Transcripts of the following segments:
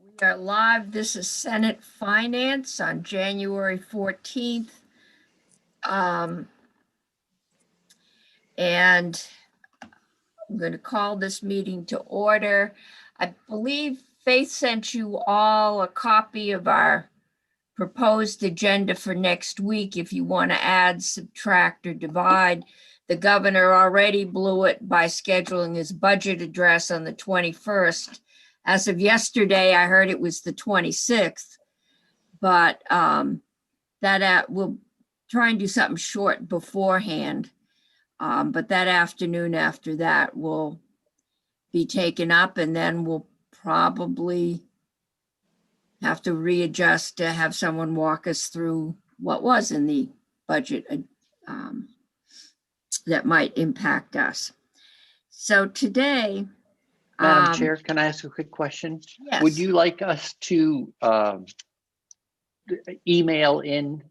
We are live. This is Senate Finance on January 14th. And I'm going to call this meeting to order. I believe Faith sent you all a copy of our proposed agenda for next week if you want to add, subtract, or divide. The governor already blew it by scheduling his budget address on the 21st. As of yesterday, I heard it was the 26th, but we'll try and do something short beforehand. But that afternoon after that will be taken up, and then we'll probably have to readjust to have someone walk us through what was in the budget that might impact us. So today, Madam Chair, can I ask a quick question? Yes. Would you like us to email in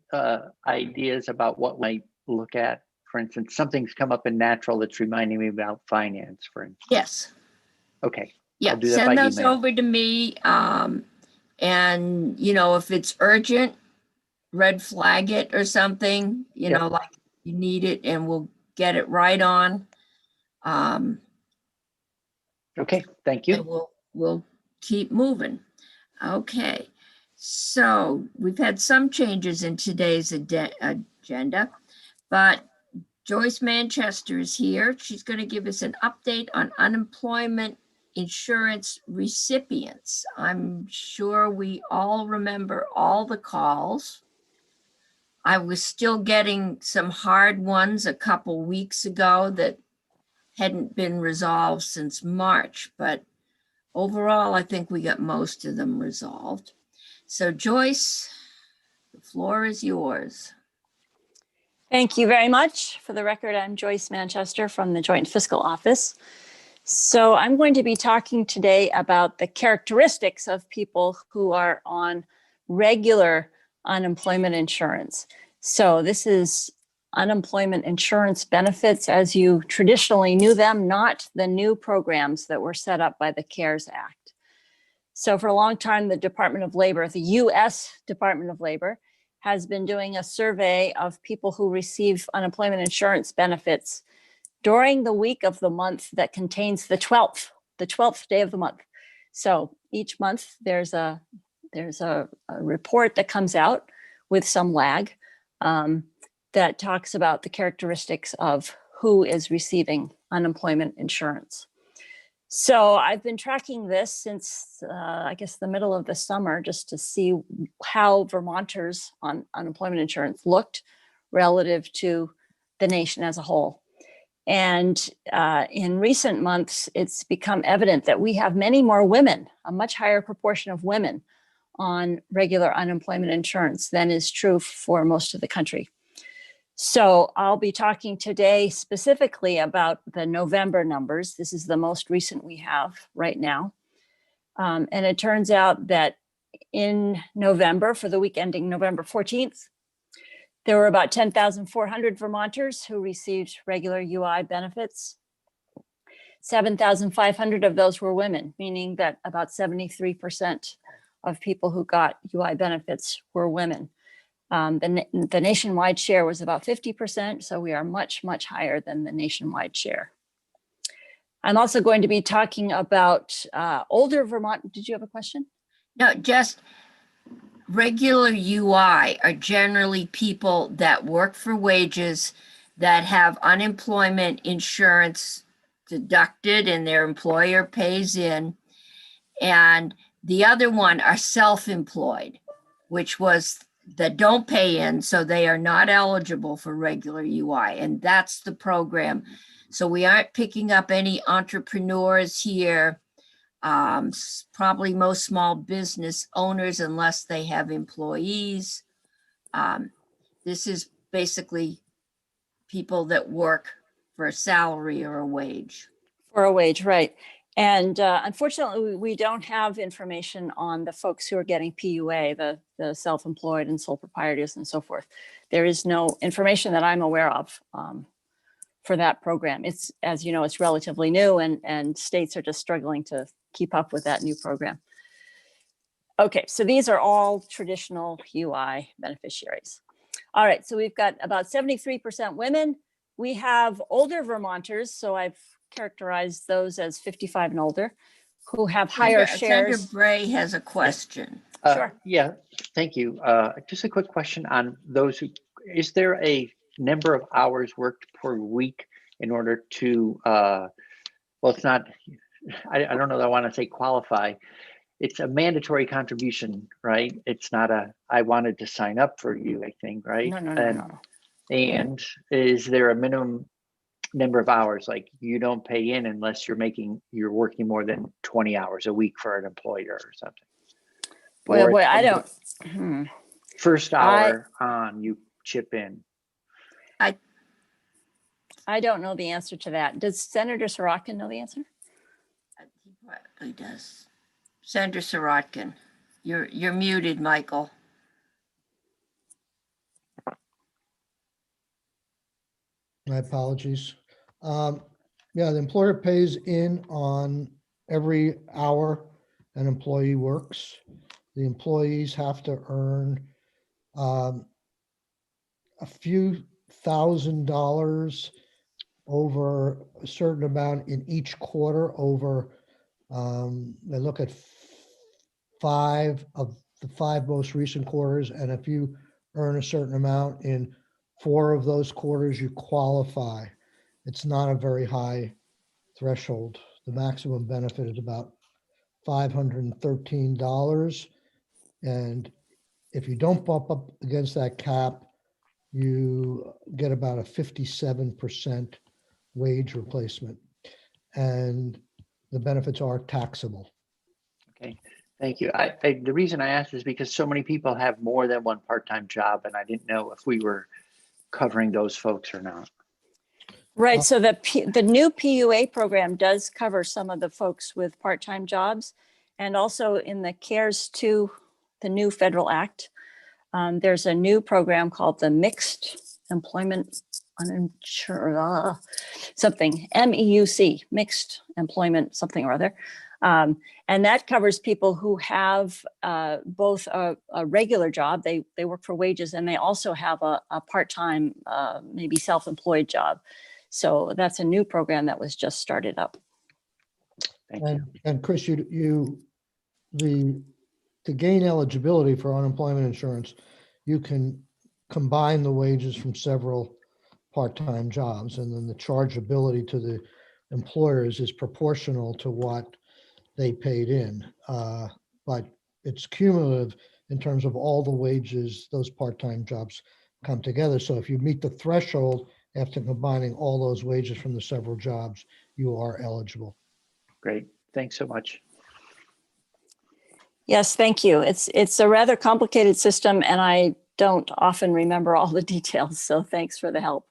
ideas about what we might look at? For instance, something's come up in natural that's reminding me about finance, for instance. Yes. Okay. Yeah, I'll do that send by those email. over to me. And, if it's urgent, red flag it or something, Yep. like you need it, and we'll get it right on. Okay, thank And you. we'll keep moving. Okay, so we've had some changes in today's agenda, but Joyce Manchester is here. She's going to give us an update on unemployment insurance recipients. I'm sure we all remember all the calls. I was still getting some hard ones a couple weeks ago that hadn't been resolved since March, but overall, I think we got most of them resolved. So Joyce, the floor is yours. Thank you very much. For the record, I'm Joyce Manchester from the Joint Fiscal Office. So I'm going to be talking today about the characteristics of people who are on regular unemployment insurance. So this is unemployment insurance benefits as you traditionally knew them, not the new programs that were set up by the CARES Act. So for a long time, the Department of Labor, the US Department of Labor, has been doing a survey of people who receive unemployment insurance benefits during the week of the month that contains the 12th day of the month. So each month there's a report that comes out with some lag that talks about the characteristics of who is receiving unemployment insurance. So I've been tracking this since, I guess, the middle of the summer, just to see how Vermonters on unemployment insurance looked relative to the nation as a whole. And in recent months, it's become evident that we have many more women, a much higher proportion of women on regular unemployment insurance than is true for most of the country. So I'll be talking today specifically about the November numbers. This is the most recent we have right now. And it turns out that in November, for the week ending November 14th, there were about 10,400 Vermonters who received regular UI benefits. 7,500 of those were women, meaning that about 73% of people who got UI benefits were women. The nationwide share was about 50%, so we are much, much higher than the nationwide share. I'm also going to be talking about older Vermont. Did you have a question? No, just regular UI are generally people that work for wages that have unemployment insurance deducted and their employer pays in. And the other one are self-employed, which was that don't pay in, so they are not eligible for regular UI, and that's the program. So we aren't picking up any entrepreneurs here, probably most small business owners unless they have employees. This is basically people that work for a salary or a wage. For a wage, right. And unfortunately, we don't have information on the folks who are getting PUA, the self-employed and sole proprietors and so forth. There is no information that I'm aware of for that program. It's, as you know, it's relatively new, and states are just struggling to keep up with that new program. Okay, so these are all traditional UI beneficiaries. All right, so we've got about 73% women. We have older Vermonters, so I've characterized those as 55 and older, who have higher Senator shares. Bray has a question. Sure. Yeah, thank you. Just a quick question on those who, is there a number of hours worked per week in order to, well, it's not, I don't know that I want to say qualify. It's a mandatory contribution, right? It's not a, I wanted to sign up for you, I think, right? No. And is there a minimum number of hours? Like you don't pay in unless you're working more than 20 hours a week for an employer or something. Boy, Or I don't. first hour on, you chip in. I don't know the answer to that. Does Senator Sorokin know the answer? He probably does. Senator Sirotkin, you're muted, Michael. My apologies. Yeah, the employer pays in on every hour an employee works. The employees have to earn a few $1,000s over a certain amount in each quarter over, they look at 5 of the 5 most recent quarters, and if you earn a certain amount in 4 of those quarters, you qualify. It's not a very high threshold. The maximum benefit is about $513. And if you don't bump up against that cap, you get about a 57% wage replacement. And the benefits are taxable. Okay, thank you. The reason I asked is because so many people have more than one part-time job, and I didn't know if we were covering those folks or not. Right, so the new PUA program does cover some of the folks with part-time jobs. And also in the CARES 2, the new federal act, there's a new program called the Mixed Employment Uninsured, something, MEUC, Mixed Employment something or other. And that covers people who have both a regular job, they work for wages, and they also have a part-time, maybe self-employed job. So that's a new program that was just started up. Thank you. And Chris, to gain eligibility for unemployment insurance, you can combine the wages from several part-time jobs, and then the chargeability to the employers is proportional to what they paid in. But it's cumulative in terms of all the wages those part-time jobs come together. So if you meet the threshold after combining all those wages from the several jobs, you are eligible. Great. Thanks so much. Yes, thank you. It's a rather complicated system, and I don't often remember all the details, so thanks for the help.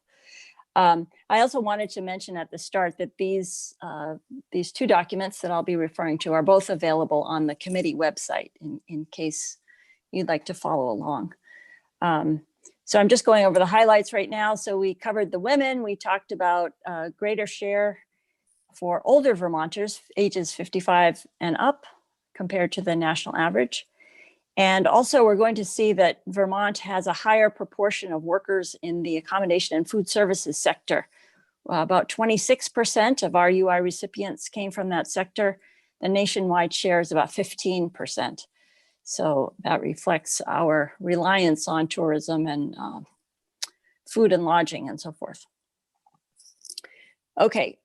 I also wanted to mention at the start that these 2 documents that I'll be referring to are both available on the committee website in case you'd like to follow along. So I'm just going over the highlights right now. So we covered the women. We talked about greater share for older Vermonters, ages 55 and up, compared to the national average. And also we're going to see that Vermont has a higher proportion of workers in the accommodation and food services sector. About 26% of our UI recipients came from that sector. The nationwide share is about 15%. So that reflects our reliance on tourism and food and lodging and so forth. Okay,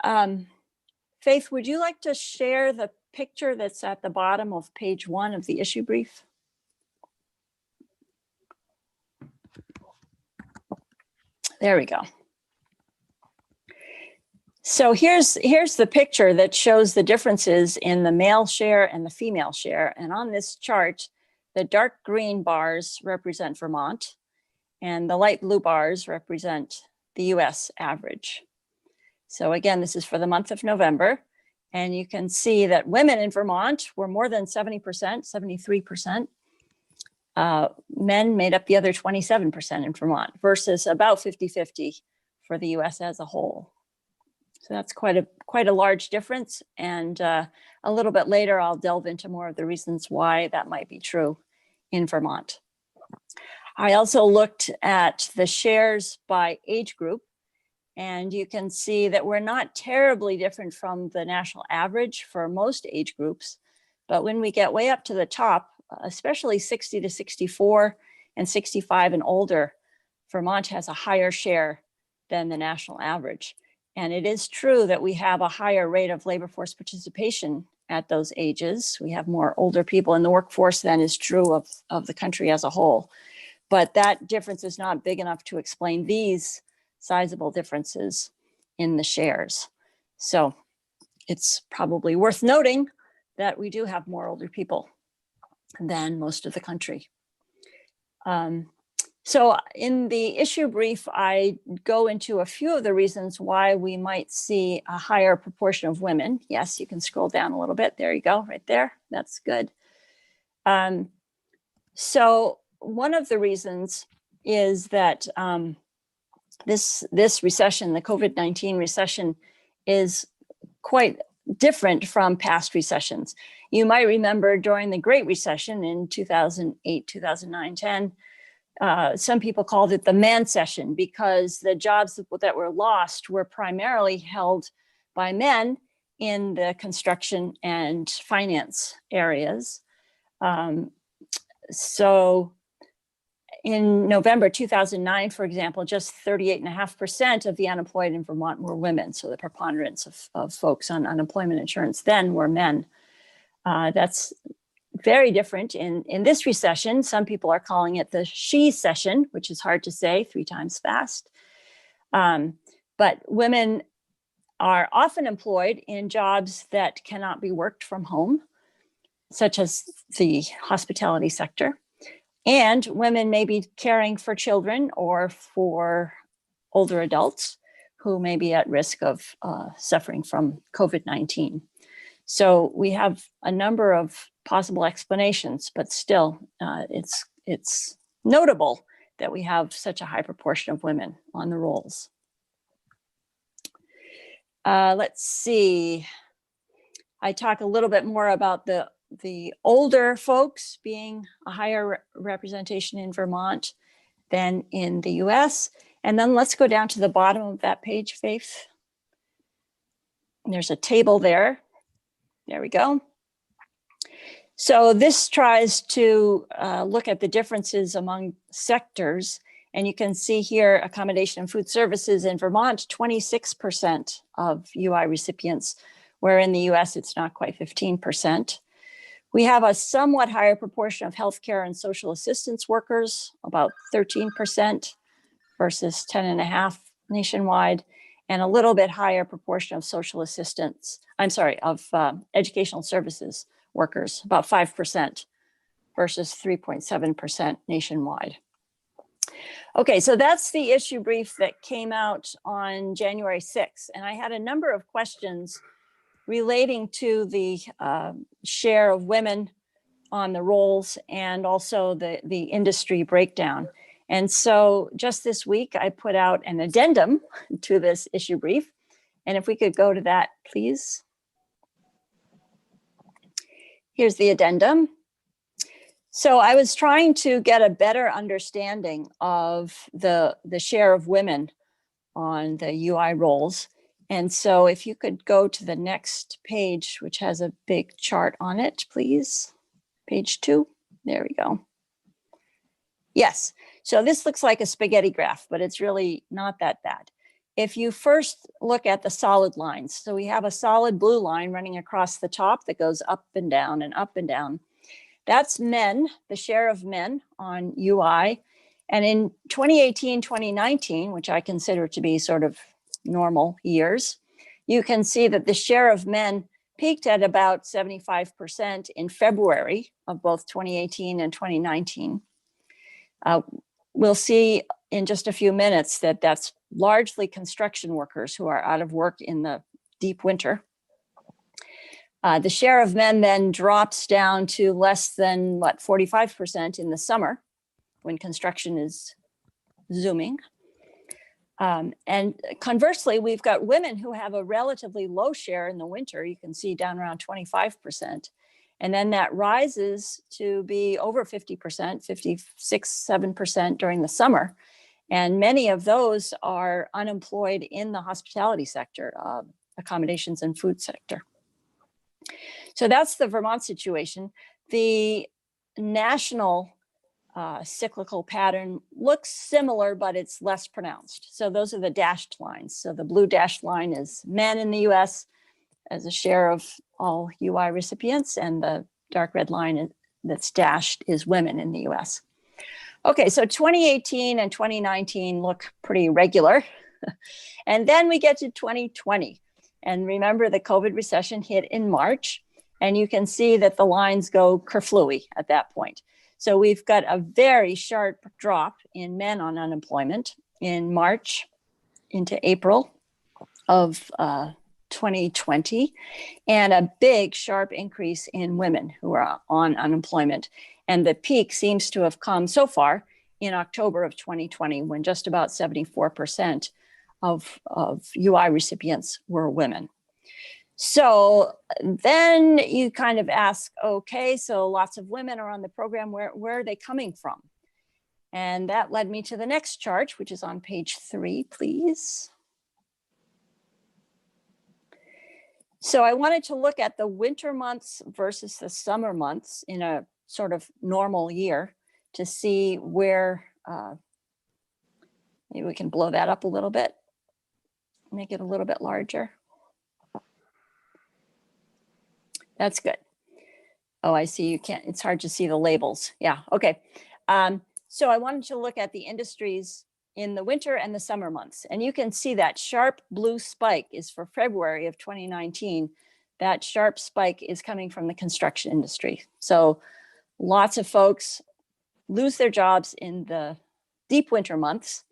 Faith, would you like to share the picture that's at the bottom of page 1 of the issue brief? There we go. So here's the picture that shows the differences in the male share and the female share. And on this chart, the dark green bars represent Vermont, and the light blue bars represent the US average. So again, this is for the month of November. And you can see that women in Vermont were more than 70%, 73%. Men made up the other 27% in Vermont versus about 50-50 for the US as a whole. So that's quite a large difference. And a little bit later, I'll delve into more of the reasons why that might be true in Vermont. I also looked at the shares by age group, and you can see that we're not terribly different from the national average for most age groups. But when we get way up to the top, especially 60 to 64 and 65 and older, Vermont has a higher share than the national average. And it is true that we have a higher rate of labor force participation at those ages. We have more older people in the workforce than is true of the country as a whole. But that difference is not big enough to explain these sizable differences in the shares. So it's probably worth noting that we do have more older people than most of the country. So in the issue brief, I go into a few of the reasons why we might see a higher proportion of women. Yes, you can scroll down a little bit. There you go, right there. That's good. So one of the reasons is that this recession, the COVID-19 recession, is quite different from past recessions. You might remember during the Great Recession in 2008, 2009, 10, some people called it the man session because the jobs that were lost were primarily held by men in the construction and finance areas. So in November 2009, for example, just 38.5% of the unemployed in Vermont were women. So the preponderance of folks on unemployment insurance then were men. That's very different in this recession. Some people are calling it the she session, which is hard to say 3 times fast. But women are often employed in jobs that cannot be worked from home, such as the hospitality sector. And women may be caring for children or for older adults who may be at risk of suffering from COVID-19. So we have a number of possible explanations, but still it's notable that we have such a high proportion of women on the rolls. Let's see. I talk a little bit more about the older folks being a higher representation in Vermont than in the US. And then let's go down to the bottom of that page, Faith. And there's a table there. There we go. So this tries to look at the differences among sectors. And you can see here, accommodation and food services in Vermont, 26% of UI recipients, where in the US it's not quite 15%. We have a somewhat higher proportion of healthcare and social assistance workers, about 13% versus 10.5% nationwide, and a little bit higher proportion of social assistance, of educational services workers, about 5% versus 3.7% nationwide. Okay, so that's the issue brief that came out on January 6th. And I had a number of questions relating to the share of women on the rolls and also the industry breakdown. And so just this week, I put out an addendum to this issue brief. And if we could go to that, please. Here's the addendum. So I was trying to get a better understanding of the share of women on the UI rolls. And so if you could go to the next page, which has a big chart on it, please. Page 2, there we go. Yes, so this looks like a spaghetti graph, but it's really not that bad. If you first look at the solid lines, so we have a solid blue line running across the top that goes up and down and up and down. That's men, the share of men on UI. And in 2018, 2019, which I consider to be sort of normal years, you can see that the share of men peaked at about 75% in February of both 2018 and 2019. We'll see in just a few minutes that that's largely construction workers who are out of work in the deep winter. The share of men then drops down to less than 45% in the summer when construction is zooming. And conversely, we've got women who have a relatively low share in the winter. You can see down around 25%. And then that rises to be over 50%, 56, 7% during the summer. And many of those are unemployed in the hospitality sector, accommodations and food sector. So that's the Vermont situation. The national cyclical pattern looks similar, but it's less pronounced. So those are the dashed lines. So the blue dashed line is men in the US as a share of all UI recipients, and the dark red line that's dashed is women in the US. Okay, so 2018 and 2019 look pretty regular. And then we get to 2020. And remember, the COVID recession hit in March, and you can see that the lines go kerflooey at that point. So we've got a very sharp drop in men on unemployment in March into April of 2020, and a big sharp increase in women who are on unemployment. And the peak seems to have come so far in October of 2020, when just about 74% of UI recipients were women. So then you kind of ask, okay, so lots of women are on the program, where are they coming from? And that led me to the next chart, which is on page 3, please. So I wanted to look at the winter months versus the summer months in a sort of normal year to see where, maybe we can blow that up a little bit, make it a little bit larger. That's good. Oh, I see. You can't, it's hard to see the labels. Yeah, okay. So I wanted to look at the industries in the winter and the summer months. And you can see that sharp blue spike is for February of 2019. That sharp spike is coming from the construction industry. So lots of folks lose their jobs in the deep winter months.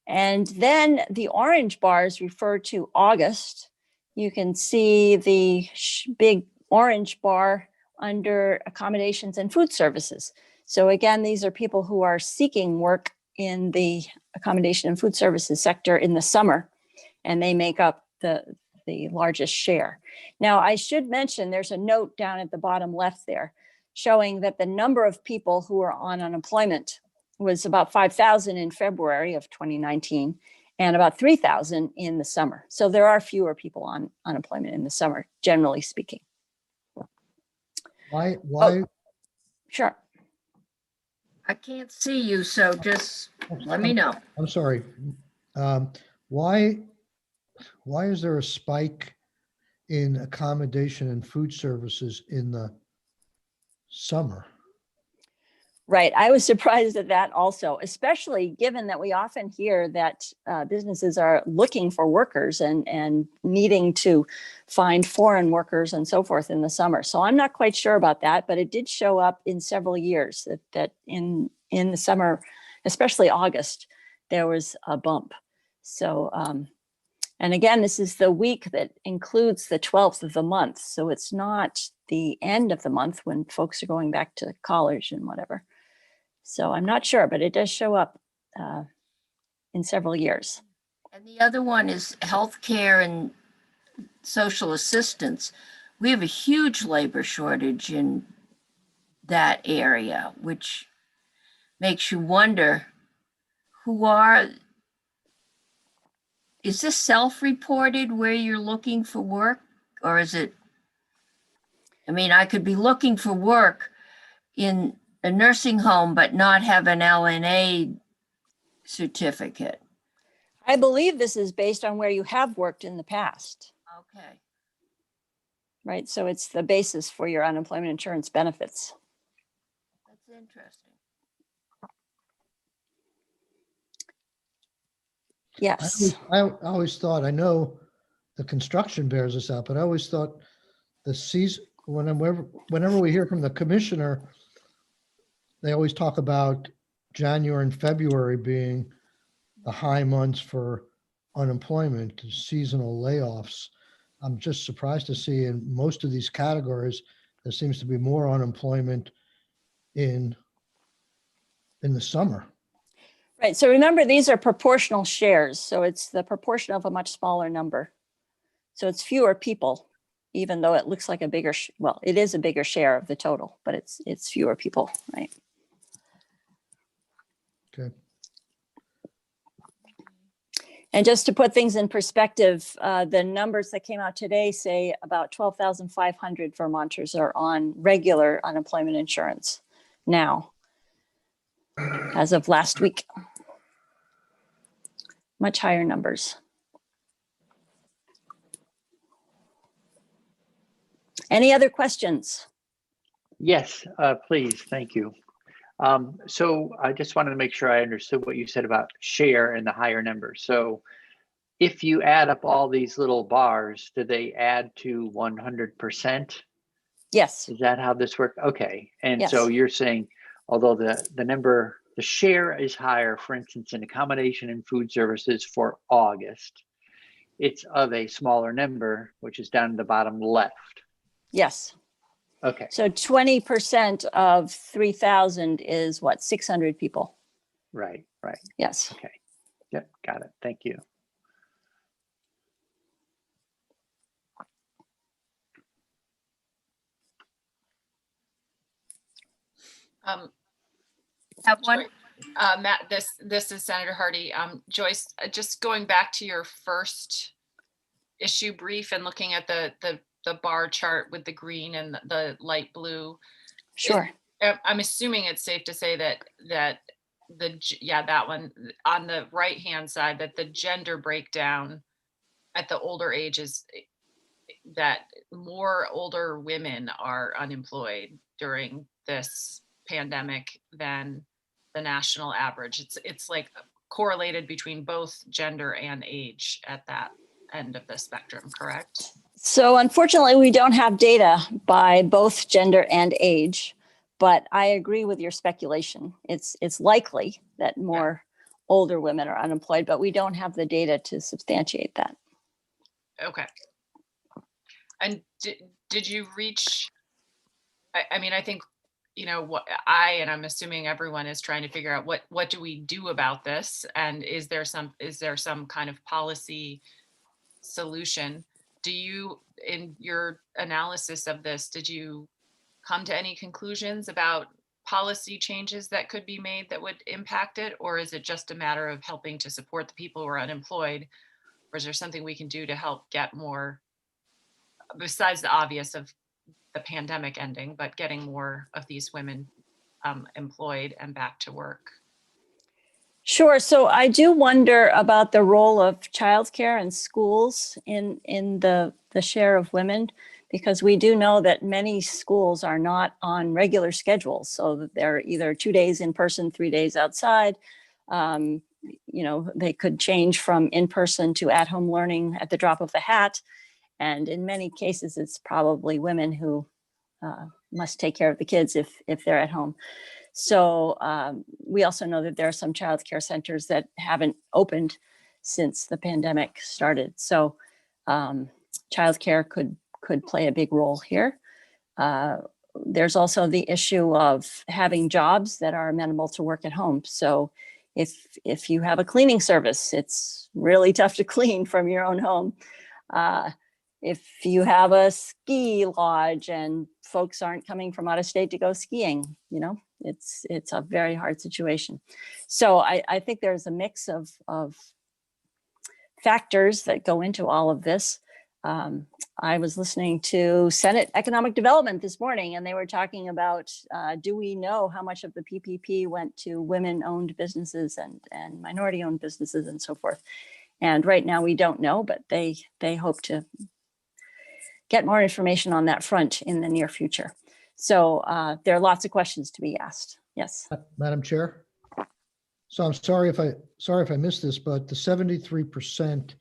And then the orange bars refer to August. You can see the big orange bar under accommodations and food services. So again, these are people who are seeking work in the accommodation and food services sector in the summer, and they make up the largest share. Now, I should mention there's a note down at the bottom left there showing that the number of people who are on unemployment was about 5,000 in February of 2019 and about 3,000 in the summer. So there are fewer people on unemployment in the summer, generally speaking. Why? Sure. I can't see you, so just let me know. I'm sorry. Why is there a spike in accommodation and food services in the summer? Right. I was surprised at that also, especially given that we often hear that businesses are looking for workers and needing to find foreign workers and so forth in the summer. So I'm not quite sure about that, but it did show up in several years that in the summer, especially August, there was a bump. So, and again, this is the week that includes the 12th of the month. So it's not the end of the month when folks are going back to college and whatever. So I'm not sure, but it does show up in several years. And the other one is healthcare and social assistance. We have a huge labor shortage in that area, which makes you wonder is this self-reported where you're looking for work, or is it, I mean, I could be looking for work in a nursing home, but not have an LNA certificate. I believe this is based on where you have worked in the past, Okay. right? So it's the basis for your unemployment insurance benefits. That's interesting. Yes. I always thought, I know the construction bears this out, but I always thought the season, whenever we hear from the commissioner, they always talk about January and February being the high months for unemployment, seasonal layoffs. I'm just surprised to see in most of these categories, there seems to be more unemployment in the summer. Right. So remember, these are proportional shares. So it's the proportion of a much smaller number. So it's fewer people, even though it looks like a bigger, well, it is a bigger share of the total, but it's fewer people, right? Okay. And just to put things in perspective, the numbers that came out today say about 12,500 Vermonters are on regular unemployment insurance now, as of last week. Much higher numbers. Any other questions? Yes, please. Thank you. So I just wanted to make sure I understood what you said about share and the higher number. So if you add up all these little bars, do they add to 100%? Yes. Is that how this works? Okay. And Yes. so you're saying, although the share is higher, for instance, in accommodation and food services for August, it's of a smaller number, which is down to the bottom left. Yes. Okay. So 20% of 3,000 is what, 600 people? Right. Yes. Okay. Yep. Got it. Thank you. Have one? Matt, this is Senator Hardy. Joyce, just going back to your first issue brief and looking at the bar chart with the green and the light blue. Sure. I'm assuming it's safe to say that that one on the right hand side, that the gender breakdown at the older ages, that more older women are unemployed during this pandemic than the national average. It's like correlated between both gender and age at that end of the spectrum, correct? So unfortunately, we don't have data by both gender and age, but I agree with your speculation. It's likely that more older women are unemployed, but we don't have the data to substantiate that. Okay. And did you reach, I mean, I think, you know, what I'm assuming everyone is trying to figure out what do we do about this? And is there some kind of policy solution? Do you, in your analysis of this, did you come to any conclusions about policy changes that could be made that would impact it? Or is it just a matter of helping to support the people who are unemployed? Or is there something we can do to help get more, besides the obvious of the pandemic ending, but getting more of these women employed and back to work? Sure. So I do wonder about the role of childcare and schools in the share of women, because we do know that many schools are not on regular schedules. So that they're either 2 days in person, 3 days outside. You know, they could change from in-person to at-home learning at the drop of a hat. And in many cases, it's probably women who must take care of the kids if they're at home. So we also know that there are some child care centers that haven't opened since the pandemic started. So childcare could play a big role here. There's also the issue of having jobs that are amenable to work at home. So if you have a cleaning service, it's really tough to clean from your own home. If you have a ski lodge and folks aren't coming from out of state to go skiing, you know, it's a very hard situation. So I think there's a mix of factors that go into all of this. I was listening to Senate Economic Development this morning, and they were talking about, do we know how much of the PPP went to women-owned businesses and minority-owned businesses and so forth? And right now we don't know, but they hope to get more information on that front in the near future. So there are lots of questions to be asked. Yes. Madam Chair. So I'm sorry if I missed this, but the 73%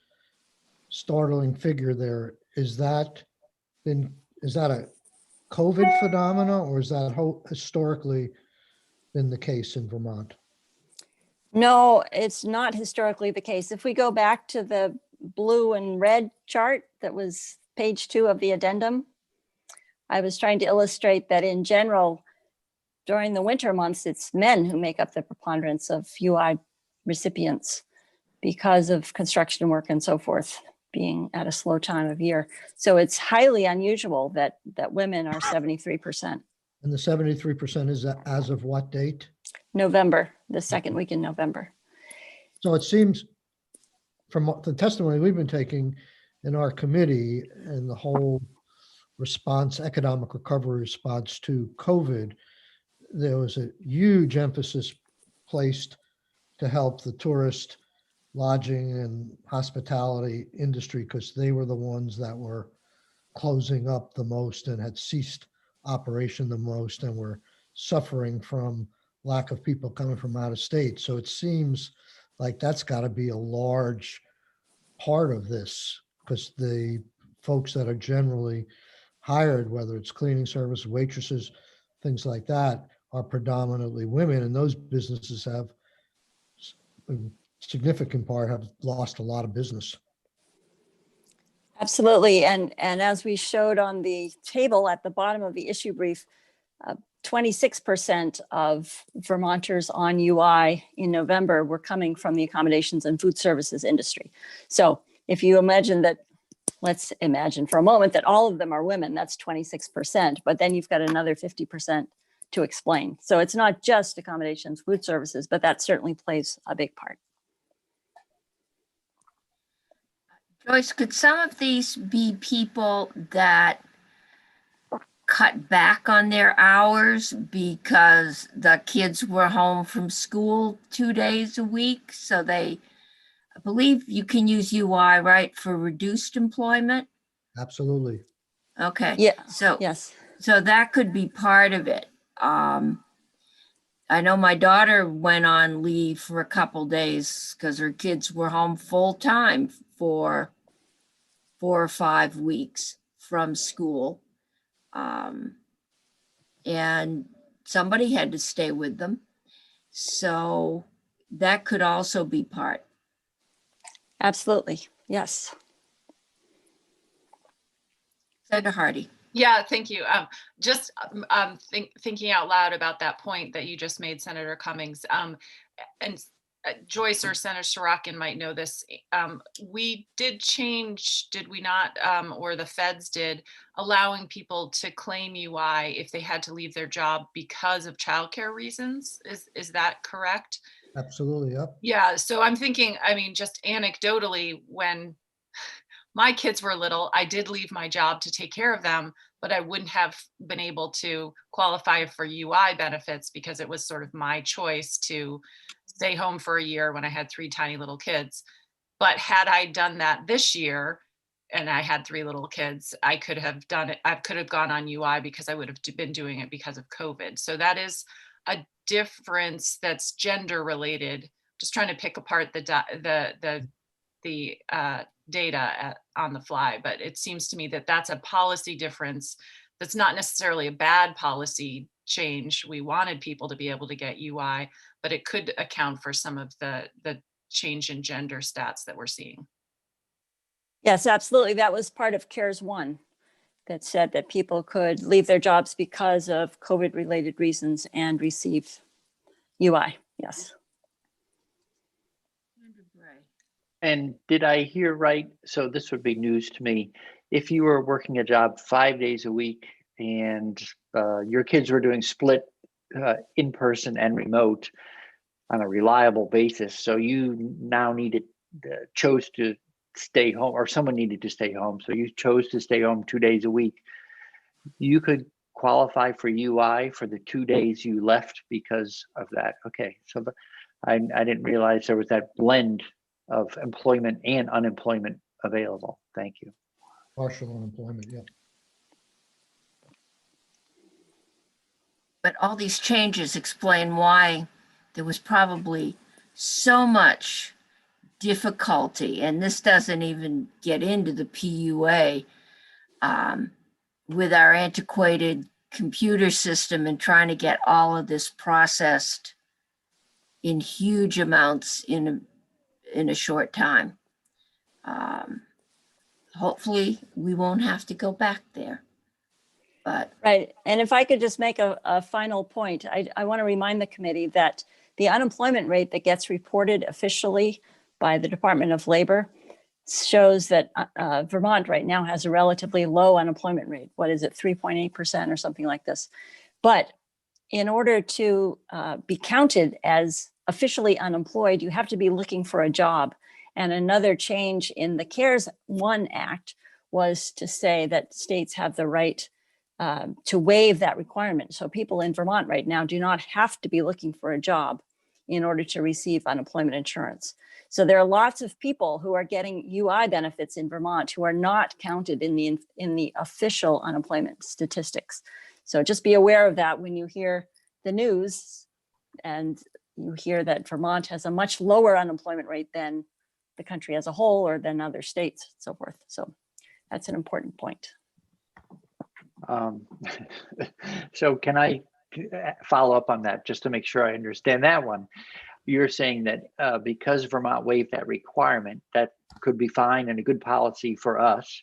startling figure there, is that a COVID phenomena, or is that historically been the case in Vermont? No, it's not historically the case. If we go back to the blue and red chart that was page 2 of the addendum, I was trying to illustrate that in general, during the winter months, it's men who make up the preponderance of UI recipients because of construction work and so forth being at a slow time of year. So it's highly unusual that women are 73%. And the 73% is as of what date? November, the second week in November. So it seems from the testimony we've been taking in our committee and the whole response, economic recovery response to COVID, there was a huge emphasis placed to help the tourist lodging and hospitality industry because they were the ones that were closing up the most and had ceased operation the most and were suffering from lack of people coming from out of state. So it seems like that's got to be a large part of this because the folks that are generally hired, whether it's cleaning service, waitresses, things like that, are predominantly women, and those businesses have, in significant part, have lost a lot of business. Absolutely. And as we showed on the table at the bottom of the issue brief, 26% of Vermonters on UI in November were coming from the accommodations and food services industry. So if you imagine that, let's imagine for a moment that all of them are women, that's 26%, but then you've got another 50% to explain. So it's not just accommodations, food services, but that certainly plays a big part. Joyce, could some of these be people that cut back on their hours because the kids were home from school 2 days a week? So I believe you can use UI, right, for reduced employment? Absolutely. Okay. Yeah. So, Yes. so that could be part of it. I know my daughter went on leave for a couple days because her kids were home full time for 4 or 5 weeks from school. And somebody had to stay with them. So that could also be part. Absolutely. Yes. Senator Hardy. Yeah, thank you. Just thinking out loud about that point that you just made, Senator Cummings, and Joyce or Senator Sorokin might know this. We did change, did we not, or the feds did, allowing people to claim UI if they had to leave their job because of childcare reasons. Is that correct? Absolutely. Yep. Yeah, so I'm thinking, I mean, just anecdotally, when my kids were little, I did leave my job to take care of them, but I wouldn't have been able to qualify for UI benefits because it was sort of my choice to stay home for a year when I had 3 tiny little kids. But had I done that this year and I had 3 little kids, I could have done it. I could have gone on UI because I would have been doing it because of COVID. So that is a difference that's gender related. Just trying to pick apart the data on the fly, but it seems to me that that's a policy difference. That's not necessarily a bad policy change. We wanted people to be able to get UI, but it could account for some of the change in gender stats that we're seeing. Yes, absolutely. That was part of CARES 1 that said that people could leave their jobs because of COVID related reasons and receive UI. Yes. And did I hear right? So this would be news to me. If you were working a job 5 days a week and your kids were doing split in person and remote on a reliable basis, so you now chose to stay home, or someone needed to stay home, so you chose to stay home 2 days a week, you could qualify for UI for the 2 days you left because of that. Okay, so I didn't realize there was that blend of employment and unemployment available. Thank you. Partial unemployment. Yeah. But all these changes explain why there was probably so much difficulty, and this doesn't even get into the PUA, with our antiquated computer system and trying to get all of this processed in huge amounts in a short time. Hopefully we won't have to go back there. But Right. And if I could just make a final point, I want to remind the committee that the unemployment rate that gets reported officially by the Department of Labor shows that Vermont right now has a relatively low unemployment rate. What is it, 3.8% or something like this? But in order to be counted as officially unemployed, you have to be looking for a job. And another change in the CARES 1 Act was to say that states have the right to waive that requirement. So people in Vermont right now do not have to be looking for a job in order to receive unemployment insurance. So there are lots of people who are getting UI benefits in Vermont who are not counted in the official unemployment statistics. So just be aware of that when you hear the news and you hear that Vermont has a much lower unemployment rate than the country as a whole or than other states and so forth. So that's an important point. So can I follow up on that just to make sure I understand that one? You're saying that because Vermont waived that requirement, that could be fine and a good policy for us,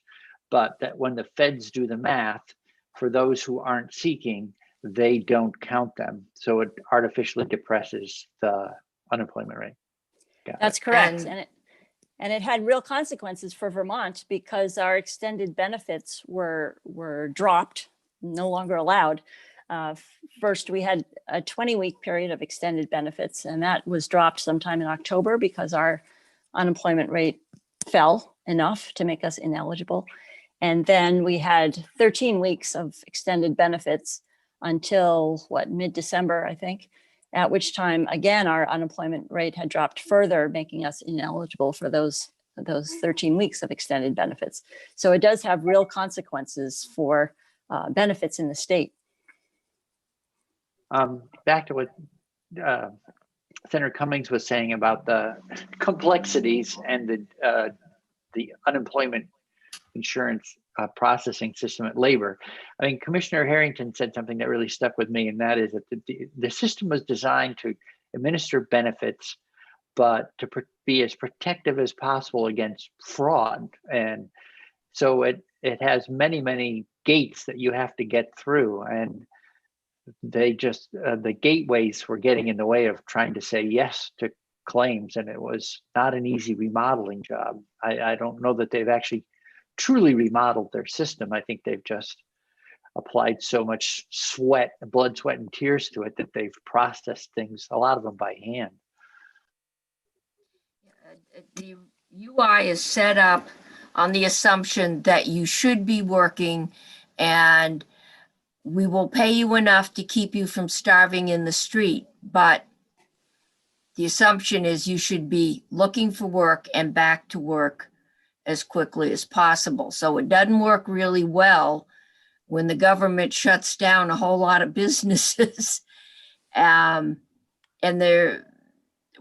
but that when the feds do the math, for those who aren't seeking, they don't count them. So it artificially depresses the unemployment rate. That's correct. And it had real consequences for Vermont because our extended benefits were dropped, no longer allowed. First, we had a 20-week period of extended benefits, and that was dropped sometime in October because our unemployment rate fell enough to make us ineligible. And then we had 13 weeks of extended benefits until mid-December, I think, at which time, again, our unemployment rate had dropped further, making us ineligible for those 13 weeks of extended benefits. So it does have real consequences for benefits in the state. Back to what Senator Cummings was saying about the complexities and the unemployment insurance processing system at labor. I mean, Commissioner Harrington said something that really stuck with me, and that is that the system was designed to administer benefits, but to be as protective as possible against fraud. And so it has many, many gates that you have to get through. And they just, the gateways were getting in the way of trying to say yes to claims. And it was not an easy remodeling job. I don't know that they've actually truly remodeled their system. I think they've just applied so much blood, sweat, and tears to it that they've processed things, a lot of them by hand. The UI is set up on the assumption that you should be working and we will pay you enough to keep you from starving in the street. But the assumption is you should be looking for work and back to work as quickly as possible. So it doesn't work really well when the government shuts down a whole lot of businesses. And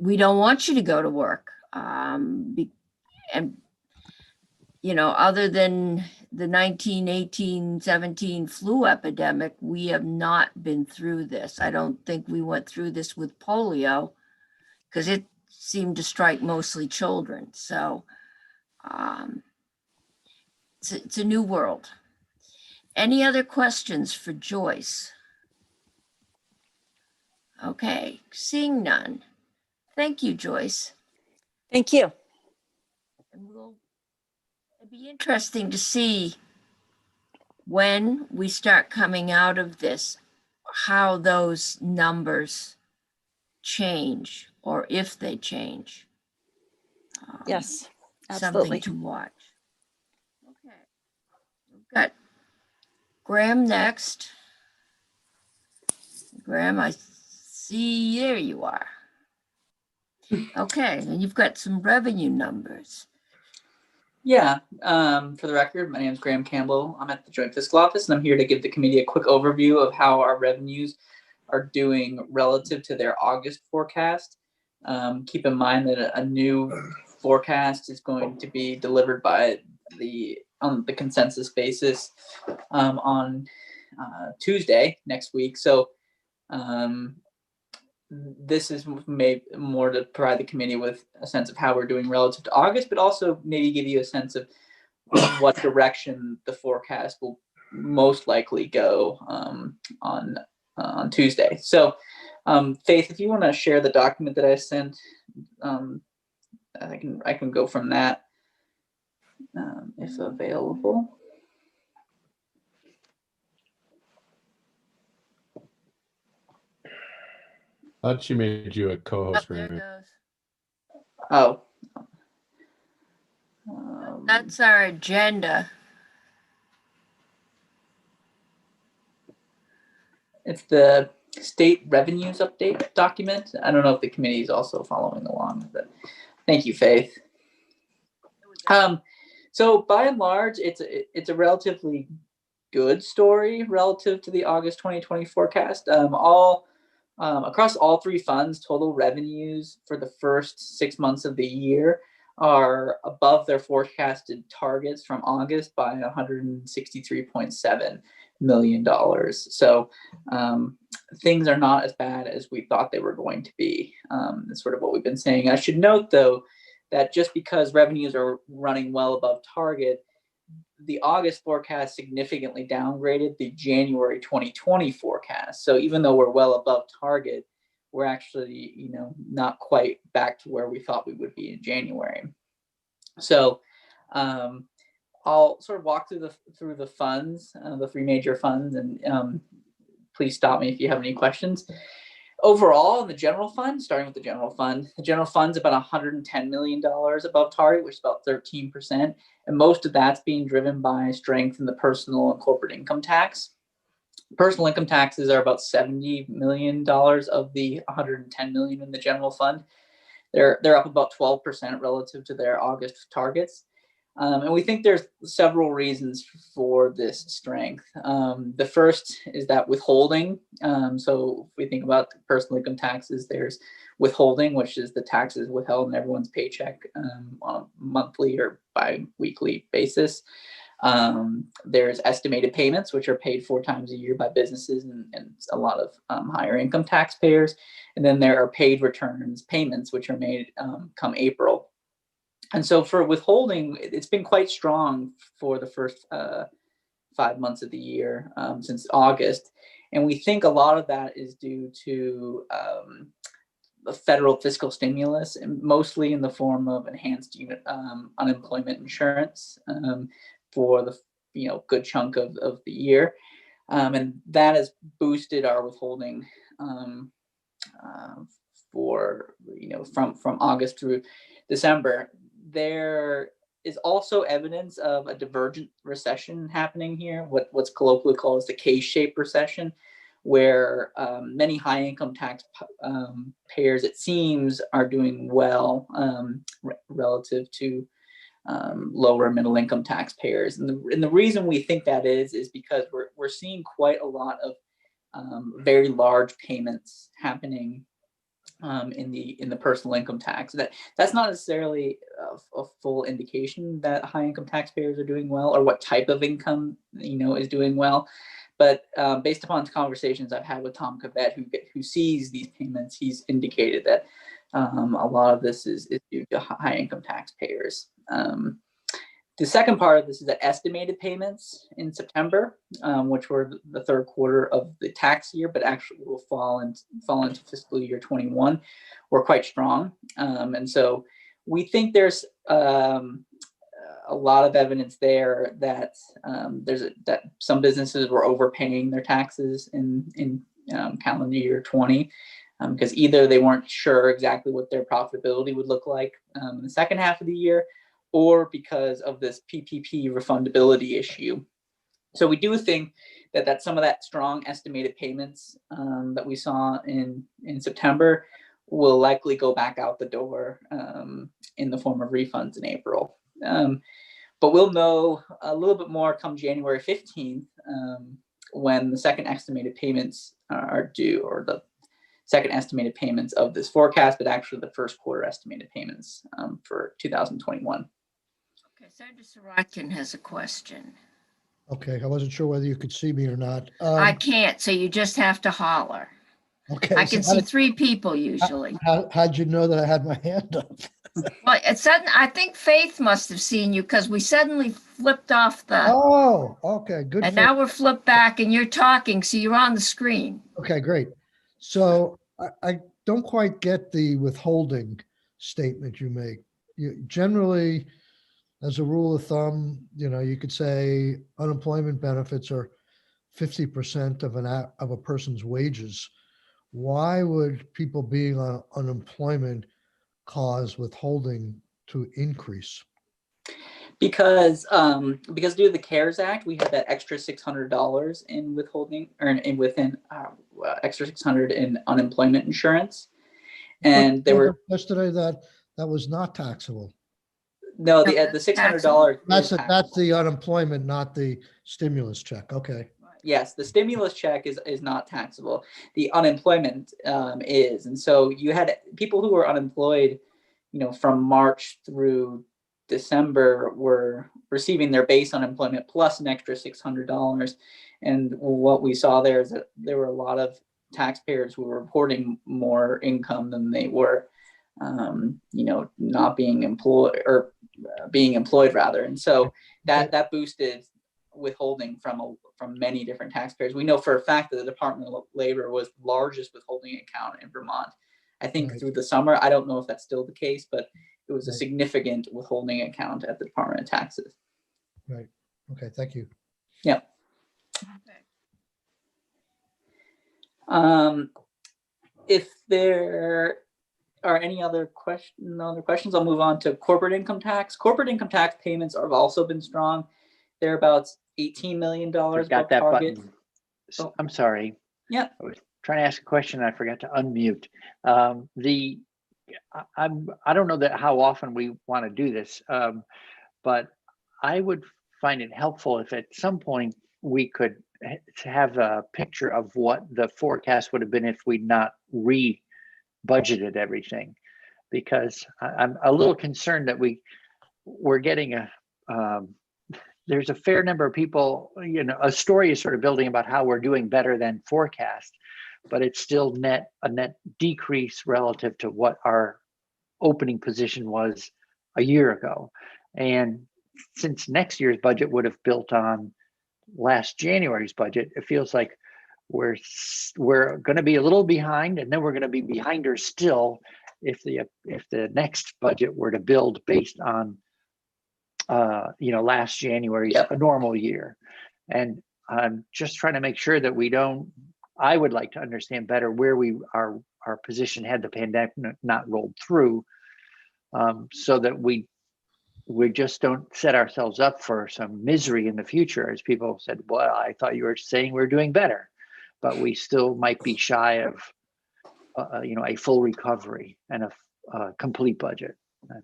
we don't want you to go to work. And, other than the 1918-17 flu epidemic, we have not been through this. I don't think we went through this with polio because it seemed to strike mostly children. So it's a new world. Any other questions for Joyce? Okay, seeing none. Thank you, Joyce. Thank you. And it'll be interesting to see when we start coming out of this, how those numbers change or if they change. Yes, absolutely. Something to watch. Okay, we've got Graham next. Graham, I see, there you are. Okay, and you've got some revenue numbers. Yeah, for the record, my name is Graham Campbell. I'm at the Joint Fiscal Office, and I'm here to give the committee a quick overview of how our revenues are doing relative to their August forecast. Keep in mind that a new forecast is going to be delivered on the consensus basis on Tuesday next week. So this is made more to provide the committee with a sense of how we're doing relative to August, but also maybe give you a sense of what direction the forecast will most likely go on Tuesday. So Faith, if you want to share the document that I sent, I can go from that if available. Thought she made you a Up co-host. there Raymond. goes. Oh. That's our agenda. It's the state revenues update document. I don't know if the committee is also following along, but thank you, Faith. So by and large, it's a relatively good story relative to the August 2020 forecast. Across all three funds, total revenues for the first 6 months of the year are above their forecasted targets from August by $163.7 million. So things are not as bad as we thought they were going to be. That's sort of what we've been saying. I should note, though, that just because revenues are running well above target, the August forecast significantly downgraded the January 2020 forecast. So even though we're well above target, we're actually, not quite back to where we thought we would be in January. So I'll sort of walk through the funds, the three major funds, and please stop me if you have any questions. Overall, in the general fund, starting with the general fund's about $110 million above target, which is about 13%. And most of that's being driven by strength in the personal and corporate income tax. Personal income taxes are about $70 million of the $110 million in the general fund. They're up about 12% relative to their August targets. And we think there's several reasons for this strength. The first is that withholding. So if we think about personal income taxes, there's withholding, which is the taxes withheld in everyone's paycheck on a monthly or bi-weekly basis. There's estimated payments, which are paid 4 times a year by businesses and a lot of higher income taxpayers. And then there are paid returns payments, which are made come April. And so for withholding, it's been quite strong for the first 5 months of the year since August. And we think a lot of that is due to the federal fiscal stimulus, and mostly in the form of enhanced unit unemployment insurance for the good chunk of the year. And that has boosted our withholding for, from August through December. There is also evidence of a divergent recession happening here, what's colloquially called as the K-shaped recession, where many high-income taxpayers, it seems, are doing well relative to lower middle-income taxpayers. And the reason we think that is because we're seeing quite a lot of very large payments happening in the personal income tax. That's not necessarily a full indication that high income taxpayers are doing well, or what type of income is doing well. But based upon conversations I've had with Tom Cavett, who sees these payments, he's indicated that a lot of this is due to high income taxpayers. The second part of this is that estimated payments in September, which were the third quarter of the tax year, but actually will fall into fiscal year 21, were quite strong. And so we think there's a lot of evidence there that that some businesses were overpaying their taxes in calendar year 20. Because either they weren't sure exactly what their profitability would look like in the second half of the year, or because of this PPP refundability issue. So we do think that some of that strong estimated payments that we saw in September will likely go back out the door in the form of refunds in April. But we'll know a little bit more come January 15th when the second estimated payments are due, or the second estimated payments of this forecast, but actually the first quarter estimated payments for 2021. Okay, Senator Sorokin has a question. Okay, I wasn't sure whether you could see me or not. I can't, so you just have to holler. Okay. I so can see 3 people usually. How'd you know that I had my hand up? Well, I think Faith must have seen you because we suddenly flipped off the, Oh, okay, good. and now we're flipped back and you're talking, so you're on the screen. Okay, great. So I don't quite get the withholding statement you make. You generally, as a rule of thumb, you could say unemployment benefits are 50% of a person's wages. Why would people being on unemployment cause withholding to increase? Because due to the CARES Act, we had that extra $600 in withholding, or in within extra 600 in unemployment insurance, and there were Yesterday that was not taxable. no No, the $600 That's is that's the taxable. unemployment, not the stimulus check. Okay. Yes, the stimulus check is not taxable. The unemployment is, and so you had people who were unemployed, from March through December were receiving their base unemployment plus an extra $600. And what we saw there is that there were a lot of taxpayers who were reporting more income than they were, not being employed or being employed rather. And so that boosted withholding from many different taxpayers. We know for a fact that the Department of Labor was the largest withholding account in Vermont. I think Right. through the summer, I don't know if that's still the case, but it was a Right. significant withholding account at the Department of Taxes. Right. Okay. Thank you. Yeah. If there are any other questions, I'll move on to corporate income tax. Corporate income tax payments have also been strong. They're about $18 million above Forgot that target. button. Oh. I'm sorry. Yeah. I was trying to ask a question. I forgot to unmute. I don't know that how often we want to do this, but I would find it helpful if at some point we could have a picture of what the forecast would have been if we'd not budgeted everything, because I'm a little concerned that we're getting there's a fair number of people, a story is sort of building about how we're doing better than forecast, but it's still a net decrease relative to what our opening position was a year ago. And since next year's budget would have built on last January's budget, it feels like we're going to be a little behind, and then we're going to be behinder still if the next budget were to build based on last January's a normal year. And I'm just trying to make sure that I would like to understand better where our position had the pandemic not rolled through, so that we just don't set ourselves up for some misery in the future. As people said, well, I thought you were saying we're doing better, but we still might be shy of a full recovery and a complete budget.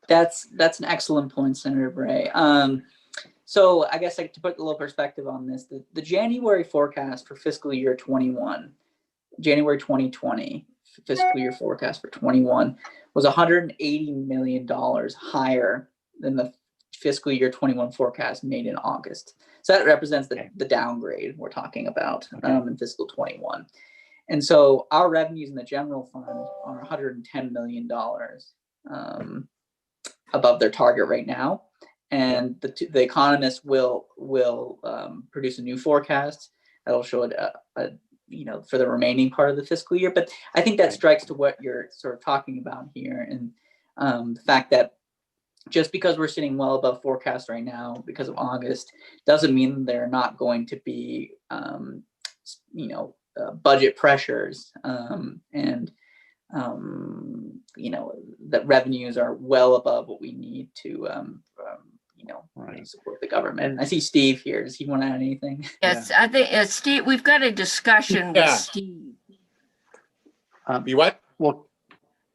That's an excellent point, Senator Bray. So I guess to put a little perspective on this, the January forecast for fiscal year 21, January 2020 fiscal year forecast for 21 was $180 million higher than the fiscal year 21 forecast made in August. So that represents the downgrade we're talking about in fiscal 21. And so our revenues in the general fund are $110 million above their target right now. And the economists will produce a new forecast that'll show it for the remaining part of the fiscal year. But I think that strikes to what you're sort of talking about here, and the fact that just because we're sitting well above forecast right now because of August doesn't mean they're not going to be budget pressures, and that revenues are well above what we need to support the government. And I see Steve here. Does he want to add anything? Yes, I think Steve, we've got a discussion with Steve. You what? Well,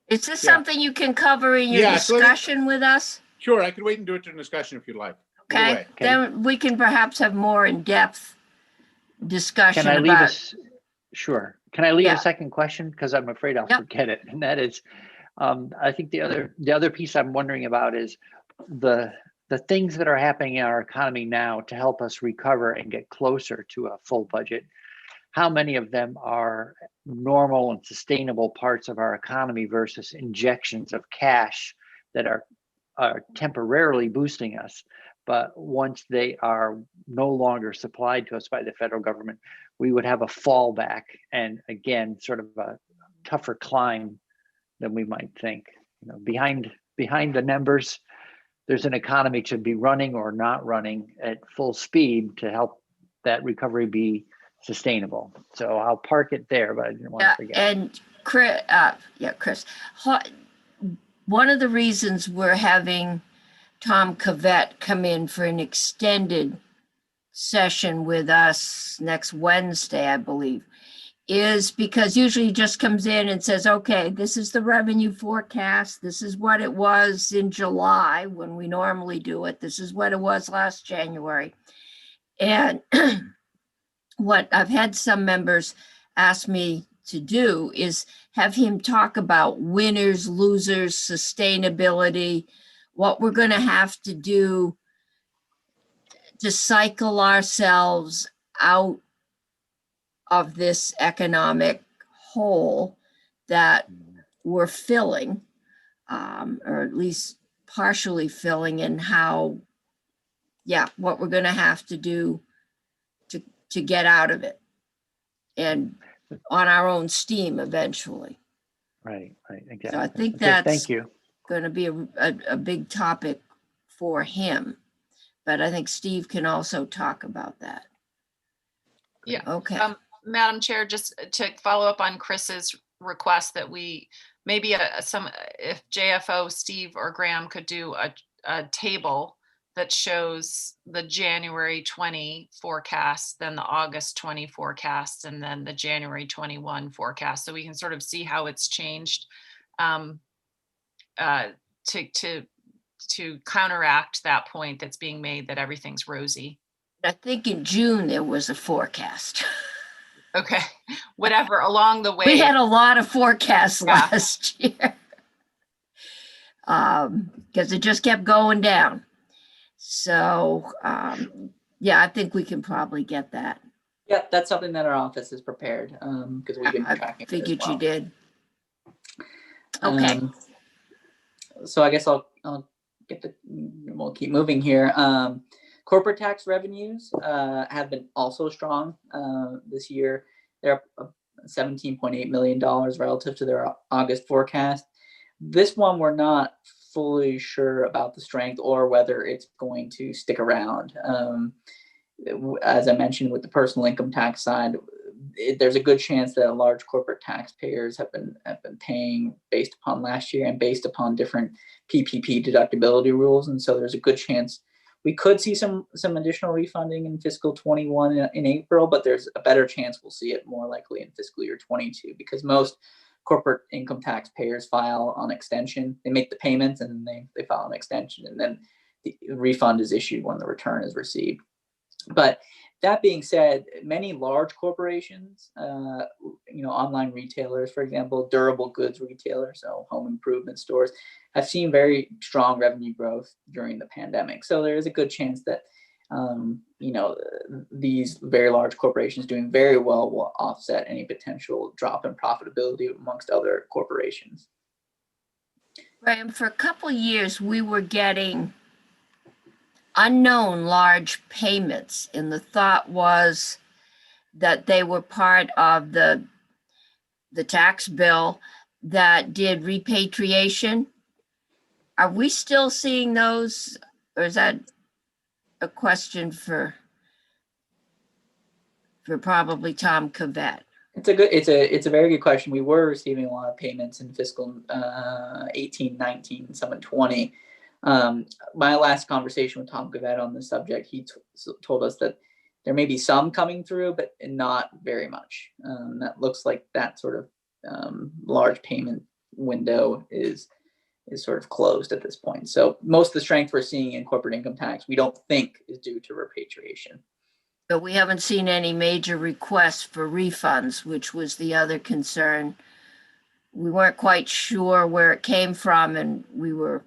is this something you can cover in your discussion with us? Sure, I could wait and do it in discussion if you'd like. Okay, then we can perhaps have more in-depth discussion Can I leave about. Sure. Can I leave a second question? Because I'm afraid I'll forget it. And that is, I think the other piece I'm wondering about is the things that are happening in our economy now to help us recover and get closer to a full budget. How many of them are normal and sustainable parts of our economy versus injections of cash that are temporarily boosting us, but once they are no longer supplied to us by the federal government, we would have a fallback and again sort of a tougher climb than we might think. You know, behind the numbers, there's an economy to be running or not running at full speed to help that recovery be sustainable. So I'll park it there, but I didn't want to forget. And Chris, one of the reasons we're having Tom Cavett come in for an extended session with us next Wednesday, I believe, is because usually he just comes in and says, okay, this is the revenue forecast. This is what it was in July when we normally do it. This is what it was last January. And what I've had some members ask me to do is have him talk about winners, losers, sustainability, what we're going to have to do to cycle ourselves out of this economic hole that we're filling, or at least partially filling, and how, what we're going to have to do to get out of it and on our own steam eventually. Right, exactly. So I think Okay, that's thank you. going to be a big topic for him. But I think Steve can also talk about that. Yeah. Okay. Madam Chair, just to follow up on Chris's request that we maybe if JFO, Steve or Graham could do a table that shows the January 20 forecast, then the August 20 forecast, and then the January 21 forecast. So we can sort of see how it's changed to counteract that point that's being made that everything's rosy. I think in June there was a forecast. Okay, whatever, along the way. We had a lot of forecasts Yeah. last year. Because it just kept going down. So, I think we can probably get that. Yeah, that's something that our office is prepared, because we've been I tracking it as figured well. you did. Okay. So I guess I'll we'll keep moving here. Corporate tax revenues have been also strong this year. They're up $17.8 million relative to their August forecast. This one we're not fully sure about the strength or whether it's going to stick around. As I mentioned with the personal income tax side, there's a good chance that large corporate taxpayers have been paying based upon last year and based upon different PPP deductibility rules, and so there's a good chance we could see some additional refunding in fiscal 21 in April, but there's a better chance we'll see it more likely in fiscal year 22 because most corporate income taxpayers file on extension. They make the payments and then they file an extension, and then the refund is issued when the return is received. But that being said, many large corporations, online retailers, for example, durable goods retailers, so home improvement stores, have seen very strong revenue growth during the pandemic. So there is a good chance that, these very large corporations doing very well will offset any potential drop in profitability amongst other corporations. Right, and for a couple of years, we were getting unknown large payments, and the thought was that they were part of the tax bill that did repatriation. Are we still seeing those, or is that a question for probably Tom Cavett? It's a very good question. We were receiving a lot of payments in fiscal 18, 19, some in 20. My last conversation with Tom Cavett on this subject, he told us that there may be some coming through, but not very much. That looks like that sort of large payment window is sort of closed at this point. So most of the strength we're seeing in corporate income tax, we don't think is due to repatriation. But we haven't seen any major requests for refunds, which was the other concern. We weren't quite sure where it came from, and we were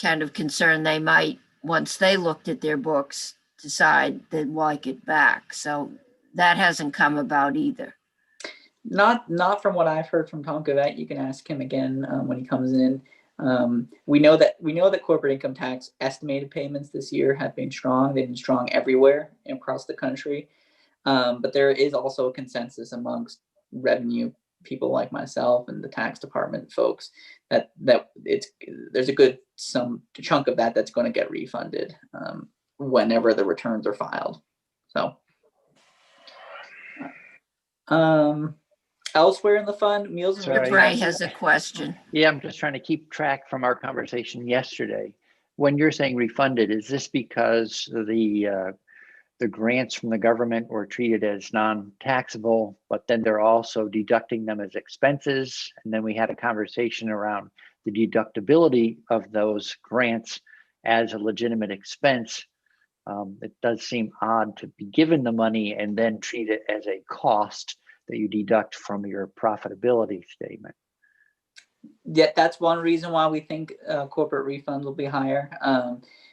kind of concerned they might, once they looked at their books, decide they'd like it back. So that hasn't come about either. Not from what I've heard from Tom Cavett. You can ask him again when he comes in. We know that corporate income tax estimated payments this year have been strong. They've been strong everywhere across the country. But there is also a consensus amongst revenue people like myself and the tax department folks that there's a good chunk of that's going to get refunded whenever the returns are filed. So elsewhere in the fund, meals and Sorry. Bray has a question. Yeah, I'm just trying to keep track from our conversation yesterday. When you're saying refunded, is this because the grants from the government were treated as non-taxable, but then they're also deducting them as expenses? And then we had a conversation around the deductibility of those grants as a legitimate expense. It does seem odd to be given the money and then treat it as a cost that you deduct from your profitability statement. Yeah, that's one reason why we think corporate refunds will be higher,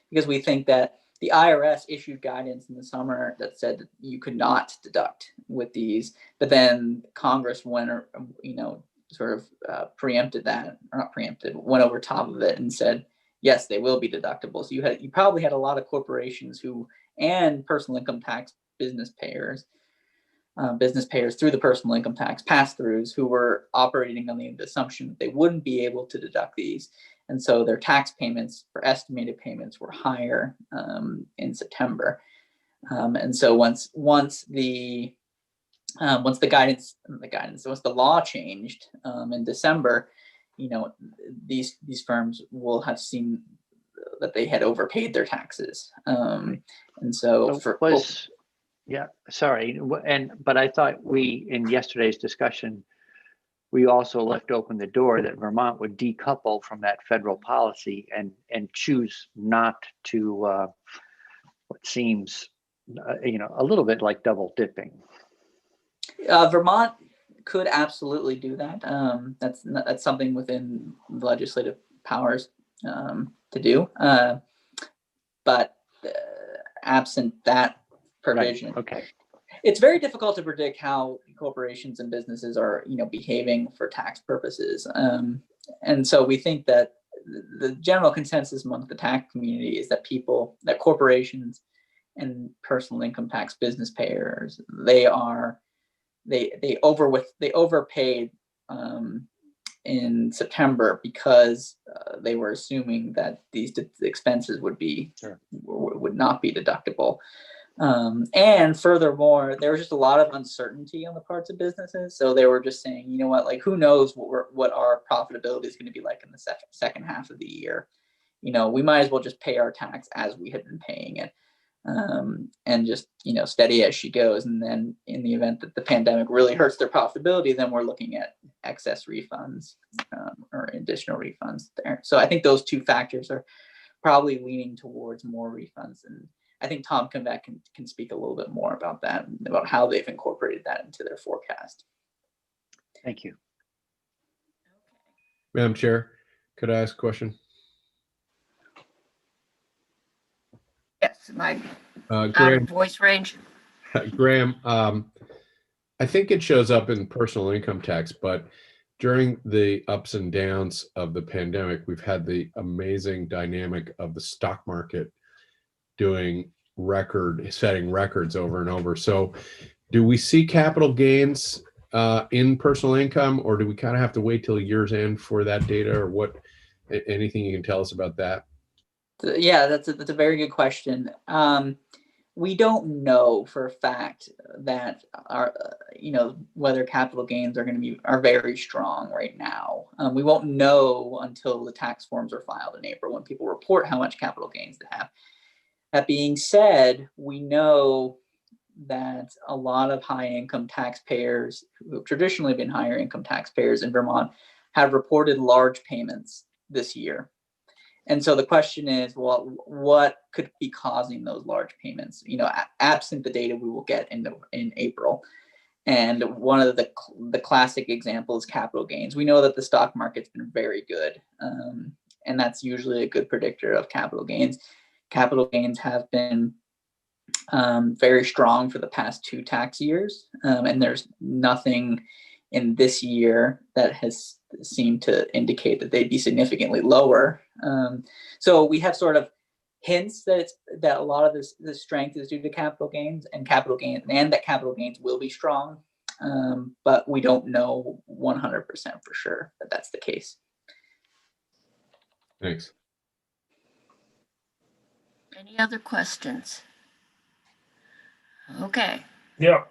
because we think that the IRS issued guidance in the summer that said that you could not deduct with these, but then Congress went, sort of preempted that, or not preempted, went over top of it and said, yes, they will be deductible. So you probably had a lot of corporations and personal income tax business payers through the personal income tax pass-throughs who were operating on the assumption that they wouldn't be able to deduct these. And so their tax payments for estimated payments were higher in September. And so once the law changed in December, these firms will have seen that they had overpaid their taxes. And so yeah, sorry. But I thought in yesterday's discussion, we also left open the door that Vermont would decouple from that federal policy and choose not to, what seems, a little bit like double dipping. Vermont could absolutely do that. That's something within the legislative powers to do. But absent that provision, Right. Okay. It's very difficult to predict how corporations and businesses are, behaving for tax purposes. And so we think that the general consensus among the tax community is that corporations and personal income tax business payers, they overpaid in September because they were assuming that these expenses would not be deductible. And furthermore, there was just a lot of uncertainty on the parts of businesses. So they were just saying, who knows what our profitability is going to be like in the second half of the year. We might as well just pay our tax as we had been paying it. And just, steady as she goes. And then in the event that the pandemic really hurts their profitability, then we're looking at excess refunds or additional refunds there. So I think those two factors are probably leaning towards more refunds. And I think Tom Conveck can speak a little bit more about that, about how they've incorporated that into their forecast. Thank you. Madam Chair, could I ask a question? Yes, my Graham, voice range. Graham, I think it shows up in personal income tax, but during the ups and downs of the pandemic, we've had the amazing dynamic of the stock market setting records over and over. So do we see capital gains in personal income, or do we kind of have to wait till year's end for that data, or what? Anything you can tell us about that? Yeah, that's a very good question. We don't know for a fact that whether capital gains are very strong right now. We won't know until the tax forms are filed in April when people report how much capital gains they have. That being said, we know that a lot of high income taxpayers who have traditionally been higher income taxpayers in Vermont have reported large payments this year. And so the question is, well, what could be causing those large payments? Absent the data we will get in April. And one of the classic examples is capital gains. We know that the stock market's been very good, and that's usually a good predictor of capital gains. Capital gains have been very strong for the past 2 tax years, and there's nothing in this year that has seemed to indicate that they'd be significantly lower. So we have sort of hints that a lot of this strength is due to capital gains, and that capital gains will be strong but we don't know 100% for sure that that's the case. Thanks. Any other questions? Okay, Yeah,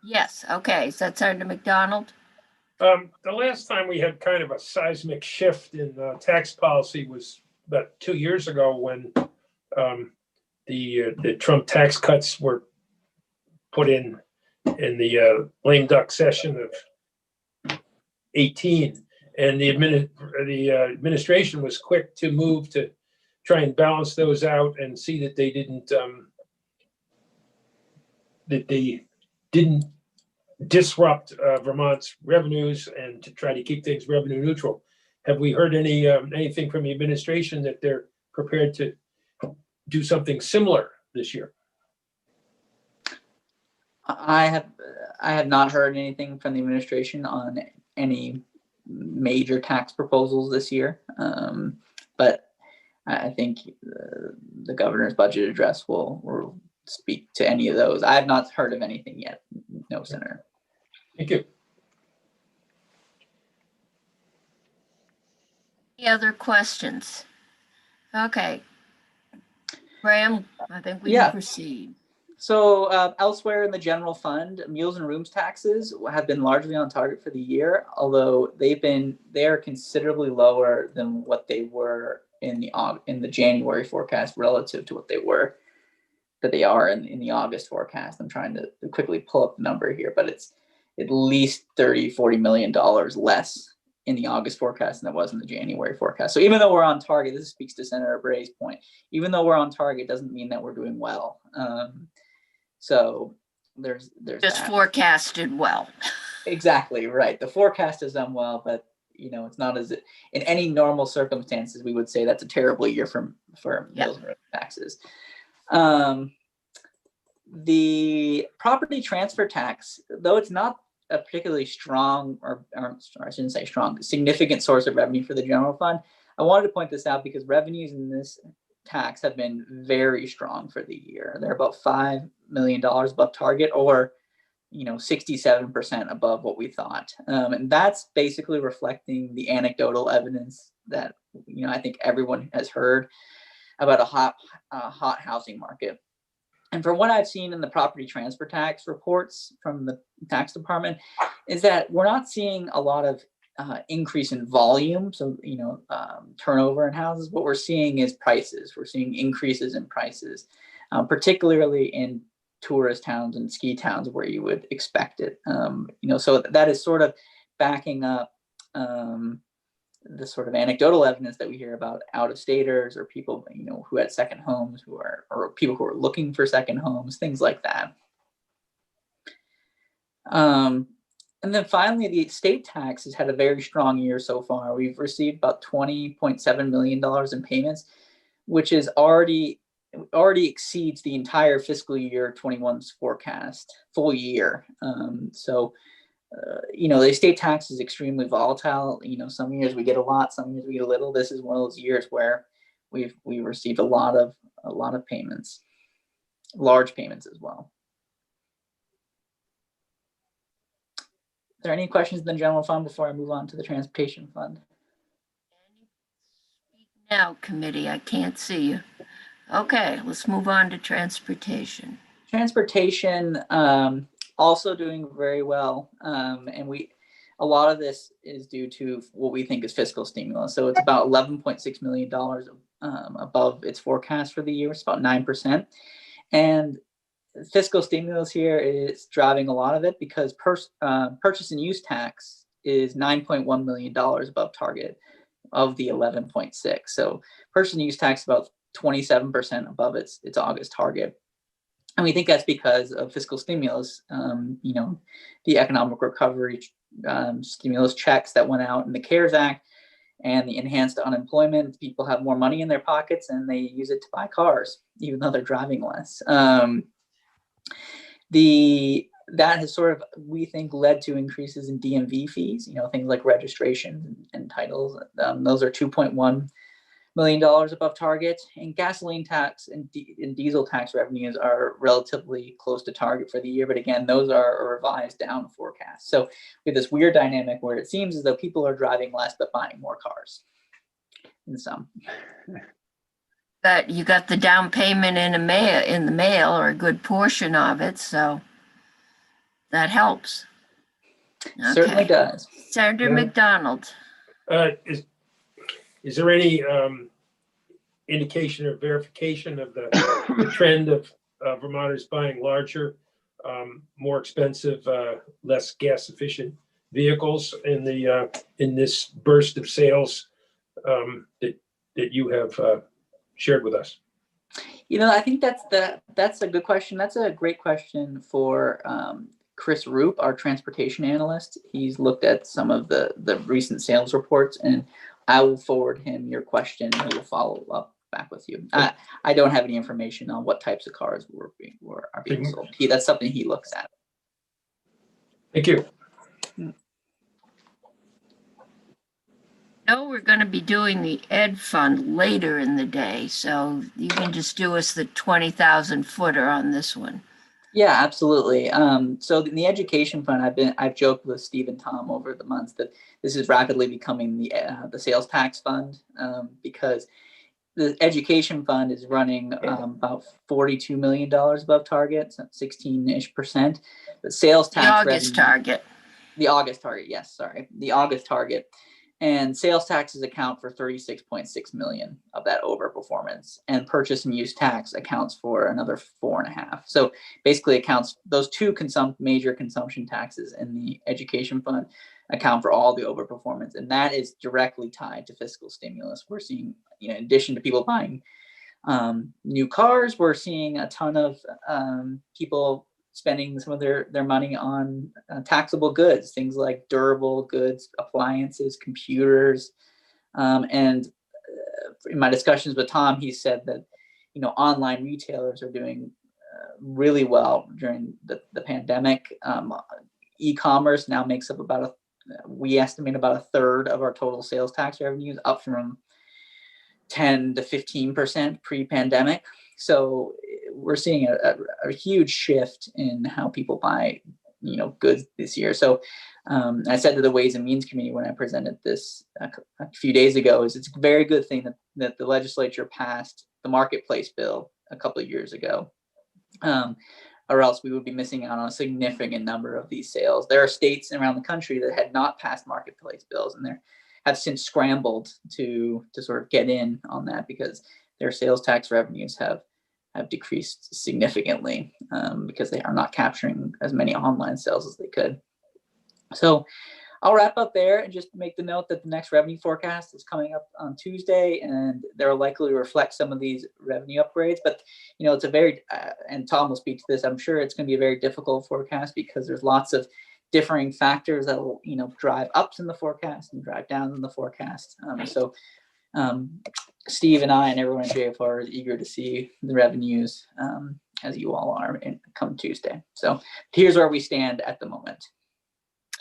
yes, okay, is that Senator McDonald? the last time we had kind of a seismic shift in tax policy was about 2 years ago when the Trump tax cuts were put in the lame duck session of 18, and the administration was quick to move to try and balance those out and see that they didn't disrupt Vermont's revenues and to try to keep things revenue neutral. Have we heard anything from the administration that they're prepared to do something similar this year? I have not heard anything from the administration on any major tax proposals this year, but I think the governor's budget address will speak to any of those. I have not heard of anything yet. No, Senator. Thank you. Any other questions? Okay. Graham, I think we Yeah. can proceed. So elsewhere in the general fund, meals and rooms taxes have been largely on target for the year, although they are considerably lower than what they were in the January forecast relative to what they are in the August forecast. I'm trying to quickly pull up the number here, but it's at least $30-40 million less in the August forecast than it was in the January forecast. So even though we're on target, this speaks to Senator Bray's point. Even though we're on target, doesn't mean that we're doing well. So there's Just that. forecasted well. Exactly right. The forecast has done well, but it's not as in any normal circumstances we would say that's a terrible year for meals and rooms taxes. The property transfer tax, though it's not a particularly strong, or I shouldn't say strong, significant source of revenue for the general fund, I wanted to point this out because revenues in this tax have been very strong for the year. They're about $5 million above target, or 67% above what we thought. And that's basically reflecting the anecdotal evidence that I think everyone has heard about a hot housing market. And from what I've seen in the property transfer tax reports from the tax department, is that we're not seeing a lot of increase in volume, so turnover in houses. What we're seeing is prices. We're seeing increases in prices, particularly in tourist towns and ski towns where you would expect it. So that is sort of backing up the sort of anecdotal evidence that we hear about out-of-staters or people who had second homes, or people who are looking for second homes, things like that. And then finally, the estate tax has had a very strong year so far. We've received about $20.7 million in payments, which is already exceeds the entire fiscal year 21's forecast full year. The estate tax is extremely volatile. Some years we get a lot, some years we get a little. This is one of those years where we received a lot of payments, large payments as well. Are there any questions in the general fund before I move on to the transportation fund? Now, committee, I can't see you. Okay, let's move on to transportation. Transportation, also doing very well. And a lot of this is due to what we think is fiscal stimulus. So it's about $11.6 million above its forecast for the year. It's about 9%. And fiscal stimulus here is driving a lot of it because purchase and use tax is $9.1 million above target of the 11.6. So purchase and use tax about 27% above its August target. And we think that's because of fiscal stimulus, the economic recovery stimulus checks that went out in the CARES Act and the enhanced unemployment. People have more money in their pockets and they use it to buy cars, even though they're driving less. That has sort of, we think, led to increases in DMV fees, things like registration and titles. Those are 2.1% million above target, and gasoline tax and diesel tax revenues are relatively close to target for the year. But again, those are a revised down forecast. So we have this weird dynamic where it seems as though people are driving less but buying more cars. In some. But you got the down payment in the mail, or a good portion of it, so that helps. Certainly Okay. does. Senator Yeah. McDonald. Is there any indication or verification of the trend of Vermonters buying larger, more expensive, less gas efficient vehicles in this burst of sales that you have shared with us? I think that's a good question. That's a great question for Chris Roop, our transportation analyst. He's looked at some of the recent sales reports, and I will forward him your question. He will follow up back with you. I don't have any information on what types of cars are being sold. That's something he looks at. Thank you. No, we're going to be doing the Ed Fund later in the day, so you can just do us the 20,000 footer on this one. Yeah, absolutely. So in the education fund, I've joked with Steve and Tom over the months that this is rapidly becoming the sales tax fund, because the education fund is running about $42 million above target, so 16-ish%. But sales tax The August target. The August target, yes, sorry, the August target. And sales taxes account for 36.6 million of that overperformance, and purchase and use tax accounts for another 4.5. So basically, accounts those two major consumption taxes in the education fund account for all the overperformance, and that is directly tied to fiscal stimulus. We're seeing, in addition to people buying new cars, we're seeing a ton of people spending some of their money on taxable goods, things like durable goods, appliances, computers. And in my discussions with Tom, he said that, online retailers are doing really well during the pandemic. E-commerce now makes up we estimate about a third of our total sales tax revenues, up from 10 to 15% pre-pandemic. So we're seeing a huge shift in how people buy, goods this year. So I said to the Ways and Means Committee when I presented this a few days ago, it's a very good thing that the legislature passed the marketplace bill a couple of years ago, or else we would be missing out on a significant number of these sales. There are states around the country that had not passed marketplace bills, and have since scrambled to sort of get in on that because their sales tax revenues have decreased significantly because they are not capturing as many online sales as they could. So I'll wrap up there and just make the note that the next revenue forecast is coming up on Tuesday, and they'll likely reflect some of these revenue upgrades. But, it's a very, and Tom will speak to this, I'm sure it's going to be a very difficult forecast because there's lots of differing factors that will, drive ups in the forecast and drive downs in the forecast. Steve and I and everyone at JFR are eager to see the revenues as you all are come Tuesday. So here's where we stand at the moment.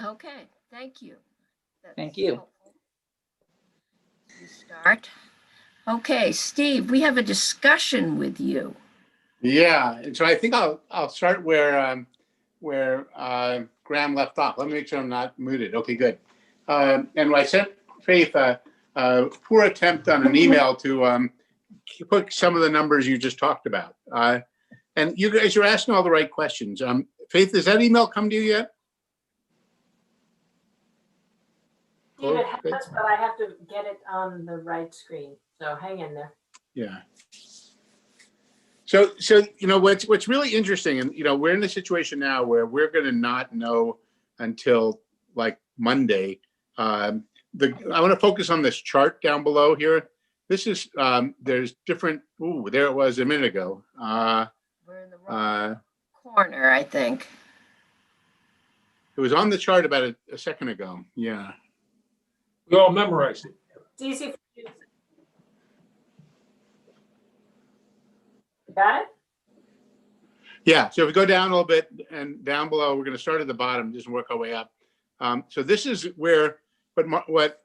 Okay, thank you. Thank you. You start. Okay, Steve, we have a discussion with you. Yeah, and so I think I'll start where Graham left off. Let me make sure I'm not muted. Okay, good. And I sent Faith a poor attempt on an email to put some of the numbers you just talked about. And you guys are asking all the right questions. Faith, has that email come to you yet? Steve, it has, but I have to get it on the right screen. So hang in there. Yeah. So what's really interesting, and we're in a situation now where we're going to not know until like Monday. I want to focus on this chart down below here. This is there's different. Ooh, there it was a minute ago. We're in the wrong corner, I think. It was on the chart about a second ago. Yeah. We all memorized it. It's easy for you. Got it? Yeah. So if we go down a little bit and down below, we're going to start at the bottom, just work our way up. So this is where what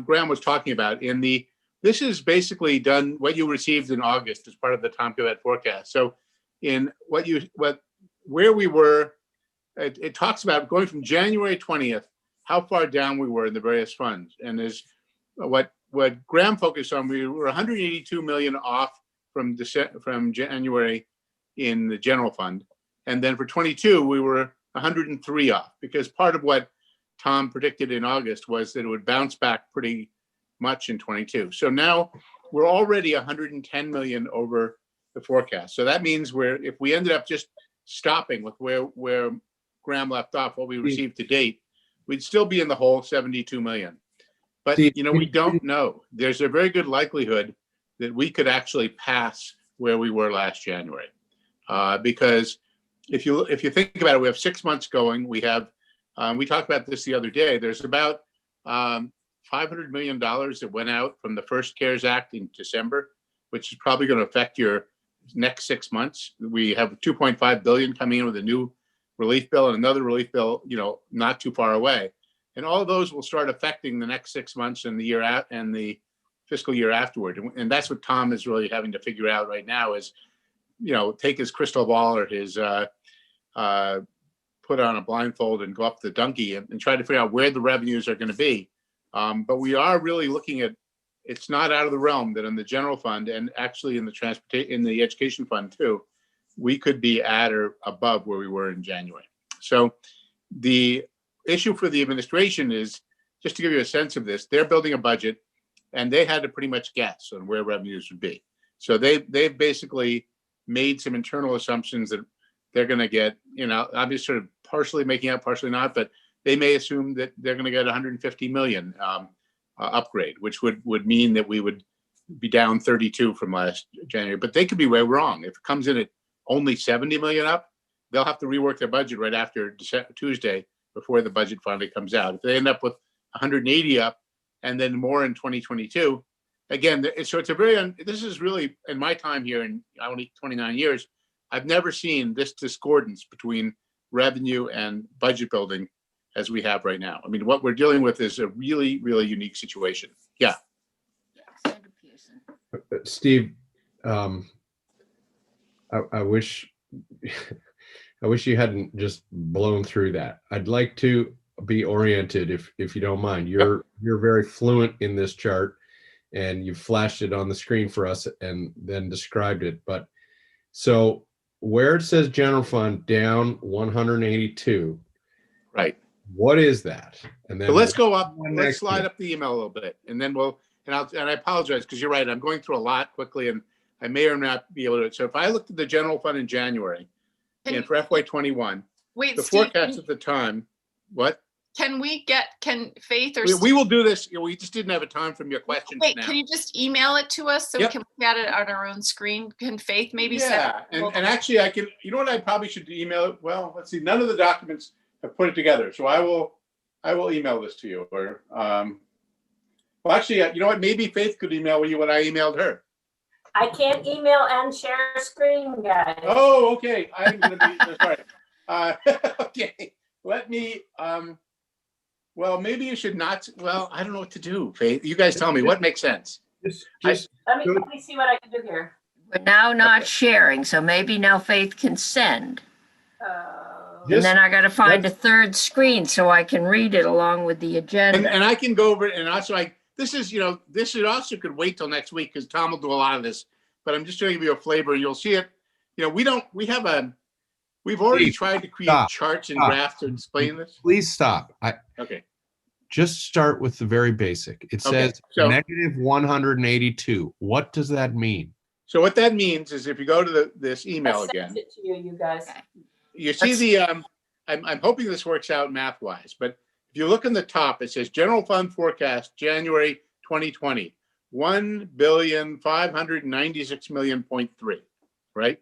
Graham was talking about. This this is basically done what you received in August as part of the Tom Pivot forecast. So in where we were, it talks about going from January 20th, how far down we were in the various funds. And is what Graham focused on, we were 182 million off from January in the general fund. And then for 22, we were 103 off, because part of what Tom predicted in August was that it would bounce back pretty much in 22. So now we're already 110 million over the forecast. So that means if we ended up just stopping with where Graham left off, what we received to date, we'd still be in the hole 72 million. But we don't know. There's a very good likelihood that we could actually pass where we were last January, because if you think about it, we have 6 months going. We have we talked about this the other day. There's about $500 million that went out from the first CARES Act in December, which is probably going to affect your next 6 months. We have 2.5 billion coming in with a new relief bill and another relief bill, not too far away. And all of those will start affecting the next 6 months and the year out and the fiscal year afterward. And that's what Tom is really having to figure out right now is, take his crystal ball or his put on a blindfold and go up the donkey and try to figure out where the revenues are going to be. But we are really looking at, it's not out of the realm that in the general fund and actually in the education fund too, we could be at or above where we were in January. So the issue for the administration is, just to give you a sense of this, they're building a budget and they had to pretty much guess on where revenues would be. So they've basically made some internal assumptions that they're going to get, I'm just sort of partially making up, partially not, but they may assume that they're going to get 150 million upgrade, which would mean that we would be down 32 from last January. But they could be way wrong. If it comes in at only 70 million up, they'll have to rework their budget right after Tuesday before the budget finally comes out. If they end up with 180 up and then more in 2022, again, so it's a very, this is really, in my time here, in only 29 years, I've never seen this discordance between revenue and budget building as we have right now. I mean, what we're dealing with is a really, really unique situation. Yeah. Steve, I wish you hadn't just blown through that. I'd like to be oriented, if you don't mind. You're very fluent in this chart, and you flashed it on the screen for us and then described it. But so where it says general fund down 182, right? What is that? And then so let's go up. Let's slide up the email a little bit, and then and I apologize because you're right. I'm going through a lot quickly, and I may or not be able to. So if I looked at the general fund in January, and for FY21, the forecast at the time, what? Can Faith or we will do this. We just didn't have a time from your questions. Wait, now. Can you just email it to us so we can look at it on our own screen? Can Faith maybe send it? And actually I can, what I probably should email it. Well, let's see, none of the documents have put it together. So I will email this to you, or well, actually, what, maybe Faith could email you what I emailed her. I can't email and share screen, guys. Oh, okay. I'm gonna be sorry. Okay. Let me well, maybe you should not. Well, I don't know what to do, Faith. You guys tell me what makes sense. Let me see what I can do here. We're now not sharing, so maybe now Faith can send. And then I got to find a third screen so I can read it along with the agenda. And I can go over it. And also, this also could wait till next week because Tom will do a lot of this. But I'm just going to give you a flavor. You'll see it. We've already tried to create charts and graphs to explain this. Please stop. Okay. Just start with the very basic. It says negative 182. What does that mean? So what that means is if you go to this email again. I sent it to you guys. You see I'm hoping this works out math-wise, but if you look in the top, it says general fund forecast January 2020, 1,596,000,000.3, right?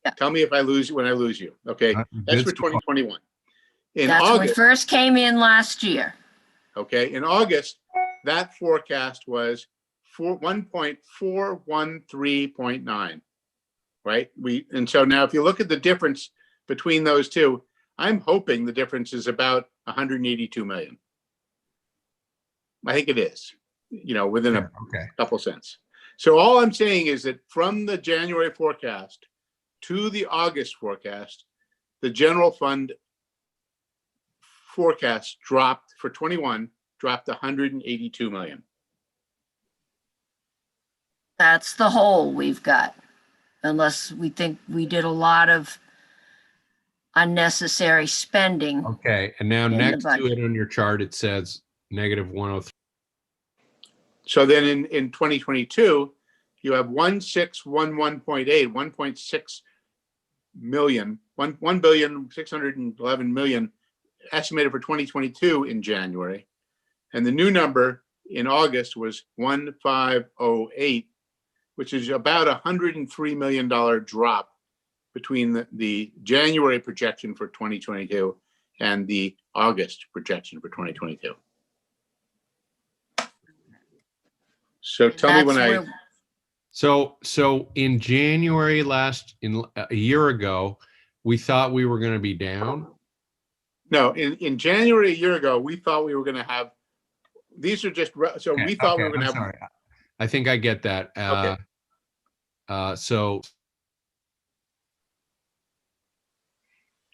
Yeah. Tell me if I lose you when I lose you. Okay, that's for 2021. That's when we first came in last year. Okay, in August, that forecast was 1.413.9, right? And so now if you look at the difference between those two, I'm hoping the difference is about 182 million. I think it is. within a Okay. couple cents. So all I'm saying is that from the January forecast to the August forecast, the general fund forecast dropped for 21, dropped 182 million. That's the hole we've got, unless we think we did a lot of unnecessary spending. Okay, and now In the next to budget. it on your chart, it says -103. So then in 2022, you have 1611.8, 1.6 million, 1,611 million estimated for 2022 in January. And the new number in August was 1508, which is about $103 million drop between the January projection for 2022 and the August projection for 2022. So tell me when So in January a year ago, we thought we were going to be down. No, in January a year ago, we thought we were going to have, these are just, so we thought we were going to have. Sorry. I think I get that. Okay.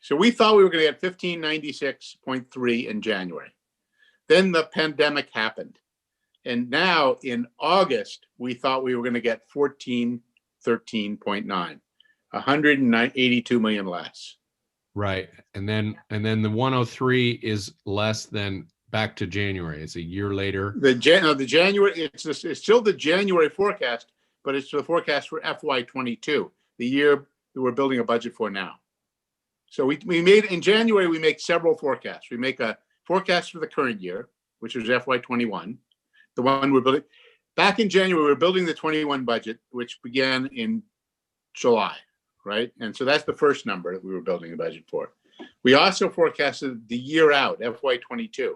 So we thought we were going to get 1596.3 in January. Then the pandemic happened. And now in August, we thought we were going to get 1413.9, 182 million less. right, and then the 103 is less than back to January. It's a year later. The January, it's still the January forecast, but it's the forecast for FY22, the year that we're building a budget for now. So we made, in January, we make several forecasts. We make a forecast for the current year, which is FY21, the one we're building. Back in January, we were building the 21 budget, which began in July, right? And so that's the first number that we were building a budget for. We also forecasted the year out, FY22.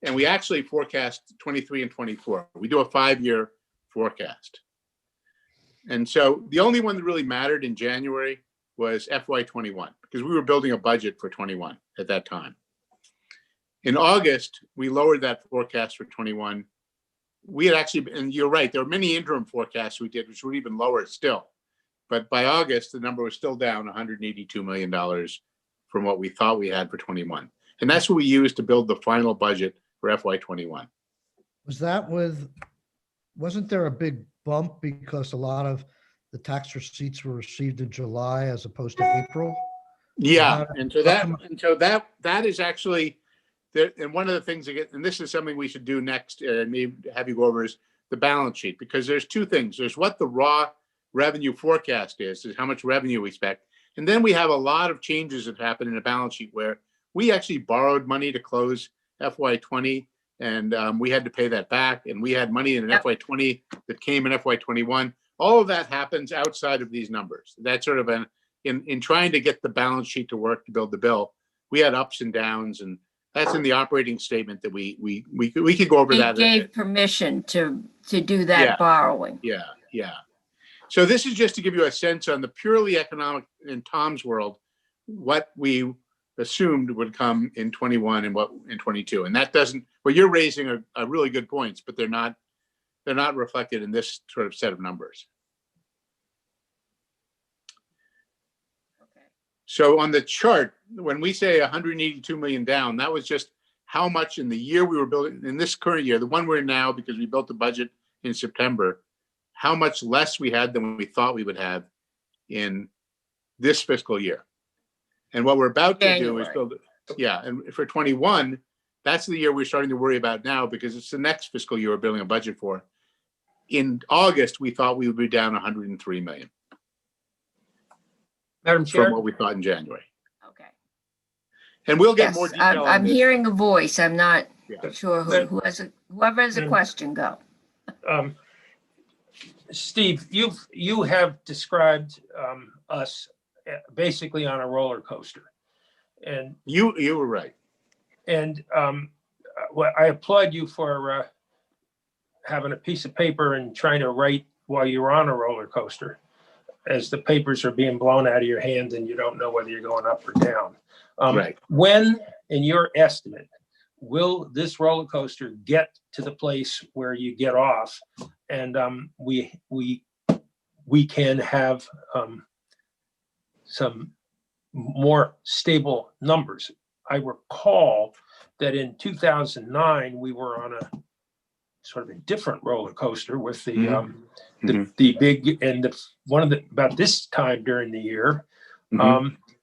And we actually forecast 23 and 24. We do a 5-year forecast. And so the only one that really mattered in January was FY21, because we were building a budget for 21 at that time. In August, we lowered that forecast for 21. We had actually, and you're right, there were many interim forecasts we did, which were even lower still. But by August, the number was still down $182 million from what we thought we had for 21. And that's what we used to build the final budget for FY21. Wasn't there a big bump because a lot of the tax receipts were received in July as opposed to April? Yeah, and so that is actually there. And one of the things, and this is something we should do next, and maybe have you go over, is the balance sheet, because there's two things. There's what the raw revenue forecast is how much revenue we expect. And then we have a lot of changes that happen in the balance sheet where we actually borrowed money to close FY20, and we had to pay that back. And we had money in FY20 that came in FY21. All of that happens outside of these numbers. That's sort of in trying to get the balance sheet to work to build the bill, we had ups and downs, and that's in the operating statement that we could go over that. They gave permission to do that borrowing. Yeah. So this is just to give you a sense on the purely economic, in Tom's world, what we assumed would come in 21 and what in 22. And that doesn't, well, you're raising a really good points, but they're not reflected in this sort of set of numbers. Okay. So on the chart, when we say 182 million down, that was just how much in the year we were building, in this current year, the one we're in now, because we built the budget in September, how much less we had than we thought we would have in this fiscal year. And what we're about to do is build, and for 21, that's the year we're starting to worry about now, because it's the next fiscal year we're building a budget for. In August, we thought we would be down 103 million. Madam Chair. From what we thought in January. Okay. And we'll get more detail. I'm hearing a voice. I'm not Yeah. sure whoever has a question, go. Steve, you have described us basically on a roller coaster, and you were right. And well, I applaud you for having a piece of paper and trying to write while you're on a roller coaster, as the papers are being blown out of your hand and you don't know whether you're going up or down. Right. When, in your estimate, will this roller coaster get to the place where you get off, and we can have some more stable numbers. I recall that in 2009 we were on a sort of a different roller coaster with the big, and one of the, about this time during the year,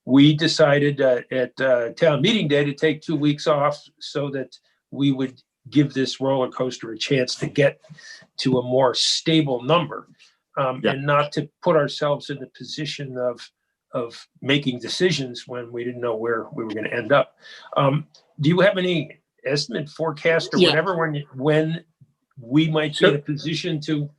we decided at town meeting day to take 2 weeks off so that we would give this roller coaster a chance to get to a more stable number, and not to put ourselves in the position of making decisions when we didn't know where we were going to end up. Do you have any estimate, forecast, or whatever when we might be in a position to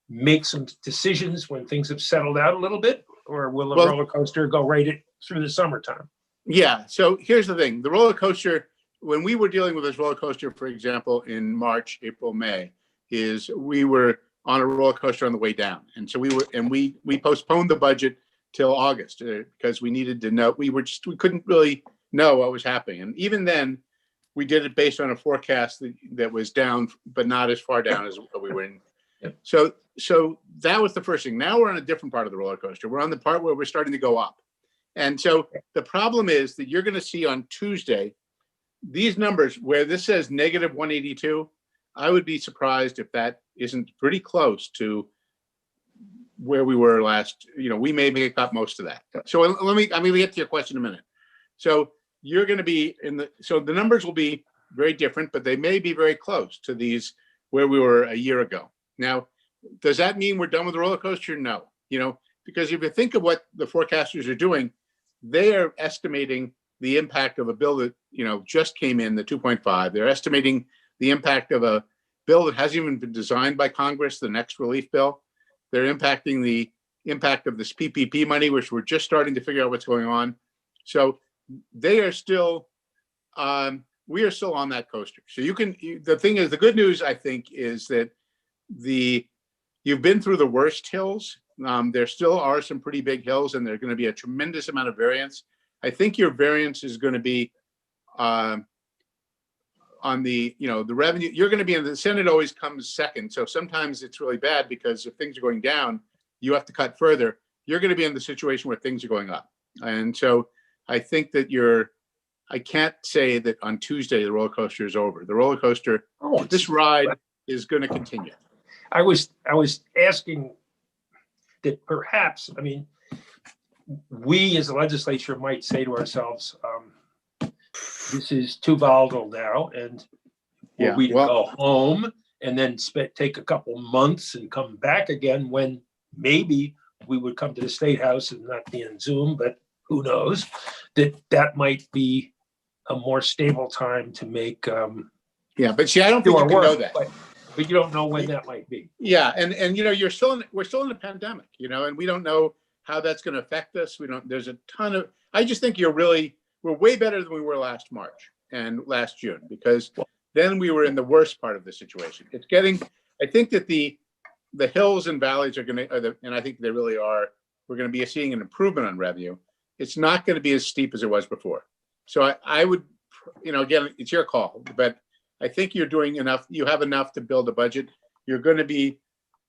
make some decisions when things have settled out a little bit, or will the roller coaster go right through the summertime? Yeah. So here's the thing: the roller coaster. When we were dealing with this roller coaster, for example, in March, April, May, is we were on a roller coaster on the way down, and so we postponed the budget till August because we needed to know. We couldn't really know what was happening, and even then, we did it based on a forecast that was down, but not as far down as what we were in. So that was the first thing. Now we're on a different part of the roller coaster. We're on the part where we're starting to go up. And so the problem is that you're going to see on Tuesday, these numbers where this says negative 182, I would be surprised if that isn't pretty close to where we were last. We may make up most of that. So I'm going to get to your question in a minute. So you're going to be so the numbers will be very different, but they may be very close to these where we were a year ago. Now, does that mean we're done with the roller coaster? No, because if you think of what the forecasters are doing, they are estimating the impact of a bill that, just came in, the 2.5. They're estimating the impact of a bill that hasn't even been designed by Congress, the next relief bill. They're impacting the impact of this PPP money, which we're just starting to figure out what's going on. So they are still, we are still on that coaster. So the thing is, the good news, I think, is that you've been through the worst hills. There still are some pretty big hills, and there's going to be a tremendous amount of variance. I think your variance is going to be on the revenue. You're going to be in the Senate always comes second. So sometimes it's really bad because if things are going down, you have to cut further. You're going to be in the situation where things are going up. And so I think that I can't say that on Tuesday the roller coaster is over. The roller coaster, this ride is going to continue. I was asking that perhaps, we as a legislature might say to ourselves, this is too volatile now, and we go home and then take a couple months and come back again, when maybe we would come to the State House and not be in Zoom, but who knows, that might be a more stable time to make. But see, I don't think you can know that. But you don't know when that might be. Yeah, and we're still in a pandemic, and we don't know how that's going to affect us. There's a ton of. I just think we're way better than we were last March and last June, because then we were in the worst part of the situation. I think that the hills and valleys are going to, and I think they really are. We're going to be seeing an improvement on revenue. It's not going to be as steep as it was before. So I would, again, it's your call, but I think you're doing enough. You have enough to build a budget. You're going to be,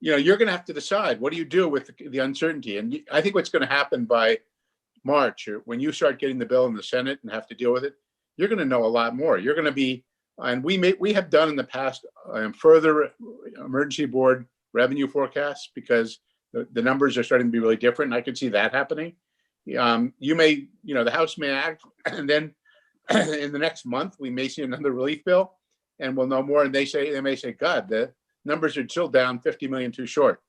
you're going to have to decide, what do you do with the uncertainty? And I think what's going to happen by March, or when you start getting the bill in the Senate and have to deal with it, you're going to know a lot more. You're going to be, and we have done in the past further emergency board revenue forecasts, because the numbers are starting to be really different. And I could see that happening. You may, the House may act, and then in the next month, we may see another relief bill, and we'll know more. And they may say, God, the numbers are still down 50 million too short.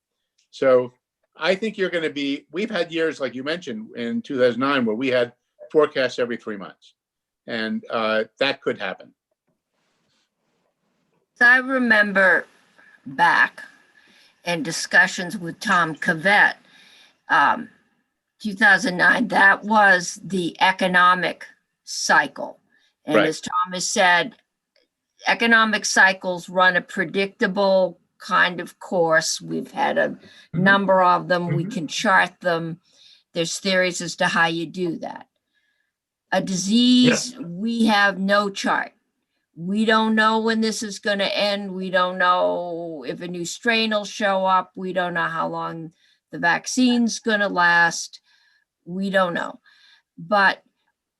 So I think you're going to be, we've had years, like you mentioned, in 2009, where we had forecasts every 3 months, and that could happen. I remember back in discussions with Tom Cavett, 2009, that was the economic cycle. And Right. as Thomas said, economic cycles run a predictable kind of course. We've had a number of them. We can chart them. There's theories as to how you do that. A disease, we have no chart. We don't know when this is going to end. We don't know if a new strain will show up. We don't know how long the vaccine's going to last. We don't know. But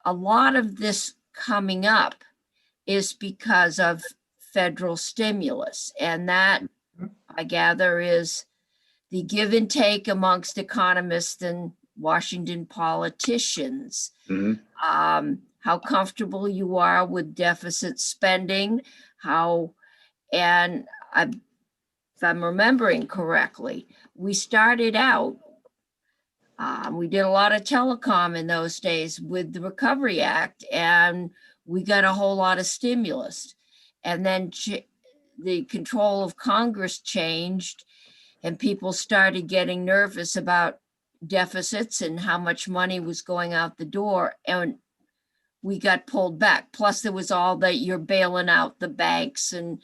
a lot of this coming up is because of federal stimulus. And that, I gather, is the give and take amongst economists and Washington politicians. How comfortable you are with deficit spending, and if I'm remembering correctly, we started out, we did a lot of telecom in those days with the Recovery Act, and we got a whole lot of stimulus. And then the control of Congress changed, and people started getting nervous about deficits and how much money was going out the door, and we got pulled back. Plus there was all that you're bailing out the banks and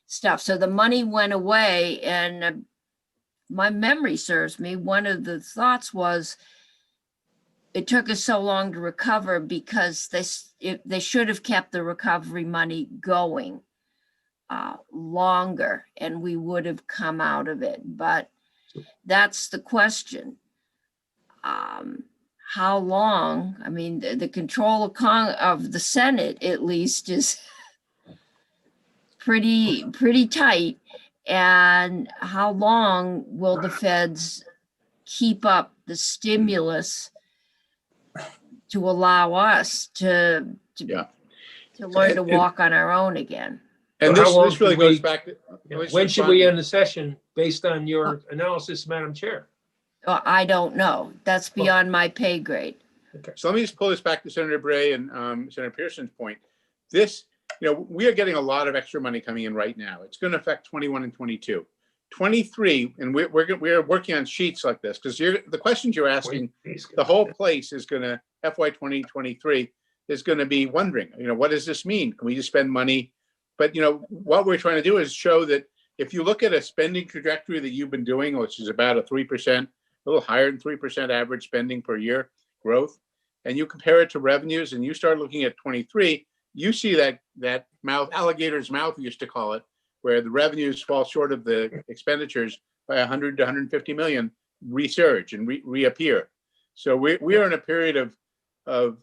stuff. So the money went away, and my memory serves me, one of the thoughts was it took us so long to recover because they should have kept the recovery money going longer, and we would have come out of it. But that's the question. How long? I mean, the control of the Senate, at least, is pretty tight. And how long will the feds keep up the stimulus to allow us to learn to walk on our own again? And So how long this really do we- goes back to. When should we end the session based on your analysis, Madam Chair? I don't know. That's beyond my pay grade. So let me just pull this back to Senator Bray and Senator Pearson's point. This, we are getting a lot of extra money coming in right now. It's going to affect 21 and 22. 23, and we're working on sheets like this because the questions you're asking, the whole place is going to, FY 2023 is going to be wondering, what does this mean? Can we just spend money? But, what we're trying to do is show that if you look at a spending trajectory that you've been doing, which is about a 3%, a little higher than 3% average spending per year growth, and you compare it to revenues and you start looking at 23, you see that mouth, alligator's mouth, we used to call it, where the revenues fall short of the expenditures by 100 to 150 million, resurge and reappear. So we are in a period of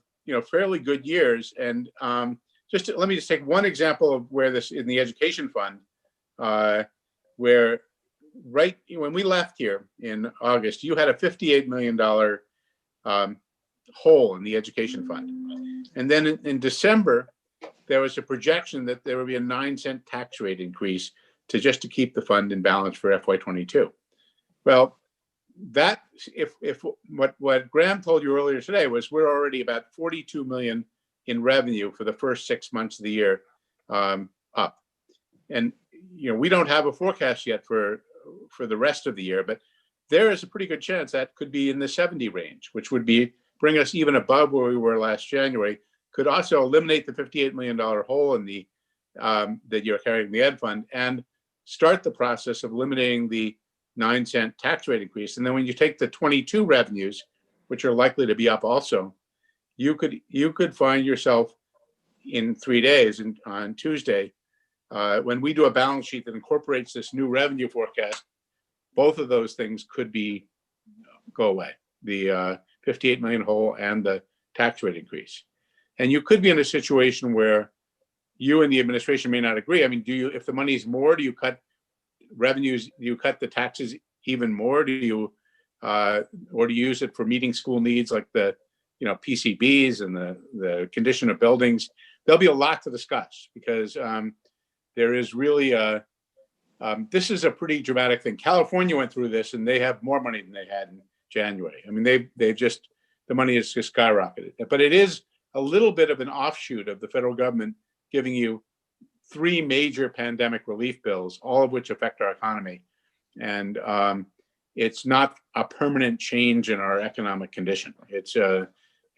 fairly good years. And let me just take one example of where this in the education fund, where when we left here in August, you had a $58 million hole in the education fund. And then in December, there was a projection that there would be a 9-cent tax rate increase to keep the fund in balance for FY22. Well, that if what Graham told you earlier today was we're already about 42 million in revenue for the first 6 months of the year up. And we don't have a forecast yet for the rest of the year, but there is a pretty good chance that could be in the 70 range, which would bring us even above where we were last January. Could also eliminate the $58 million hole in the that you're carrying in the ed fund and start the process of eliminating the 9-cent tax rate increase. And then when you take the 22 revenues, which are likely to be up also, you could find yourself in 3 days and on Tuesday, when we do a balance sheet that incorporates this new revenue forecast, both of those things could go away, the 58 million hole and the tax rate increase. And you could be in a situation where you and the administration may not agree. I mean, if the money is more, do you cut revenues? Do you cut the taxes even more? Do you, or do you use it for meeting school needs like the, PCBs and the condition of buildings? There'll be a lot to discuss because there is really this is a pretty dramatic thing. California went through this and they have more money than they had in January. I mean, the money has just skyrocketed, but it is a little bit of an offshoot of the federal government giving you 3 major pandemic relief bills, all of which affect our economy. And it's not a permanent change in our economic condition.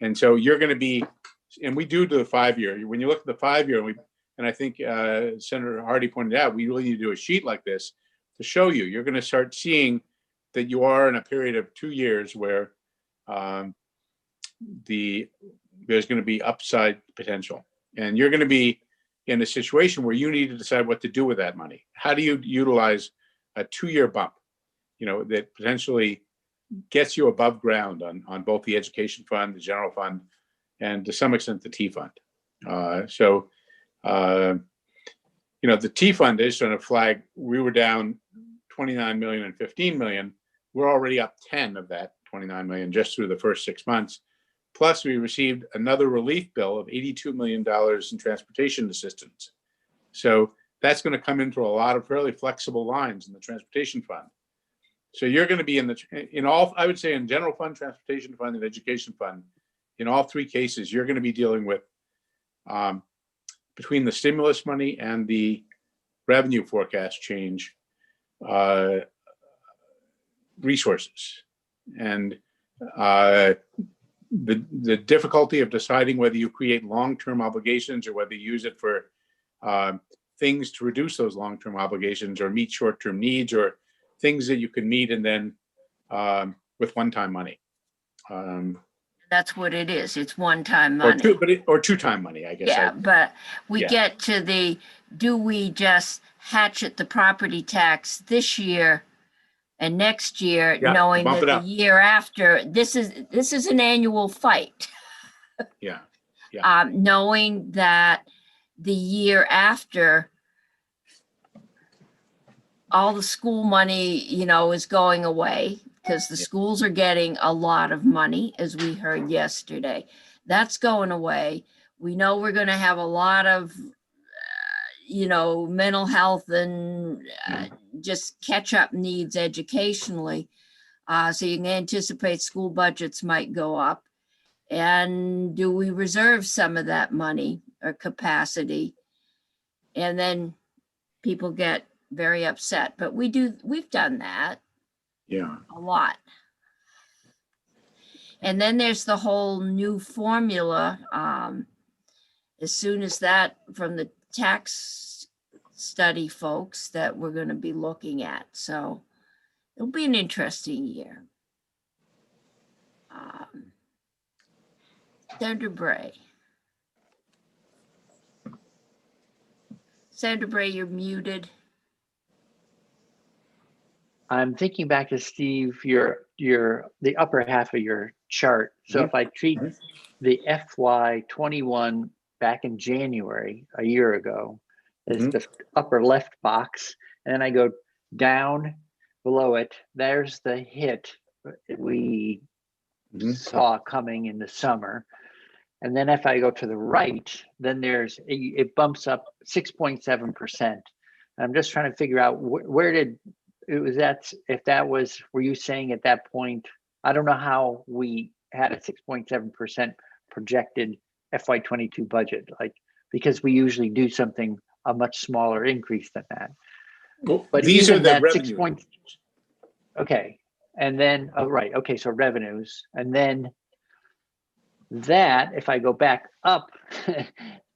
And so you're going to be, and we do the 5-year. When you look at the 5-year, and I think Senator Hardy pointed out, we really need to do a sheet like this to show you. You're going to start seeing that you are in a period of 2 years where there's going to be upside potential. And you're going to be in a situation where you need to decide what to do with that money. How do you utilize a 2-year bump, that potentially gets you above ground on both the education fund, the general fund, and to some extent the T fund. The T fund is trying to flag, we were down 29 million and 15 million. We're already up 10 of that 29 million just through the first 6 months. Plus, we received another relief bill of $82 million in transportation assistance. So that's going to come into a lot of fairly flexible lines in the transportation fund. So you're going to be in all, I would say, in general fund, transportation fund, and education fund, in all 3 cases, you're going to be dealing with between the stimulus money and the revenue forecast change resources. And the difficulty of deciding whether you create long-term obligations or whether you use it for things to reduce those long-term obligations or meet short-term needs or things that you can meet and then with one-time money. That's what it is. It's one-time money. Or two-time money, I guess. Yeah, but we Yeah. get to do we just hatchet the property tax this year and next year, Yeah, knowing bump that it the up. year after, this is an annual fight. Yeah. Knowing that the year after, all the school money, is going away because the schools are getting a lot of money, as we heard yesterday. That's going away. We know we're going to have a lot of, mental health and just catch up needs educationally. So you can anticipate school budgets might go up. And do we reserve some of that money or capacity? And then people get very upset, but we've done that a lot. And then there's the whole new formula. As soon as that, from the tax study folks, that we're going to be looking at. So it'll be an interesting year. Sandra Bray. Sandra Bray, you're muted. I'm thinking back to Steve, the upper half of your chart. So if I treat the FY21 back in January, a year ago, as the upper left box, and then I go down below it, there's the hit we saw coming in the summer. And then if I go to the right, then it bumps up 6.7%. I'm just trying to figure out where were you saying at that point, I don't know how we had a 6.7% projected FY22 budget, because we usually do a much smaller increase than that. Well, but these are the that revenue. Okay. And then, right. Okay. So revenues. And then that, if I go back up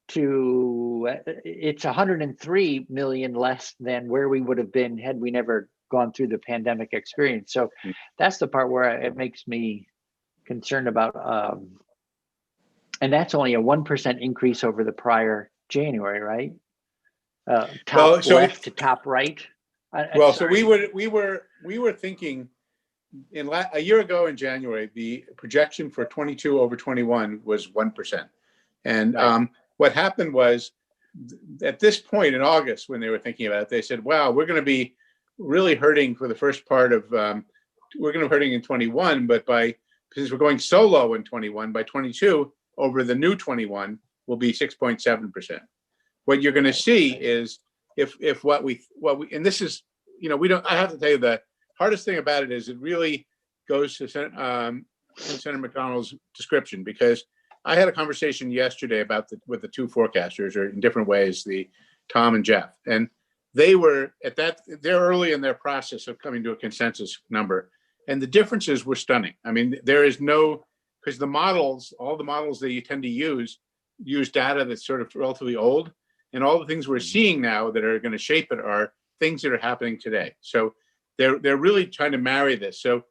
to, it's 103 million less than where we would have been had we never gone through the pandemic experience. So that's the part where it makes me concerned about, and that's only a 1% increase over the prior January, right? Top left to top right. So we were thinking a year ago in January, the projection for 22 over 21 was 1%. And what happened was, at this point in August, when they were thinking about it, they said, wow, we're going to be really hurting for the first part of, we're going to be hurting in 21, but since we're going so low in 21, by 22 over the new 21 will be 6.7%. What you're going to see is if what we, and this is, I have to tell you, the hardest thing about it is it really goes to Senator McDonald's description, because I had a conversation yesterday with the two forecasters, or in different ways, the Tom and Jeff, and they were they're early in their process of coming to a consensus number, and the differences were stunning. I mean, there is because all the models that you tend to use data that's sort of relatively old, and all the things we're seeing now that are going to shape it are things that are happening today. So they're really trying to marry this. So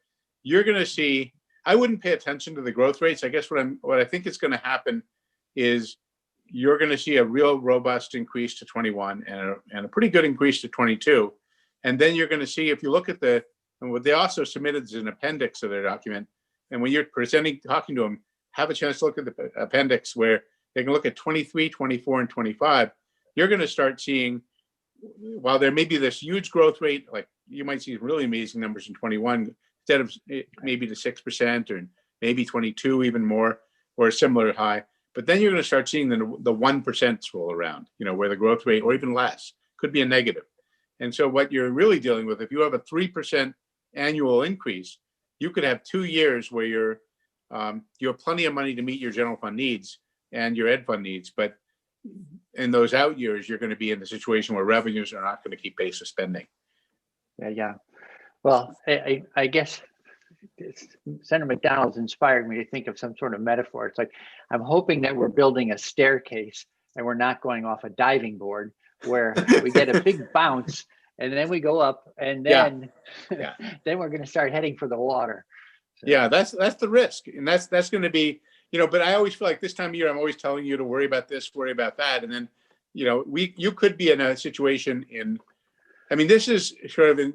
you're going to see, I wouldn't pay attention to the growth rates. I guess what I think is going to happen is you're going to see a real robust increase to 21 and a pretty good increase to 22. And then you're going to see, if you look at and what they also submitted as an appendix of their document, and when you're talking to them, have a chance to look at the appendix where they can look at 23, 24, and 25. You're going to start seeing, while there may be this huge growth rate, like you might see really amazing numbers in 21, instead of maybe to 6% or maybe 22, even more, or a similar high. But then you're going to start seeing the 1% roll around, where the growth rate, or even less, could be a negative. And so what you're really dealing with, if you have a 3% annual increase, you could have 2 years where you have plenty of money to meet your general fund needs and your ed fund needs. But in those out years, you're going to be in the situation where revenues are not going to keep pace with spending. Yeah. Well, I guess Senator McDonald's inspired me to think of some sort of metaphor. It's like, I'm hoping that we're building a staircase and we're not going off a diving board where we get a big bounce and then we go up and then, then we're going to start heading for the water. So. Yeah, that's the risk. And that's going to be, but I always feel like this time of year, I'm always telling you to worry about this, worry about that. And then, you could be in a situation this is sort of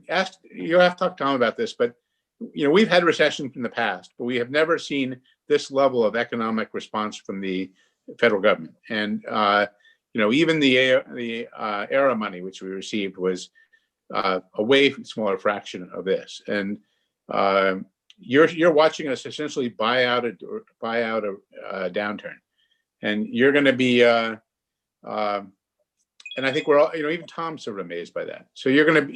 you'll have to talk to Tom about this, but we've had recessions in the past, but we have never seen this level of economic response from the federal government. And even the ERA money, which we received, was a way smaller fraction of this. And you're watching us essentially buy out a downturn, and you're going to be. And I think we're all, even Tom's sort of amazed by that. So you're going to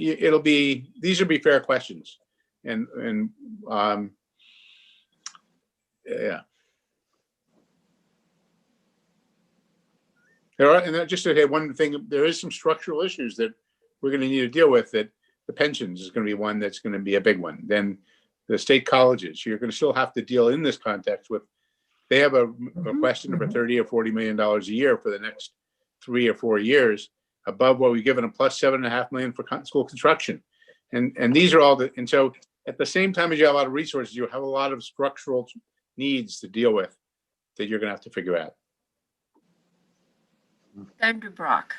these will be fair questions. And yeah. And just to say one thing, there is some structural issues that we're going to need to deal with. That the pensions is going to be one that's going to be a big one. Then the state colleges, you're going to still have to deal in this context with. They have a question of a $30 or $40 million a year for the next 3 or 4 years, above what we've given them, plus $7.5 million for school construction, and these are all and so at the same time as you have a lot of resources, you have a lot of structural needs to deal with that you're going to have to figure out. Senator Brock.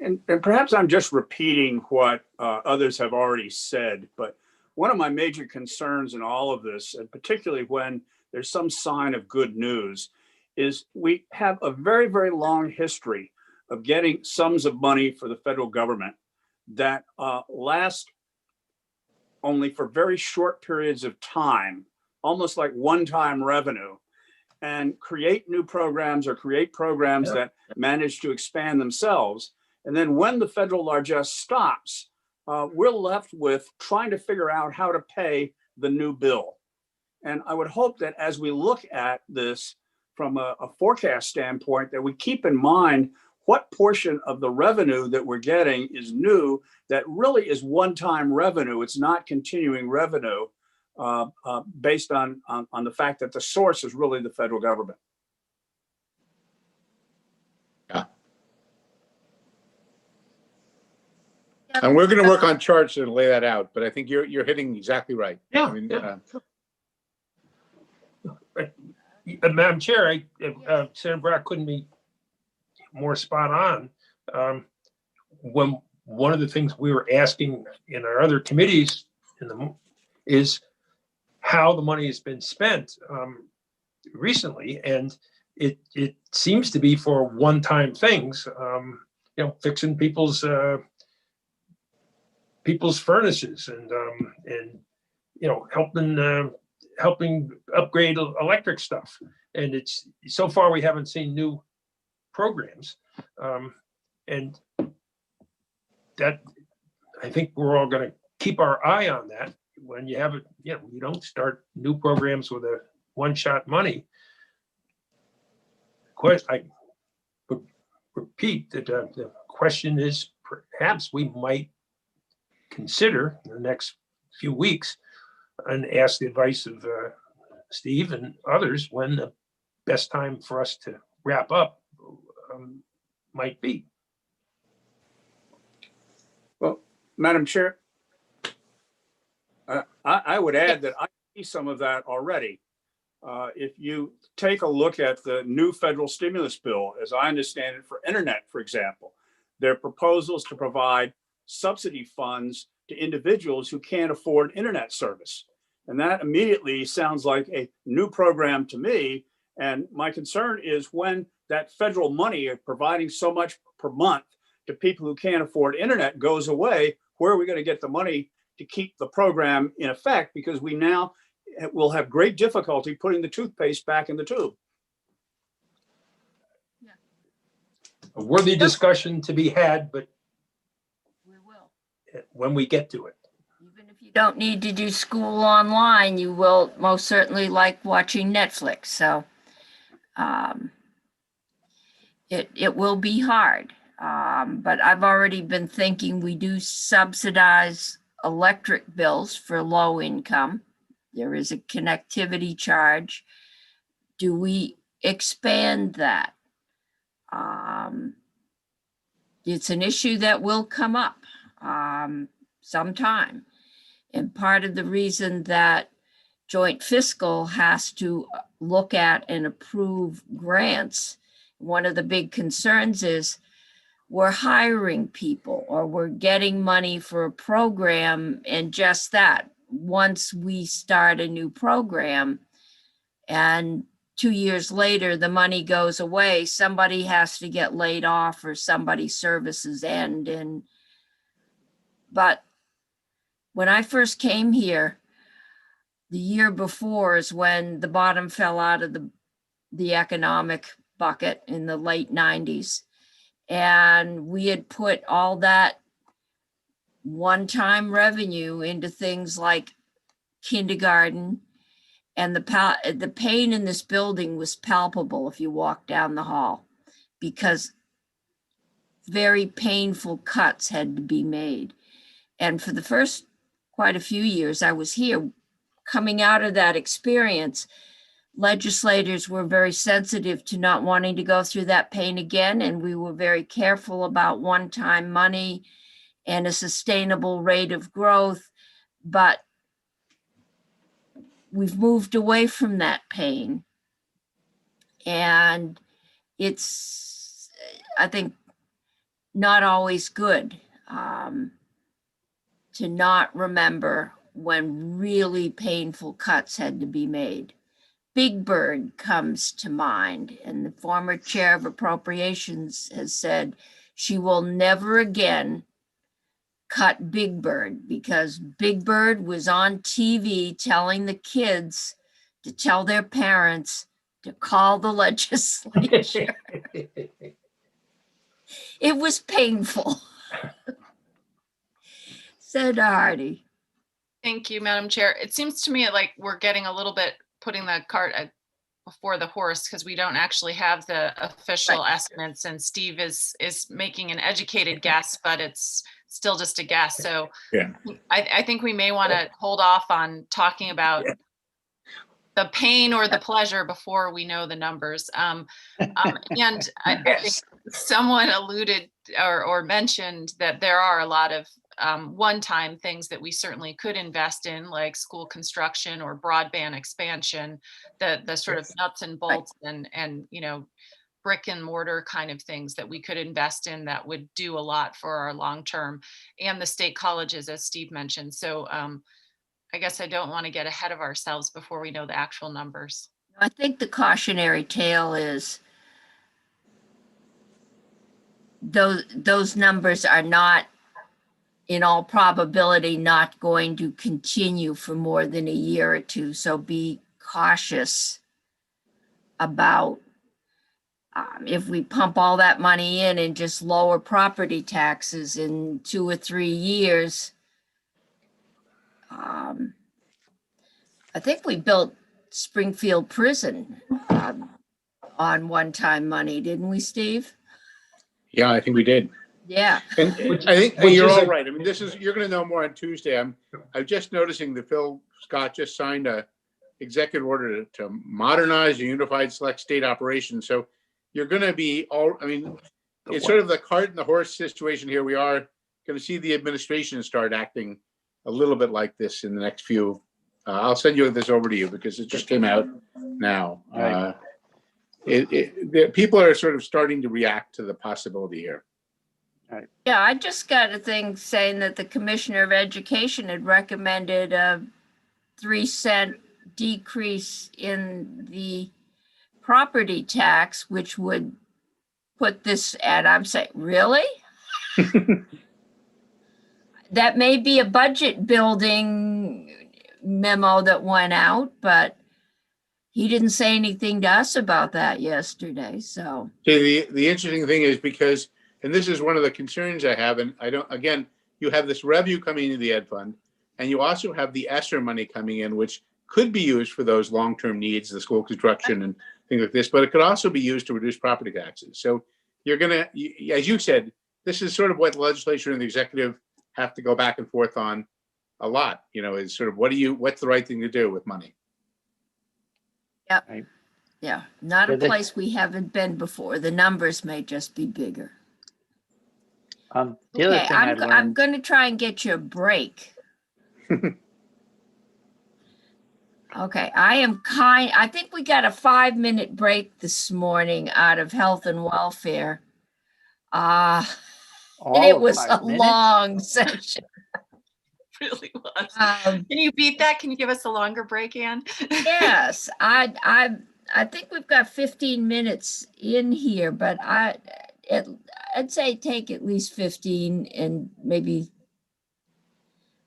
And perhaps I'm just repeating what others have already said, but one of my major concerns in all of this, and particularly when there's some sign of good news, is we have a very, very long history of getting sums of money for the federal government that last only for very short periods of time, almost like one-time revenue, and create new programs or create programs that manage to expand themselves. And then when the federal largesse stops, we're left with trying to figure out how to pay the new bill. And I would hope that as we look at this from a forecast standpoint, that we keep in mind what portion of the revenue that we're getting is new, that really is one-time revenue. It's not continuing revenue based on the fact that the source is really the federal government. Yeah. And we're going to work on charts to lay that out, but I think you're hitting exactly right. Yeah. Madam Chair, Senator Brock couldn't be more spot on. When one of the things we were asking in our other committees is how the money has been spent recently, and it seems to be for one-time things, fixing people's furnaces and helping upgrade electric stuff. And it's so far we haven't seen new programs, and that I think we're all going to keep our eye on that. When you have it, you don't start new programs with a one-shot money. I would repeat that the question is, perhaps we might consider in the next few weeks and ask the advice of Steve and others when the best time for us to wrap up might be. Well, Madam Chair, I would add that I see some of that already. If you take a look at the new federal stimulus bill, as I understand it, for internet, for example, there are proposals to provide subsidy funds to individuals who can't afford internet service. And that immediately sounds like a new program to me. And my concern is when that federal money of providing so much per month to people who can't afford internet goes away, where are we going to get the money to keep the program in effect? Because we now will have great difficulty putting the toothpaste back in the tube. A worthy discussion to be had, but We will. when we get to it. Even if you don't need to do school online, you will most certainly like watching Netflix. So it will be hard. But I've already been thinking we do subsidize electric bills for low income. There is a connectivity charge. Do we expand that? It's an issue that will come up sometime. And part of the reason that joint fiscal has to look at and approve grants, one of the big concerns is we're hiring people or we're getting money for a program, and just that, once we start a new program and 2 years later the money goes away, somebody has to get laid off or somebody's services end. But when I first came here, the year before is when the bottom fell out of the economic bucket in the late 90s. And we had put all that one-time revenue into things like kindergarten, and the pain in this building was palpable if you walk down the hall, because very painful cuts had to be made. And for the first quite a few years I was here, coming out of that experience, legislators were very sensitive to not wanting to go through that pain again. And we were very careful about one-time money and a sustainable rate of growth. But we've moved away from that pain. And it's, I think, not always good to not remember when really painful cuts had to be made. Big Bird comes to mind, and the former chair of appropriations has said she will never again cut Big Bird, because Big Bird was on TV telling the kids to tell their parents to call the legislature. It was painful. Said Hardy. Thank you, Madam Chair. It seems to me like we're getting a little bit putting the cart before the horse, because we don't actually have the official estimates, and Steve is making an educated guess, but it's still just a guess. So Yeah. I think we may want to hold off on talking about the pain or the pleasure before we know the numbers. And I think someone alluded or mentioned that there are a lot of one-time things that we certainly could invest in, like school construction or broadband expansion, the sort of nuts and bolts and brick and mortar kind of things that we could invest in that would do a lot for our long term, and the state colleges, as Steve mentioned. So I guess I don't want to get ahead of ourselves before we know the actual numbers. I think the cautionary tale is those numbers are not, in all probability, not going to continue for more than a year or two. So be cautious about if we pump all that money in and just lower property taxes in 2 or 3 years. I think we built Springfield Prison on one-time money, didn't we, Steve? Yeah, I think we did. Yeah. And I think which you're is all a- right. I mean, you're going to know more on Tuesday. I'm just noticing that Phil Scott just signed a executive order to modernize the unified select state operations. So you're going to be it's sort of the cart and the horse situation here. We are going to see the administration start acting a little bit like this in the next few I'll send this over to you because it just came out now. Right. People are sort of starting to react to the possibility here. Yeah, I just got a thing saying that the Commissioner of Education had recommended a 3-cent decrease in the property tax, which would put this at, I'm saying, really? That may be a budget building memo that went out, but he didn't say anything to us about that yesterday, so. See, the interesting thing is because, and this is one of the concerns I have, and I don't, again, you have this revenue coming into the ed fund, and you also have the ESSER money coming in, which could be used for those long-term needs, the school construction and things like this, but it could also be used to reduce property taxes. So you're gonna, as you said, this is sort of what the legislature and the executive have to go back and forth on a lot, is sort of what's the right thing to do with money? Yep. Right. Yeah, not a Yeah, they- place we haven't been before. The numbers may just be bigger. The other Okay, thing I I'm learned, gonna try and get you a break. Okay, I think we got a 5-minute break this morning out of health and welfare. And all it of was a 5 minutes? long session. Really was. Um, Can you beat that? Can you give us a longer break, Ann? Yes, I think we've got 15 minutes in here, but I'd say take at least 15 and maybe,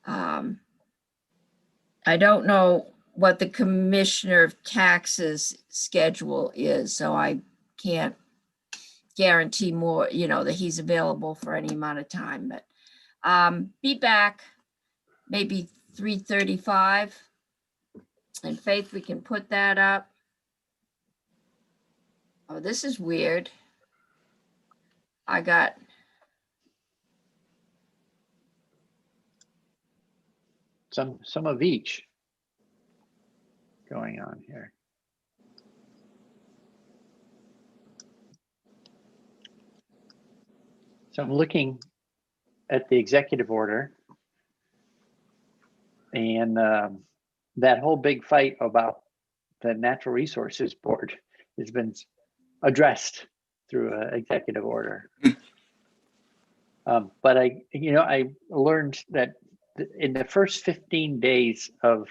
I don't know what the Commissioner of Taxes schedule is, so I can't guarantee more, that he's available for any amount of time, but be back maybe 3:35. And Faith, we can put that up. Oh, this is weird. I got, Some of each going on here. So I'm looking at the executive order, and that whole big fight about the Natural Resources Board has been addressed through an executive order. But I learned that in the first 15 days of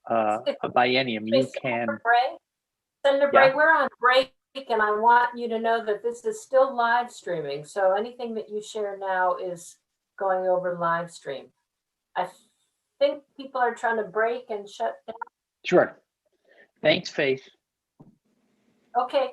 a biennium, you can. Senator Yeah. Bray, we're on break, and I want you to know that this is still live streaming. So anything that you share now is going over live stream. I think people are trying to break and shut down. Sure. Thanks, Faith. Okay.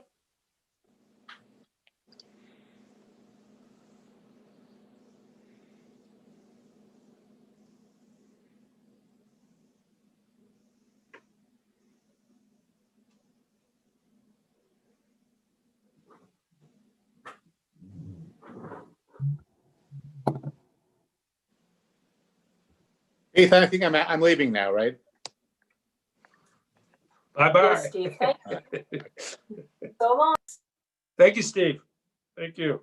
Faith, I think I'm leaving now, right? Bye-bye. Yes, Steve. Thank you. So long. Thank you, Steve. Thank you.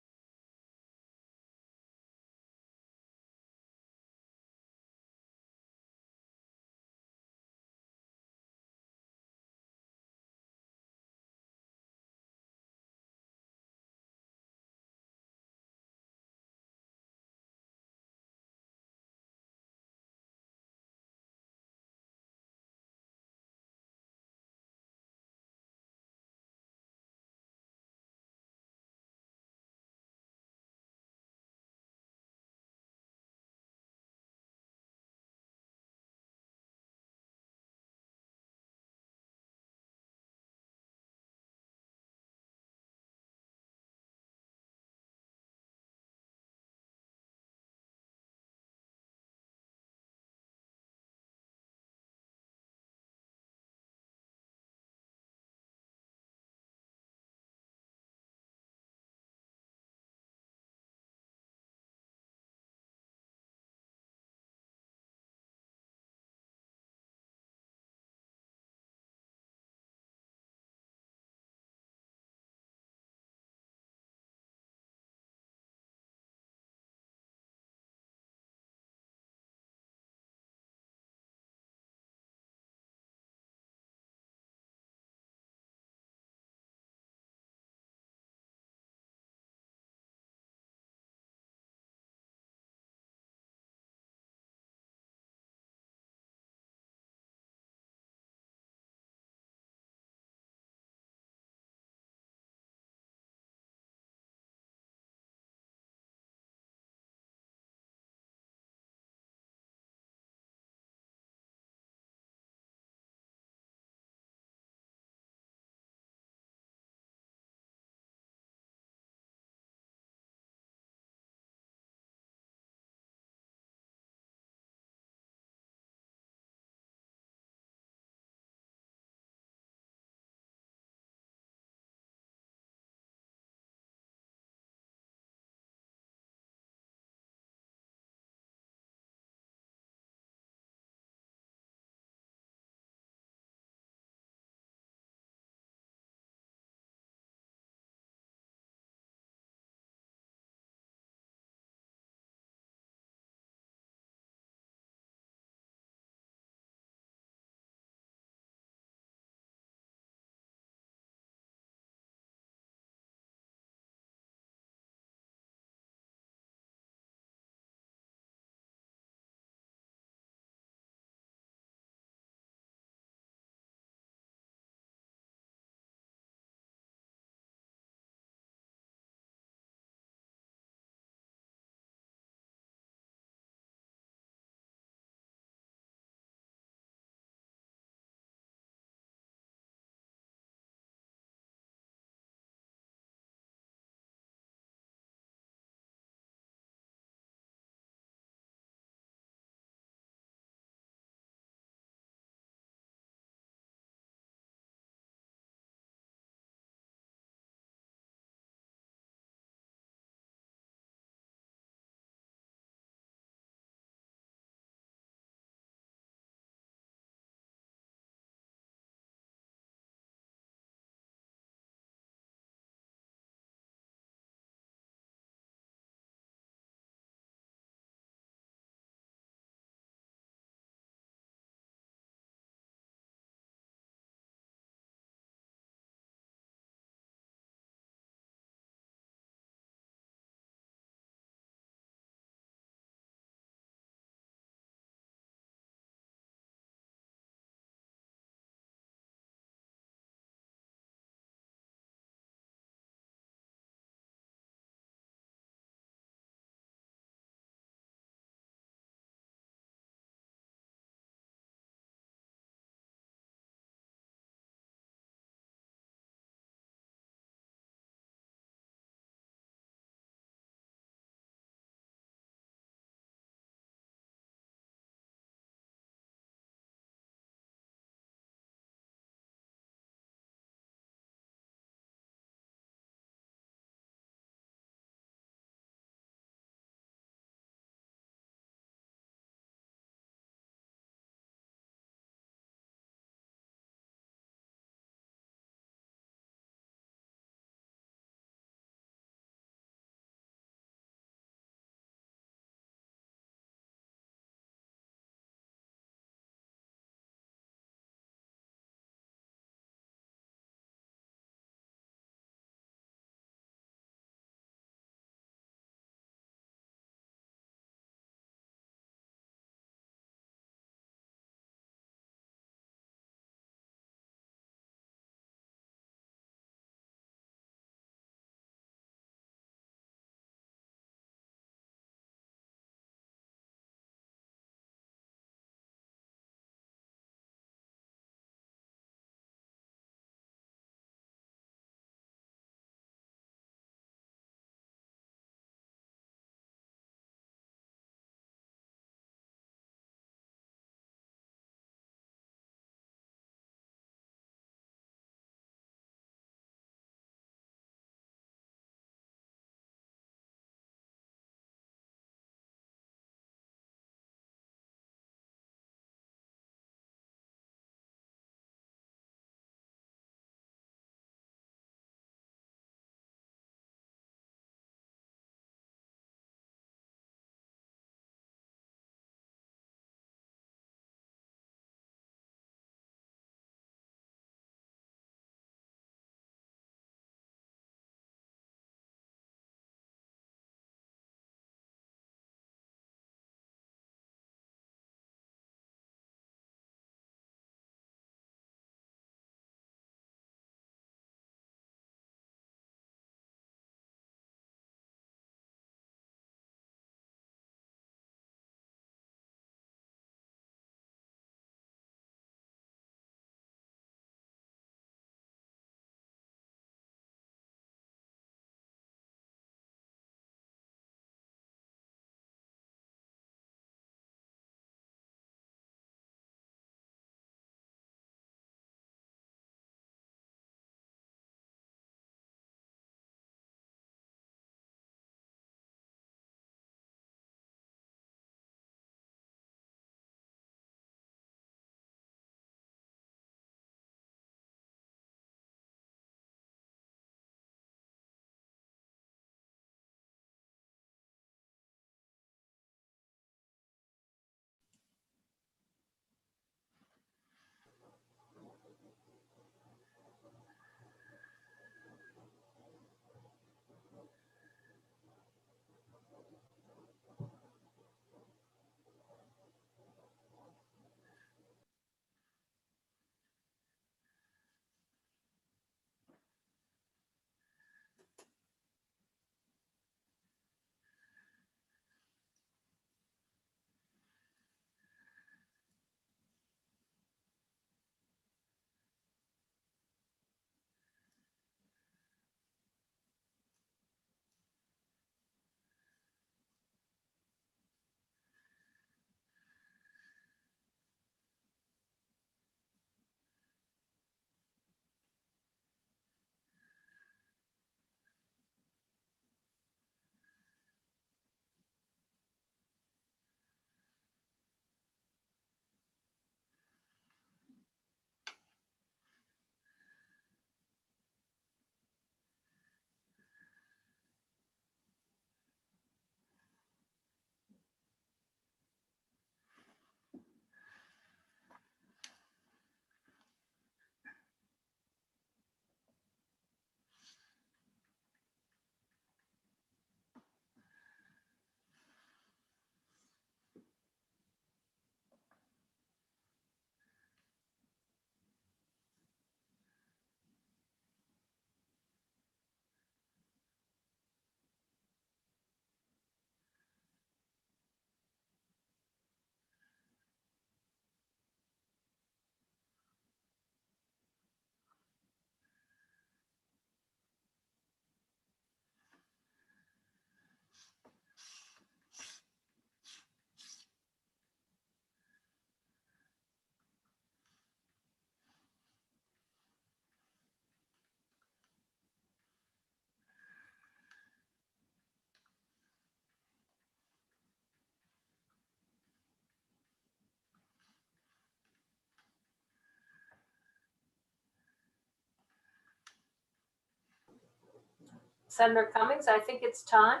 Senator Cummings, I think it's time.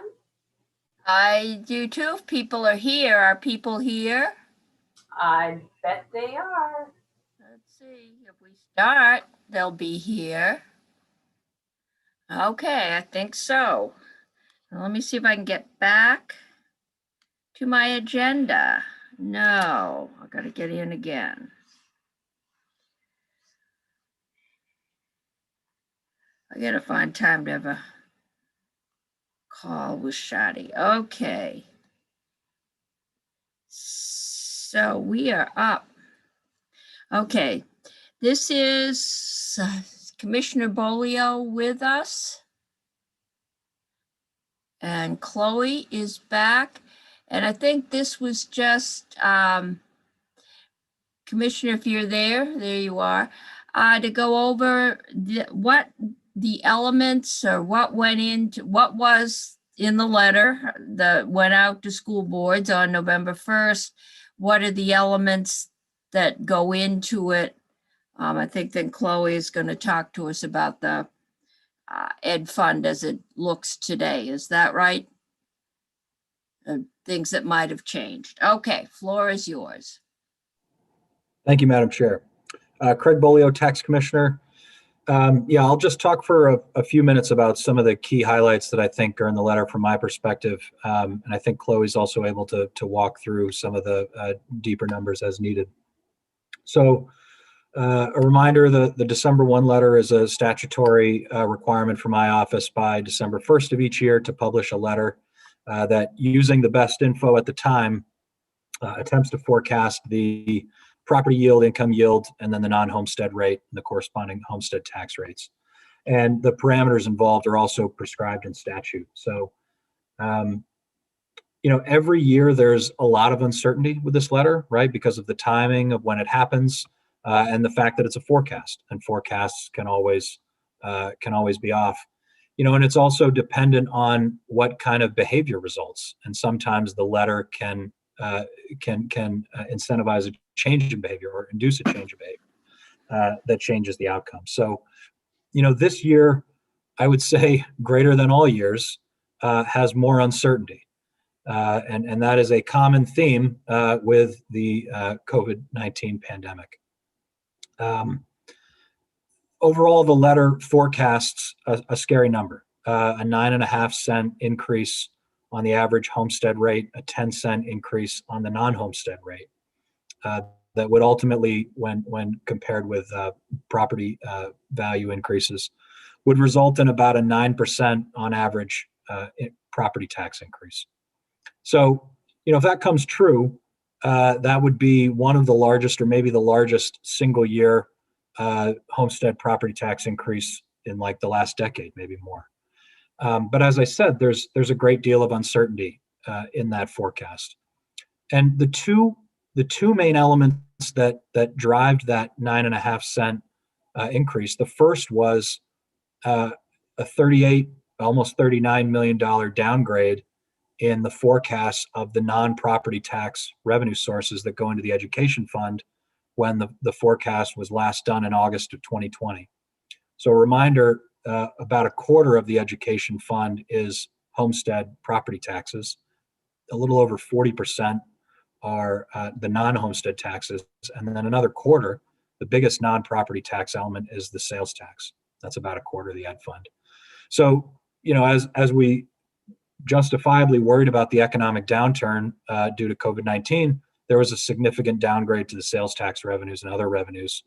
I do too. If people are here, are people here? I bet they are. Let's see. If we start, they'll be here. Okay, I think so. Let me see if I can get back to my agenda. No, I gotta get in again. I gotta find time to have a call with Shadi. Okay. So we are up. Okay, this is Commissioner Bolio with us. And Chloe is back. And I think this was just, Commissioner, if you're there you are, to go over what the elements or what went into, what was in the letter that went out to school boards on November 1st. What are the elements that go into it? I think then Chloe is going to talk to us about the Ed Fund as it looks today. Is that right? Things that might have changed. Okay, floor is yours. Thank you, Madam Chair. Craig Bolio, Tax Commissioner. Yeah, I'll just talk for a few minutes about some of the key highlights that I think are in the letter from my perspective. And I think Chloe's also able to walk through some of the deeper numbers as needed. So a reminder, the December 1 letter is a statutory requirement for my office by December 1st of each year to publish a letter that, using the best info at the time, attempts to forecast the property yield, income yield, and then the non-homestead rate and the corresponding homestead tax rates. And the parameters involved are also prescribed in statute. So, every year there's a lot of uncertainty with this letter, right? Because of the timing of when it happens and the fact that it's a forecast, and forecasts can always be off. And it's also dependent on what kind of behavior results. And sometimes the letter can incentivize a change in behavior or induce a change of behavior that changes the outcome. So, this year, I would say greater than all years, has more uncertainty. And that is a common theme with the COVID-19 pandemic. Overall, the letter forecasts a scary number, a 9.5-cent increase on the average homestead rate, a 10-cent increase on the non-homestead rate. That would ultimately, when compared with property value increases, would result in about a 9% on average property tax increase. So, if that comes true, that would be one of the largest, or maybe the largest, single year homestead property tax increase in like the last decade, maybe more. But as I said, there's a great deal of uncertainty in that forecast. And the two main elements that drive that 9.5-cent increase, the first was a almost $39 million downgrade in the forecast of the non-property tax revenue sources that go into the education fund when the forecast was last done in August of 2020. So a reminder, about a quarter of the education fund is homestead property taxes. A little over 40% are the non-homestead taxes. And then another quarter, the biggest non-property tax element, is the sales tax. That's about a quarter of the ed fund. So, as we justifiably worried about the economic downturn due to COVID-19, there was a significant downgrade to the sales tax revenues and other revenues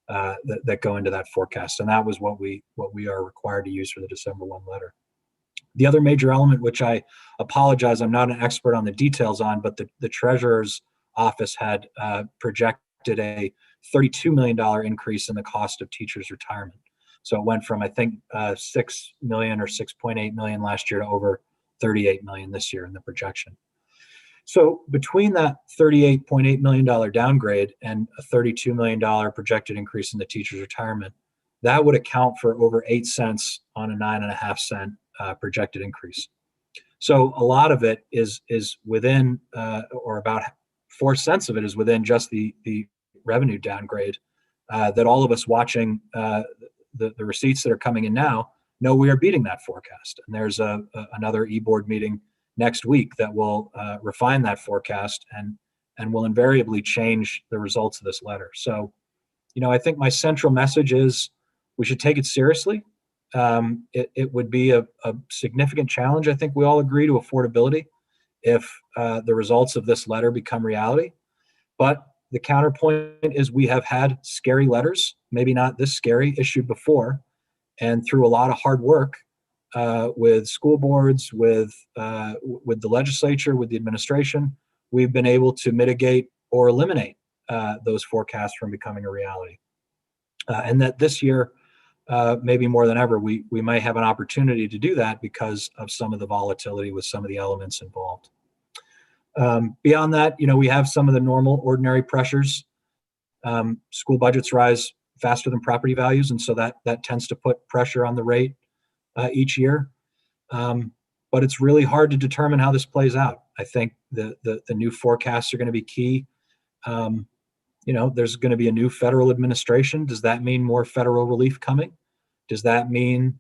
that go into that forecast. And that was what we are required to use for the December 1 letter. The other major element, which I apologize, I'm not an expert on the details on, but the treasurer's office had projected a $32 million increase in the cost of teachers' retirement. So it went from, I think, 6 million or 6.8 million last year to over 38 million this year in the projection. So between that $38.8 million downgrade and a $32 million projected increase in the teacher's retirement, that would account for over 8 cents on a 9.5-cent projected increase. So a lot of it is within, or about 4 cents of it is within just the revenue downgrade that all of us watching the receipts that are coming in now no, we are beating that forecast. And there's another e-board meeting next week that will refine that forecast and will invariably change the results of this letter. So, I think my central message is we should take it seriously. It would be a significant challenge, I think we all agree, to affordability if the results of this letter become reality. But the counterpoint is we have had scary letters, maybe not this scary, issued before. And through a lot of hard work with school boards, with the legislature, with the administration, we've been able to mitigate or eliminate those forecasts from becoming a reality. And that this year, maybe more than ever, we might have an opportunity to do that because of some of the volatility with some of the elements involved. Beyond that, we have some of the normal ordinary pressures. School budgets rise faster than property values, and so that tends to put pressure on the rate each year. But it's really hard to determine how this plays out. I think the new forecasts are going to be key. There's going to be a new federal administration. Does that mean more federal relief coming? Does that mean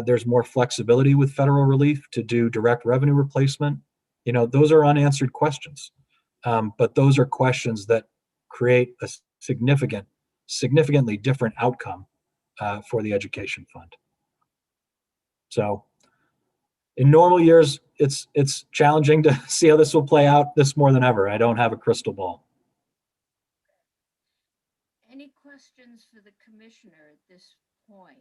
there's more flexibility with federal relief to do direct revenue replacement? Those are unanswered questions. But those are questions that create a significantly different outcome for the education fund. So in normal years, it's challenging to see how this will play out this more than ever. I don't have a crystal ball. Any questions for the commissioner at this point?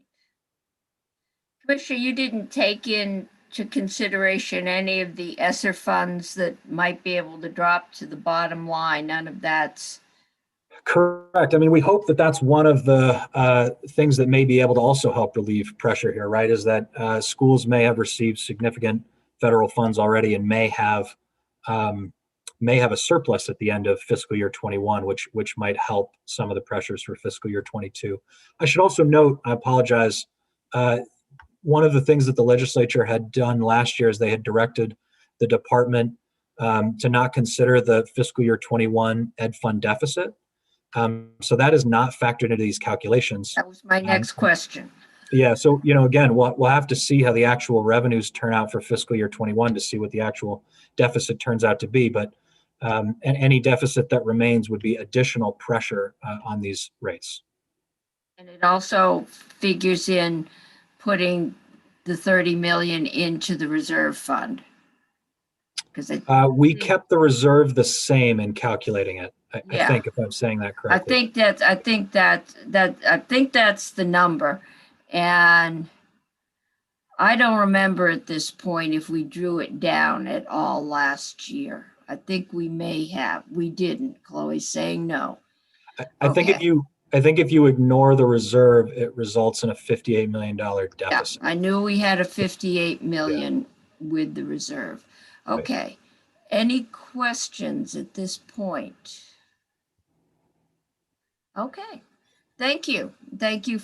Commissioner, you didn't take into consideration any of the ESSER funds that might be able to drop to the bottom line. None of that's correct. I mean, we hope that that's one of the things that may be able to also help relieve pressure here, right? Is that schools may have received significant federal funds already and may have a surplus at the end of fiscal year 21, which might help some of the pressures for fiscal year 22. I should also note, I apologize, one of the things that the legislature had done last year is they had directed the department to not consider the fiscal year 21 ed fund deficit. So that is not factored into these calculations. That was my next question. Yeah, so again, we'll have to see how the actual revenues turn out for fiscal year 21 to see what the actual deficit turns out to be. But and any deficit that remains would be additional pressure on these rates. And it also figures in putting the 30 million into the reserve fund. Because we kept the reserve the same in calculating it. I think, if I'm saying that correctly. I think that's the number. And I don't remember at this point if we drew it down at all last year. I think we may have. We didn't. Chloe's saying no. I think if you ignore the reserve, it results in a $58 million deficit. Yeah, I knew we had a 58 million with the reserve. Okay. Right. Any questions at this point? Okay. Thank you. Thank you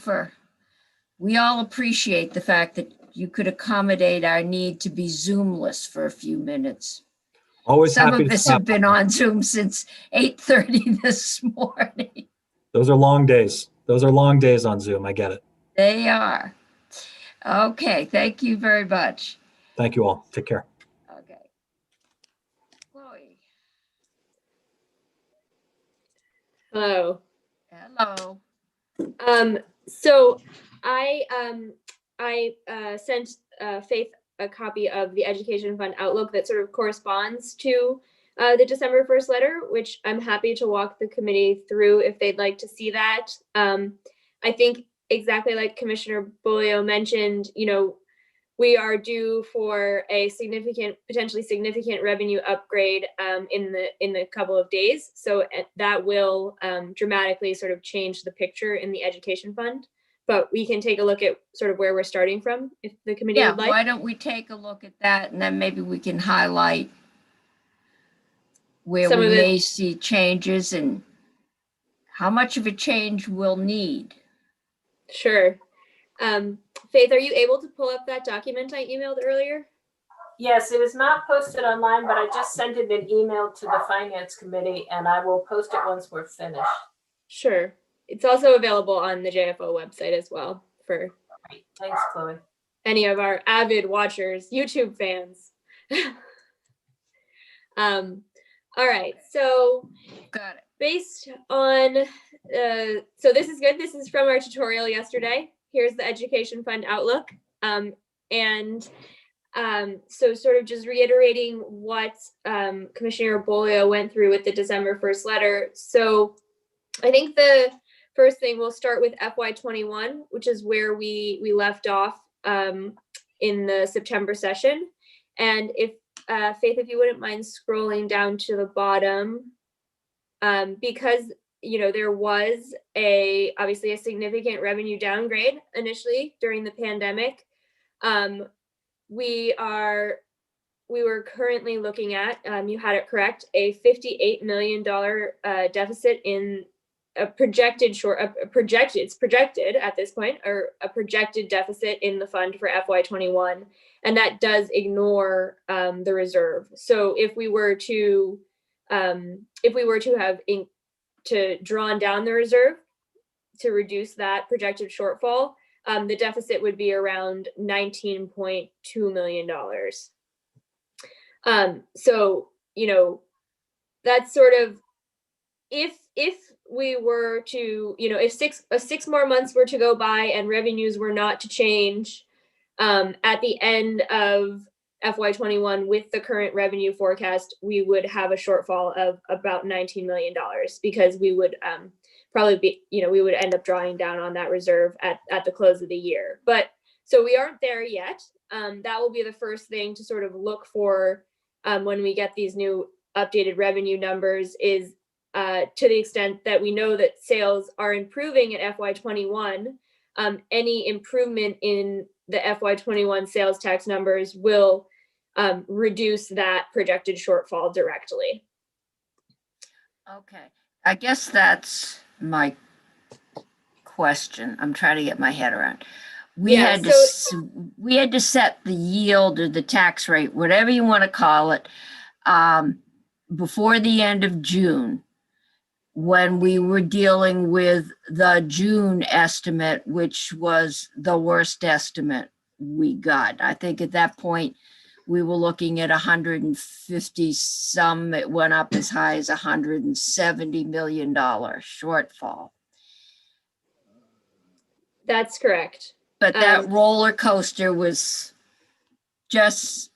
we all appreciate the fact that you could accommodate our need to be Zoomless for a few minutes. Always Some happy of us have been on Zoom since 8:30 this morning. Those are long days. Those are long days on Zoom. I get it. They are. Okay. Thank you very much. Thank you all. Take care. Okay. Chloe. Hello. Hello. So I sent Faith a copy of the Education Fund Outlook that sort of corresponds to the December 1st letter, which I'm happy to walk the committee through if they'd like to see that. I think exactly like Commissioner Bolio mentioned, we are due for a potentially significant revenue upgrade in the couple of days. So that will dramatically sort of change the picture in the education fund. But we can take a look at sort of where we're starting from if the committee would like. Why don't we take a look at that, and then maybe we can highlight where we may see changes and how much of a change we'll need. Sure. Faith, are you able to pull up that document I emailed earlier? Yes, it is not posted online, but I just sent it an email to the Finance Committee, and I will post it once we're finished. Sure. It's also available on the JFO website as well. Great. Thanks, Chloe. any of our avid watchers, YouTube fans. All right, so Got it. based on, so this is good. This is from our tutorial yesterday. Here's the education fund outlook. And so sort of just reiterating what Commissioner Bolio went through with the December 1st letter. So I think the first thing, we'll start with FY21, which is where we left off in the September session. And if Faith, if you wouldn't mind scrolling down to the bottom, because there was obviously a significant revenue downgrade initially during the pandemic. We were currently looking at, you had it correct, a $58 million deficit in a projected it's projected at this point, or a projected deficit in the fund for FY21, and that does ignore the reserve. So if we were to have drawn down the reserve to reduce that projected shortfall, the deficit would be around $19.2 million. So, that's sort of, if we were to, if six more months were to go by and revenues were not to change at the end of FY21 with the current revenue forecast, we would have a shortfall of about $19 million, because we would probably be, we would end up drawing down on that reserve at the close of the year. But so we aren't there yet. That will be the first thing to sort of look for when we get these new updated revenue numbers, is to the extent that we know that sales are improving at FY21, any improvement in the FY21 sales tax numbers will reduce that projected shortfall directly. Okay, I guess that's my question. I'm trying to get my head around. We had to set the yield or the tax rate, whatever you want to call it, before the end of June, when we were dealing with the June estimate, which was the worst estimate we got. I think at that point, we were looking at 150 some, it went up as high as $170 million shortfall. That's correct. But that roller coaster was just,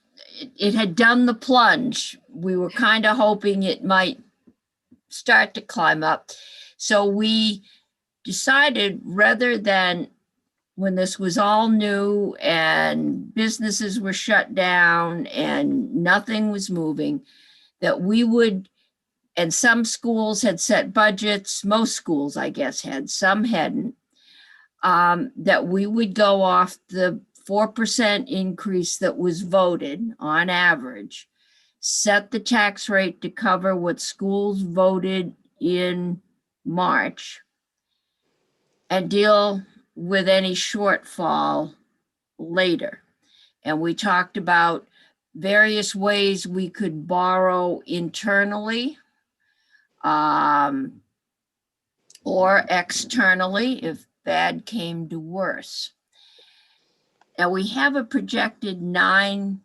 it had done the plunge. We were kind of hoping it might start to climb up. So we decided, rather than, when this was all new and businesses were shut down and nothing was moving, that we would, and some schools had set budgets, most schools, I guess, had, some hadn't, that we would go off the 4% increase that was voted on average, set the tax rate to cover what schools voted in March, and deal with any shortfall later. And we talked about various ways we could borrow internally or externally if bad came to worse. Now we have a projected 9%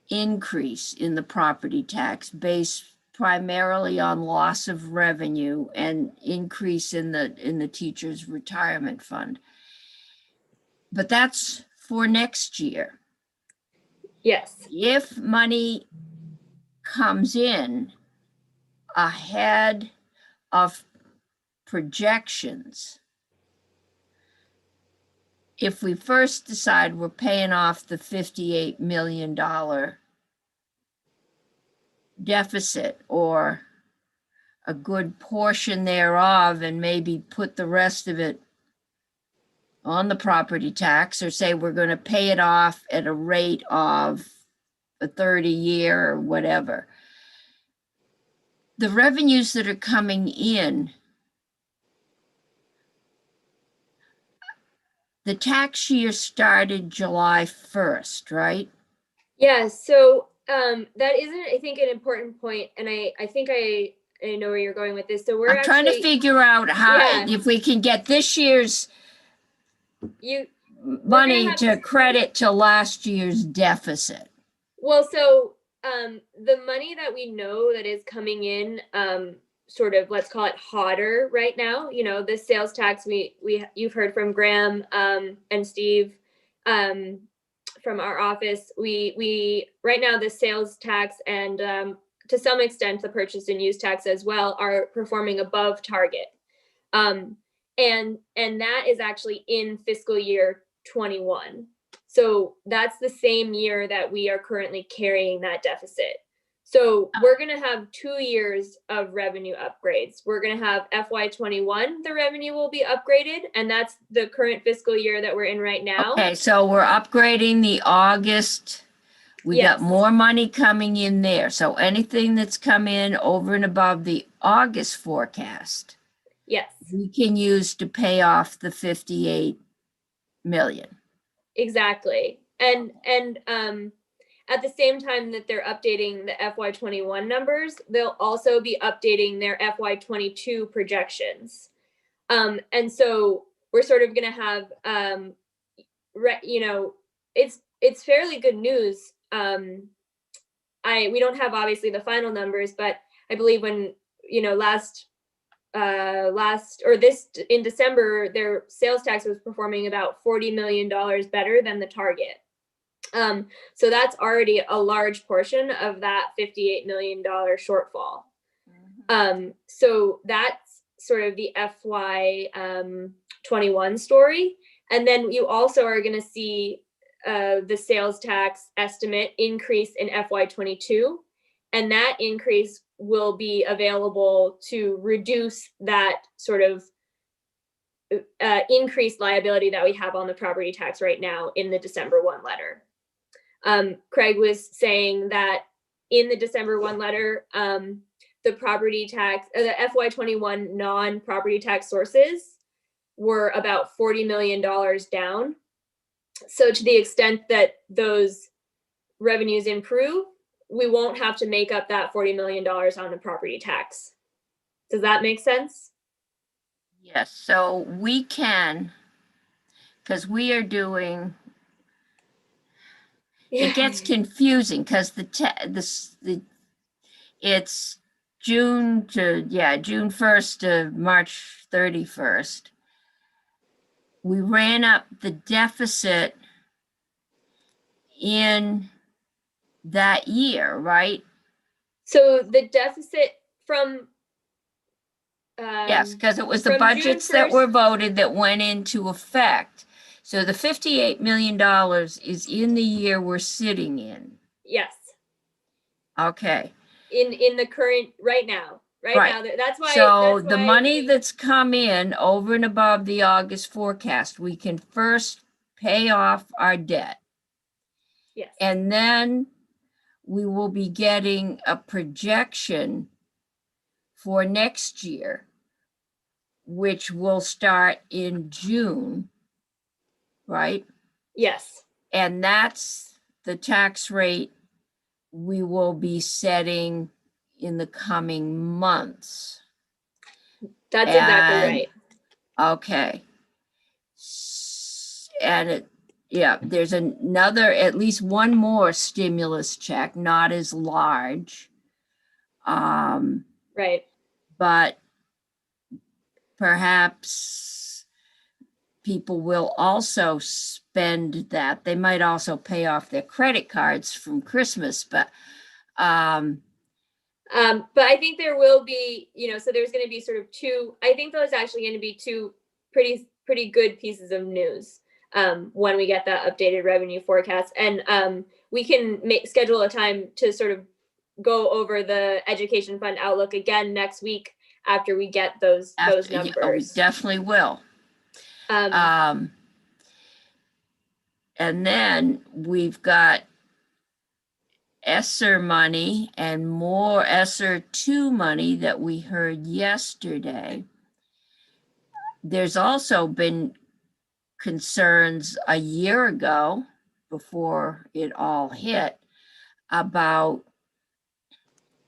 increase in the property tax based primarily on loss of revenue and increase in the teachers' retirement fund. But that's for next year. Yes. If money comes in ahead of projections, if we first decide we're paying off the $58 million deficit, or a good portion thereof, and maybe put the rest of it on the property tax, or say we're going to pay it off at a rate of a 30-year or whatever, the revenues that are coming in, the tax year started July 1st, right? Yeah, so that isn't, I think, an important point, and I think I I know where you're going with this. So we're I'm trying to actually, figure out how, Yeah. if we can get this year's you, money have- to credit to last year's deficit. well, so the money that we know that is coming in, sort of, let's call it hotter right now, you know, the sales tax, you've heard from Graham and Steve from our office. We right now the sales tax and to some extent the purchase and use tax as well are performing above target. And that is actually in fiscal year 21. So that's the same year that we are currently carrying that deficit. So we're going to have 2 years of revenue upgrades. We're going to have FY21, the revenue will be upgraded, and that's the current fiscal year that we're in right now. Okay, so we're upgrading the August. We got Yes. more money coming in there. So anything that's come in over and above the August forecast, Yes, we can use to pay off the 58 million. exactly. And at the same time that they're updating the FY21 numbers, they'll also be updating their FY22 projections. And so we're sort of going to have, you know, it's fairly good news. We don't have obviously the final numbers, but I believe when, you know, in December, their sales tax was performing about $40 million better than the target. So that's already a large portion of that $58 million shortfall. So that's sort of the FY 21 story. And then you also are going to see the sales tax estimate increase in FY 22. And that increase will be available to reduce that sort of increased liability that we have on the property tax right now in the December 1 letter. Craig was saying that in the December 1 letter, the property tax, the FY21 non-property tax sources were about $40 million down. So to the extent that those revenues improve, we won't have to make up that $40 million on the property tax. Does that make sense? Yes, so we can, because we are doing, it gets confusing because it's June 1st to March 31st. We ran up the deficit in that year, right? So the deficit from Yes, because it was the from June budgets that 1st were voted that went into effect. So the $58 million is in the year we're sitting in. Yes, Okay. in the current right now. Right. Now, that's why. So that's the why money that's come in over and above the August forecast, we can first pay off our debt. Yes. And then we will be getting a projection for next year, which will start in June, right? Yes. And that's the tax rate we will be setting in the coming months. That's exactly And- right. Okay. And there's another, at least one more stimulus check, not as large. Right. But perhaps people will also spend that. They might also pay off their credit cards from Christmas, but I think there will be, so there's going to be sort of I think there's actually going to be two pretty good pieces of news when we get that updated revenue forecast. And we can schedule a time to sort of go over the education fund outlook again next week after we get those numbers. We definitely will. And then we've got ESSER money and more ESSER 2 money that we heard yesterday. There's also been concerns a year ago, before it all hit, about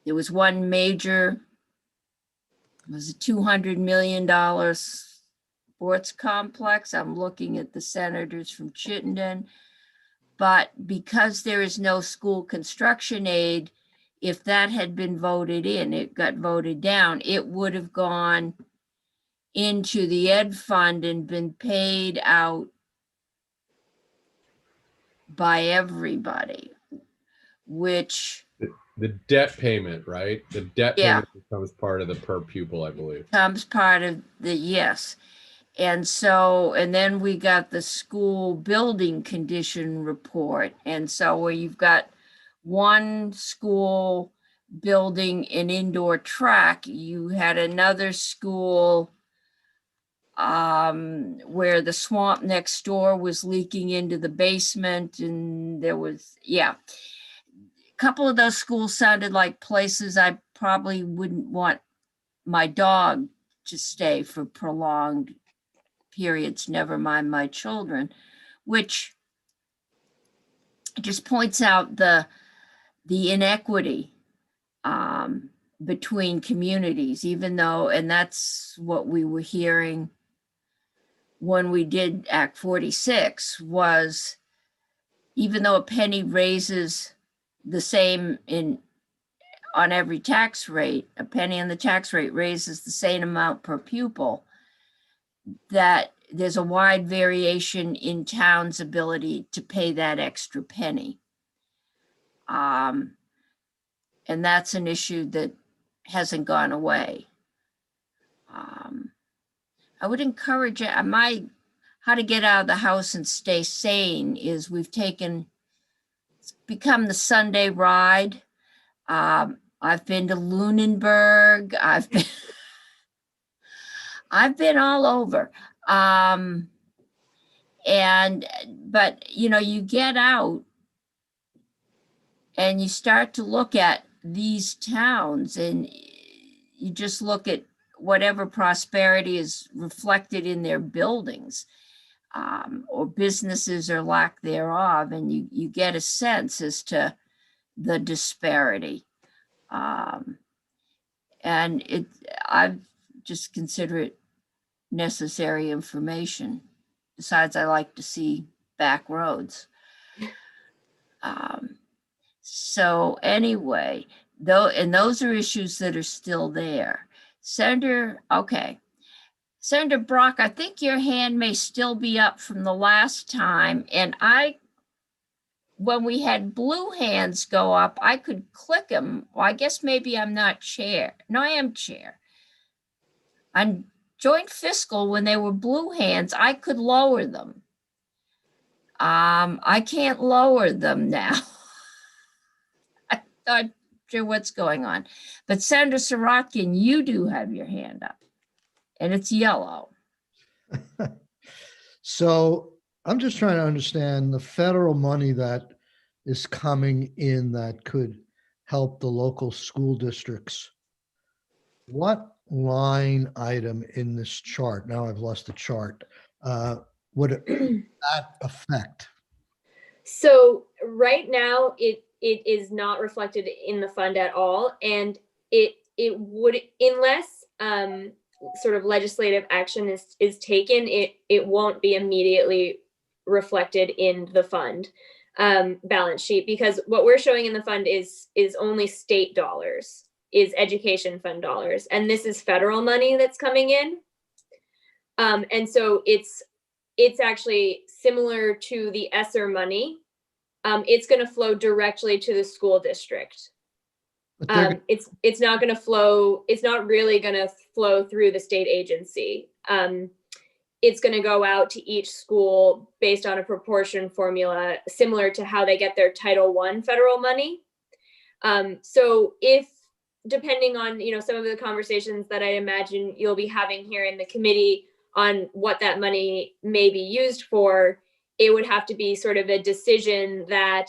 there was one major was a $200 million sports complex. I'm looking at the senators from Chittenden. But because there is no school construction aid, if that had been voted in, it got voted down, it would have gone into the ed fund and been paid out by everybody, which The debt payment, right? The debt Yeah. payment becomes part of the per pupil, I believe. comes part of the, yes. And so, and then we got the school building condition report. And so where you've got one school building an indoor track, you had another school where the swamp next door was leaking into the basement, and there was, yeah. A couple of those schools sounded like places I probably wouldn't want my dog to stay for prolonged periods, never mind my children, which just points out the inequity between communities, even though, and that's what we were hearing when we did Act 46, was even though a penny raises the same on every tax rate, a penny on the tax rate raises the same amount per pupil, that there's a wide variation in towns' ability to pay that extra penny. And that's an issue that hasn't gone away. I would encourage how to get out of the house and stay sane is it's become the Sunday ride. I've been to Lunenburg. I've been all over. But you get out and you start to look at these towns and you just look at whatever prosperity is reflected in their buildings, or businesses or lack thereof, and you get a sense as to the disparity. And I just consider it necessary information. Besides, I like to see back roads. So anyway, those are issues that are still there. Senator Brock, I think your hand may still be up from the last time. And when we had blue hands go up, I could click them. Well, I guess maybe I'm not chair. No, I am chair. On joint fiscal, when they were blue hands, I could lower them. I can't lower them now. I'm not sure what's going on. But Senator Sirotkin, you do have your hand up, and it's yellow. So I'm just trying to understand the federal money that is coming in that could help the local school districts. What line item in this chart, now I've lost the chart, would that affect? So right now, it is not reflected in the fund at all, and it would, unless sort of legislative action is taken, it won't be immediately reflected in the fund balance sheet, because what we're showing in the fund is only state dollars, is education fund dollars, and this is federal money that's coming in. And so it's actually similar to the ESSER money. It's going to flow directly to the school district. It's not going to flow. It's not really going to flow through the state agency. It's going to go out to each school based on a proportion formula, similar to how they get their Title I federal money. So if, depending on, some of the conversations that I imagine you'll be having here in the committee on what that money may be used for, it would have to be sort of a decision that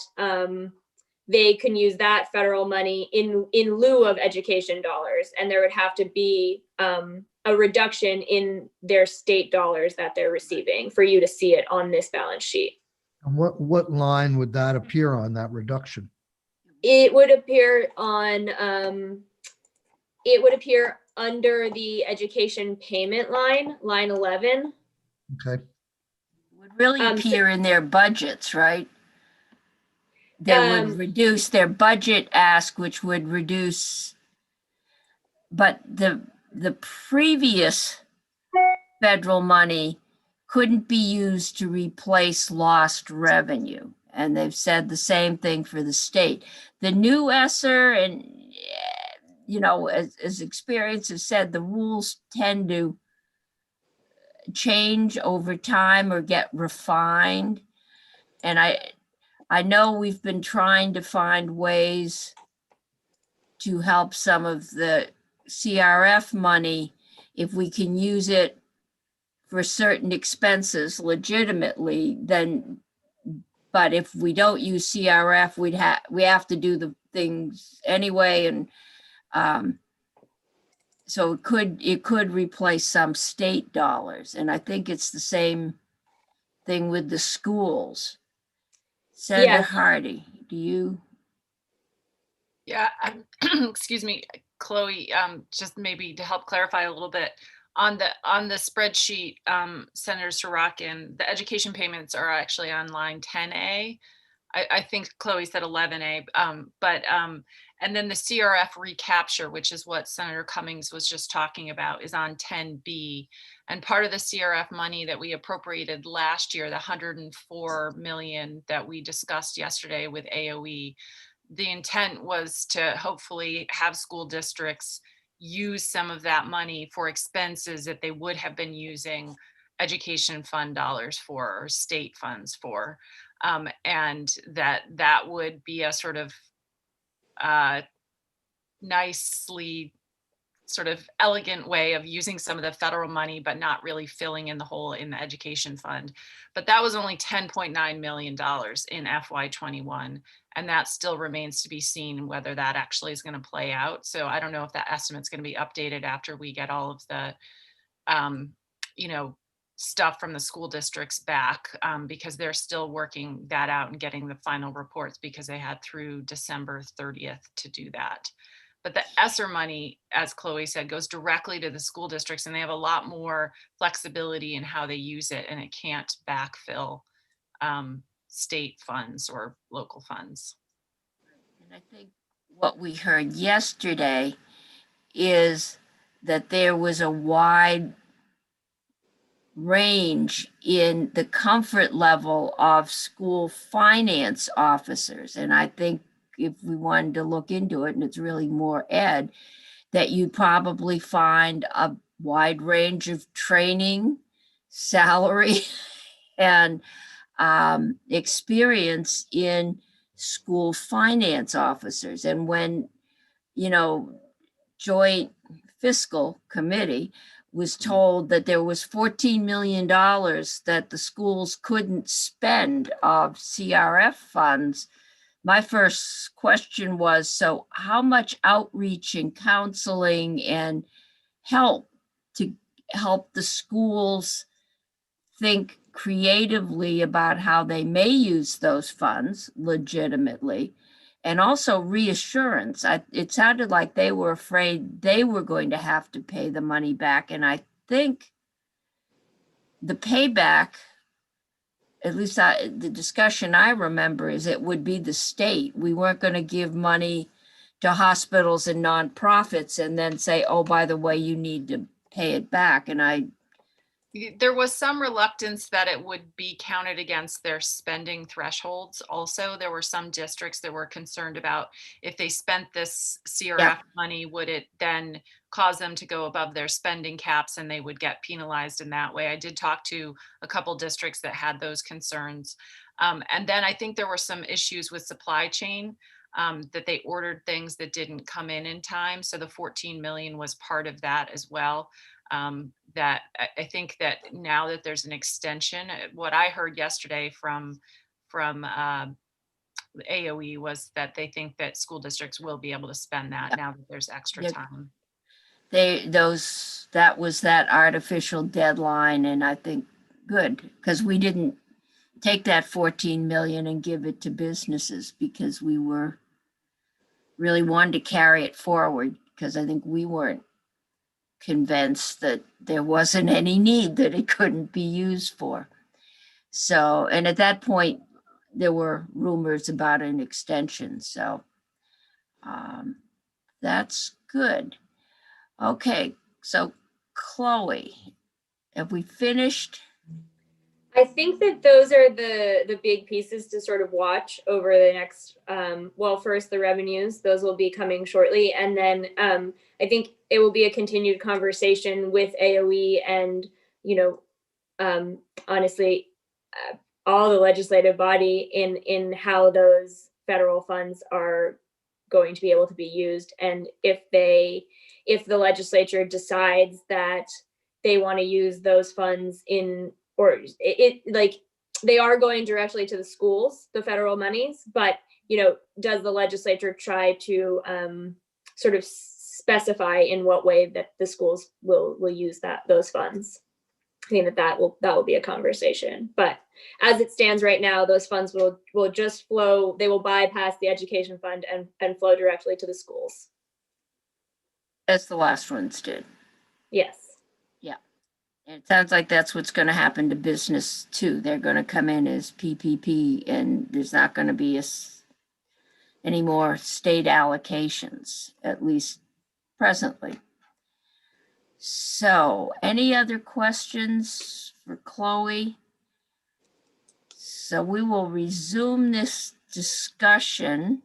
they can use that federal money in lieu of education dollars, and there would have to be a reduction in their state dollars that they're receiving for you to see it on this balance sheet. And what line would that appear on, that reduction? It would appear under the education payment line, line 11. Okay, Would really So- appear in their budgets, right? They would Um, reduce their budget ask, which would reduce, but the previous federal money couldn't be used to replace lost revenue. And they've said the same thing for the state. The new ESSER and, you know, as experience has said, the rules tend to change over time or get refined. And I know we've been trying to find ways to help some of the CRF money if we can use it for certain expenses legitimately, then, but if we don't use CRF, we have to do the things anyway. And so it could replace some state dollars. And I think it's the same thing with the schools. Senator Yes. Hardy, do you? Yeah, excuse me, Chloe, just maybe to help clarify a little bit on the spreadsheet, Senator Sorokin, the education payments are actually on line 10A. I think Chloe said 11A, and then the CRF recapture, which is what Senator Cummings was just talking about, is on 10B. And part of the CRF money that we appropriated last year, the 104 million that we discussed yesterday with AOE, the intent was to hopefully have school districts use some of that money for expenses that they would have been using education fund dollars for, or state funds for. And that would be a sort of nicely sort of elegant way of using some of the federal money, but not really filling in the hole in the education fund. But that was only $10.9 million in FY21. And that still remains to be seen whether that actually is going to play out. So I don't know if that estimate's going to be updated after we get all of the, stuff from the school districts back, because they're still working that out and getting the final reports, because they had through December 30th to do that. But the ESSER money, as Chloe said, goes directly to the school districts, and they have a lot more flexibility in how they use it, and it can't backfill state funds or local funds. And I think what we heard yesterday is that there was a wide range in the comfort level of school finance officers. And I think if we wanted to look into it, and it's really more ed, that you'd probably find a wide range of training, salary, and experience in school finance officers. And when, Joint Fiscal Committee was told that there was $14 million that the schools couldn't spend of CRF funds, my first question was, so how much outreach and counseling and help to help the schools think creatively about how they may use those funds legitimately, and also reassurance. It sounded like they were afraid they were going to have to pay the money back. And I think the payback, at least the discussion I remember, is it would be the state. We weren't going to give money to hospitals and nonprofits and then say, oh, by the way, you need to pay it back. And there was some reluctance that it would be counted against their spending thresholds. Also, there were some districts that were concerned about if they spent this CRF money, would it then cause them to go above their spending caps and they would get penalized in that way. I did talk to a couple districts that had those concerns. And then I think there were some issues with supply chain, that they ordered things that didn't come in time. So the 14 million was part of that as well. That I think that now that there's an extension, what I heard yesterday from AOE was that they think that school districts will be able to spend that now that there's extra time. that was that artificial deadline, and I think good, because we didn't take that 14 million and give it to businesses because we were really wanted to carry it forward, because I think we weren't convinced that there wasn't any need, that it couldn't be used for. So, and at that point, there were rumors about an extension, so that's good. Okay, so Chloe, have we finished? I think that those are the big pieces to sort of watch over the next well, first the revenues, those will be coming shortly, and then I think it will be a continued conversation with AOE and, you know, honestly, all the legislative body in how those federal funds are going to be able to be used, and if the legislature decides that they want to use those funds in, or it like they are going directly to the schools, the federal monies, but you know, does the legislature try to sort of specify in what way that the schools will use those funds? I think that will be a conversation. But as it stands right now, those funds will just flow. They will bypass the education fund and flow directly to the schools. As the last ones did. Yes. Yeah. It sounds like that's what's going to happen to business too. They're going to come in as PPP, and there's not going to be any more state allocations, at least presently. So, any other questions for Chloe? So we will resume this discussion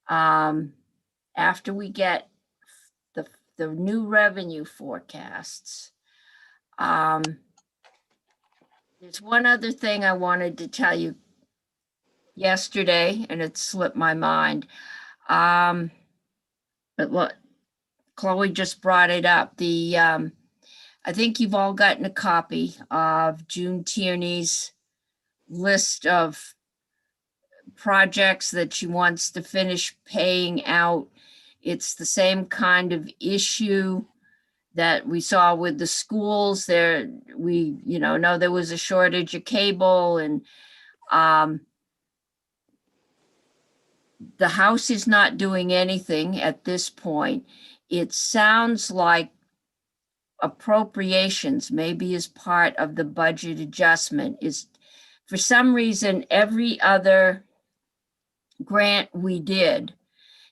after we get the new revenue forecasts. There's one other thing I wanted to tell you yesterday, and it slipped my mind. But look, Chloe just brought it up. I think you've all gotten a copy of June Tierney's list of projects that she wants to finish paying out. It's the same kind of issue that we saw with the schools. We know there was a shortage of cable, and the House is not doing anything at this point. It sounds like appropriations, maybe as part of the budget adjustment, is for some reason every other grant we did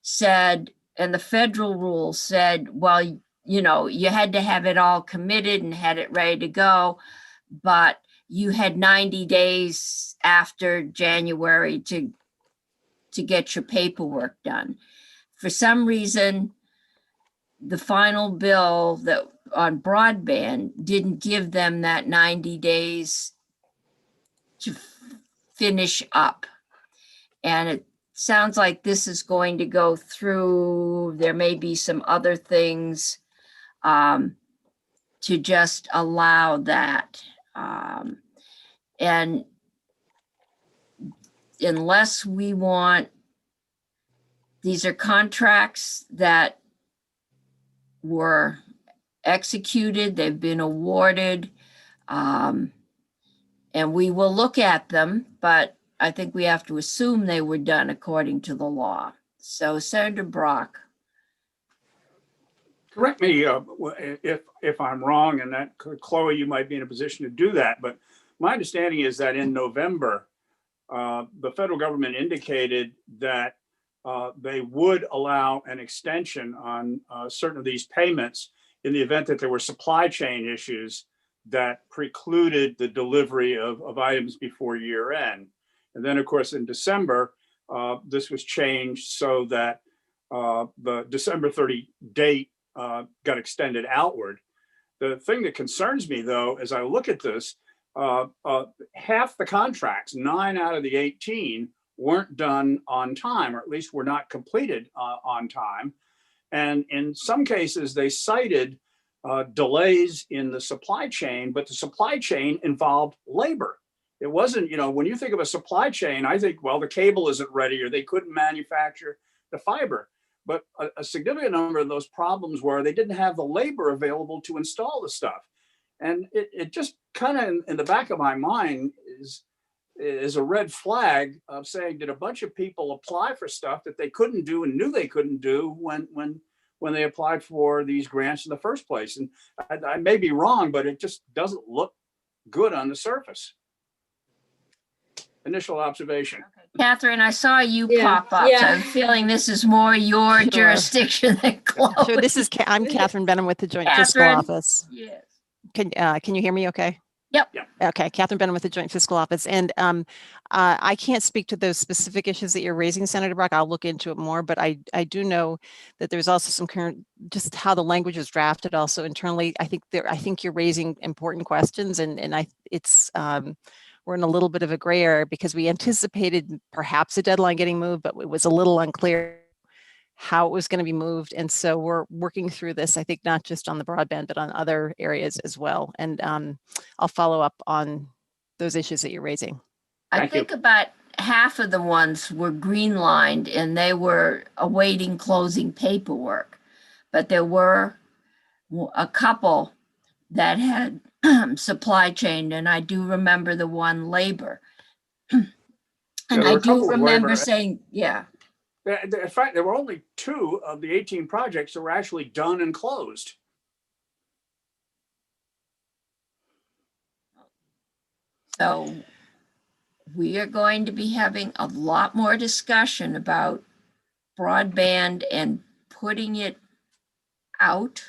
said, and the federal rules said, well, you had to have it all committed and had it ready to go, but you had 90 days after January to get your paperwork done. For some reason, the final bill that on broadband didn't give them that 90 days to finish up. And it sounds like this is going to go through. There may be some other things to just allow that. And unless we want, these are contracts that were executed, they've been awarded, and we will look at them, but I think we have to assume they were done according to the law. So Senator Brock. Correct me if I'm wrong, and that Chloe, you might be in a position to do that. But my understanding is that in November, the federal government indicated that they would allow an extension on certain of these payments in the event that there were supply chain issues that precluded the delivery of items before year end. And then, of course, in December, this was changed so that the December 30 date got extended outward. The thing that concerns me, though, as I look at this, half the contracts, 9 out of the 18, weren't done on time, or at least were not completed on time. And in some cases, they cited delays in the supply chain, but the supply chain involved labor. It wasn't, when you think of a supply chain, I think, well, the cable isn't ready or they couldn't manufacture the fiber. But a significant number of those problems were they didn't have the labor available to install the stuff. And it just kind of in the back of my mind is a red flag of saying, did a bunch of people apply for stuff that they couldn't do and knew they couldn't do when when they applied for these grants in the first place. And I may be wrong, but it just doesn't look good on the surface. Initial observation. Catherine, I saw you Yeah, pop up, so yeah. I'm feeling this is more your Sure. jurisdiction than Chloe. Sure, I'm Catherine Benham with the Joint Fiscal Catherine? Office. Yes. Can you hear me okay? Yep. Okay, Catherine Benham with the Joint Fiscal Office. And I can't speak to those specific issues that you're raising, Senator Brock. I'll look into it more, but I do know that there's also some current, just how the language is drafted also internally. I think you're raising important questions, and we're in a little bit of a gray area because we anticipated perhaps a deadline getting moved, but it was a little unclear how it was going to be moved. And so we're working through this, I think, not just on the broadband, but on other areas as well. And I'll follow up on those issues that you're raising. I think about half of the ones were green lined and they were awaiting closing paperwork. But there were a couple that had supply chain, and I do remember the one labor. And I do remember saying, yeah. In fact, there were only 2 of the 18 projects that were actually done and closed. So we are going to be having a lot more discussion about broadband and putting it out.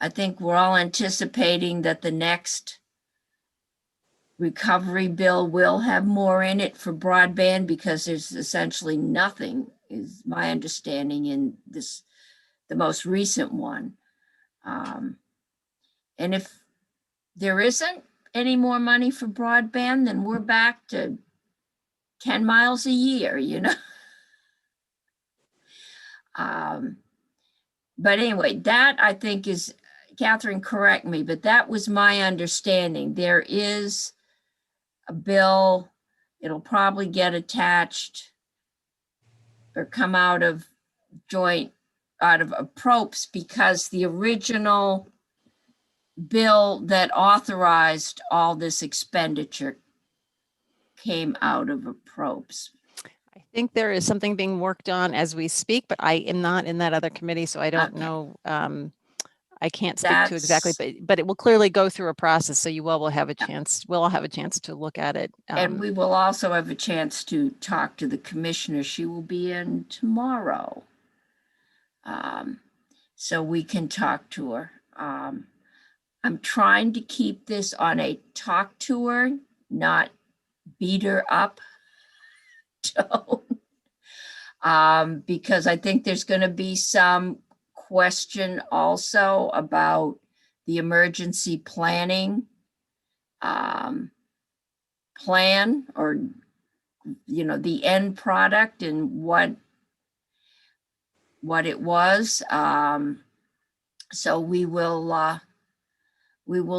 I think we're all anticipating that the next recovery bill will have more in it for broadband because there's essentially nothing, is my understanding, in the most recent one. And if there isn't any more money for broadband, then we're back to 10 miles a year, you know? But anyway, that I think is, Catherine, correct me, but that was my understanding. There is a bill, it'll probably get attached or come out of approps, because the original bill that authorized all this expenditure came out of approps. I think there is something being worked on as we speak, but I am not in that other committee, so I don't know. I can't speak to exactly, but it will clearly go through a process. So you all will have a chance. We'll all have a chance to look at it. And we will also have a chance to talk to the commissioner. She will be in tomorrow. So we can talk to her. I'm trying to keep this on a talk to her, not beat her up tone. Because I think there's going to be some question also about the emergency planning plan, or, you know, the end product and what it was. So we will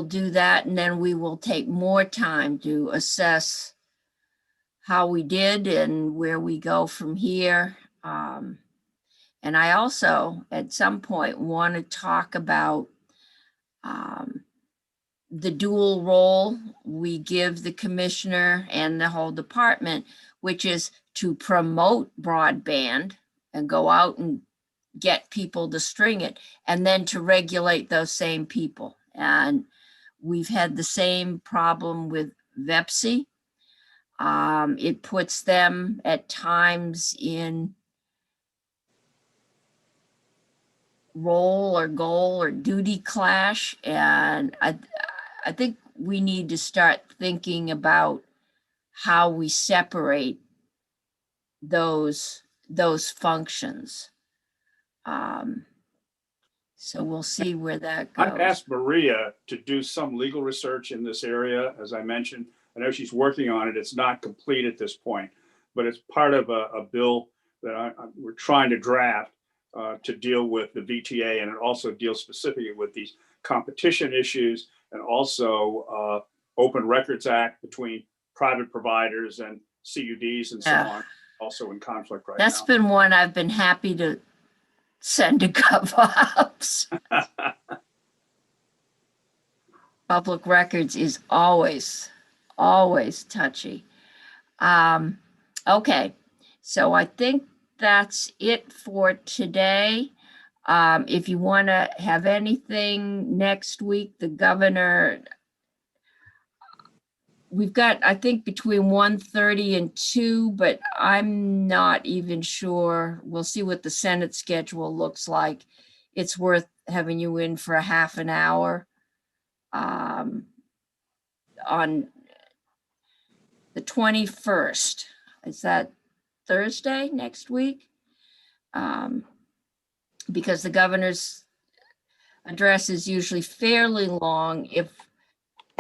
do that, and then we will take more time to assess how we did and where we go from here. And I also, at some point, want to talk about the dual role we give the commissioner and the whole department, which is to promote broadband and go out and get people to string it, and then to regulate those same people. And we've had the same problem with VEPSI. It puts them at times in role or goal or duty clash. And I think we need to start thinking about how we separate those functions. So we'll see where that goes. I've asked Maria to do some legal research in this area, as I mentioned. I know she's working on it. It's not complete at this point, but it's part of a bill that we're trying to draft to deal with the VTA, and it also deals specifically with these competition issues, and also Open Records Act between private providers and CUDs and so on, also in conflict right now. That's been one I've been happy to send to GovOps. Public records is always touchy. Okay, so I think that's it for today. If you want to have anything next week, the governor, we've got, I think, between 1:30 and 2, but I'm not even sure. We'll see what the Senate schedule looks like. It's worth having you in for a half an hour on the 21st. Is that Thursday next week? Because the governor's address is usually fairly long,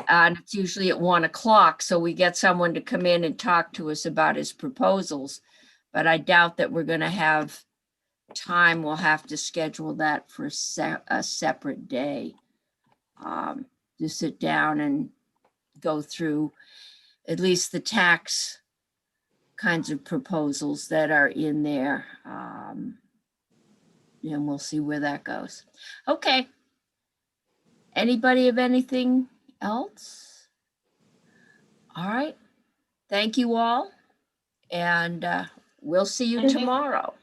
and it's usually at 1 o'clock, so we get someone to come in and talk to us about his proposals. But I doubt that we're going to have time. We'll have to schedule that for a separate day to sit down and go through at least the tax kinds of proposals that are in there. And we'll see where that goes. Okay. Anybody have anything else? All right. Thank you all. And we'll see you tomorrow.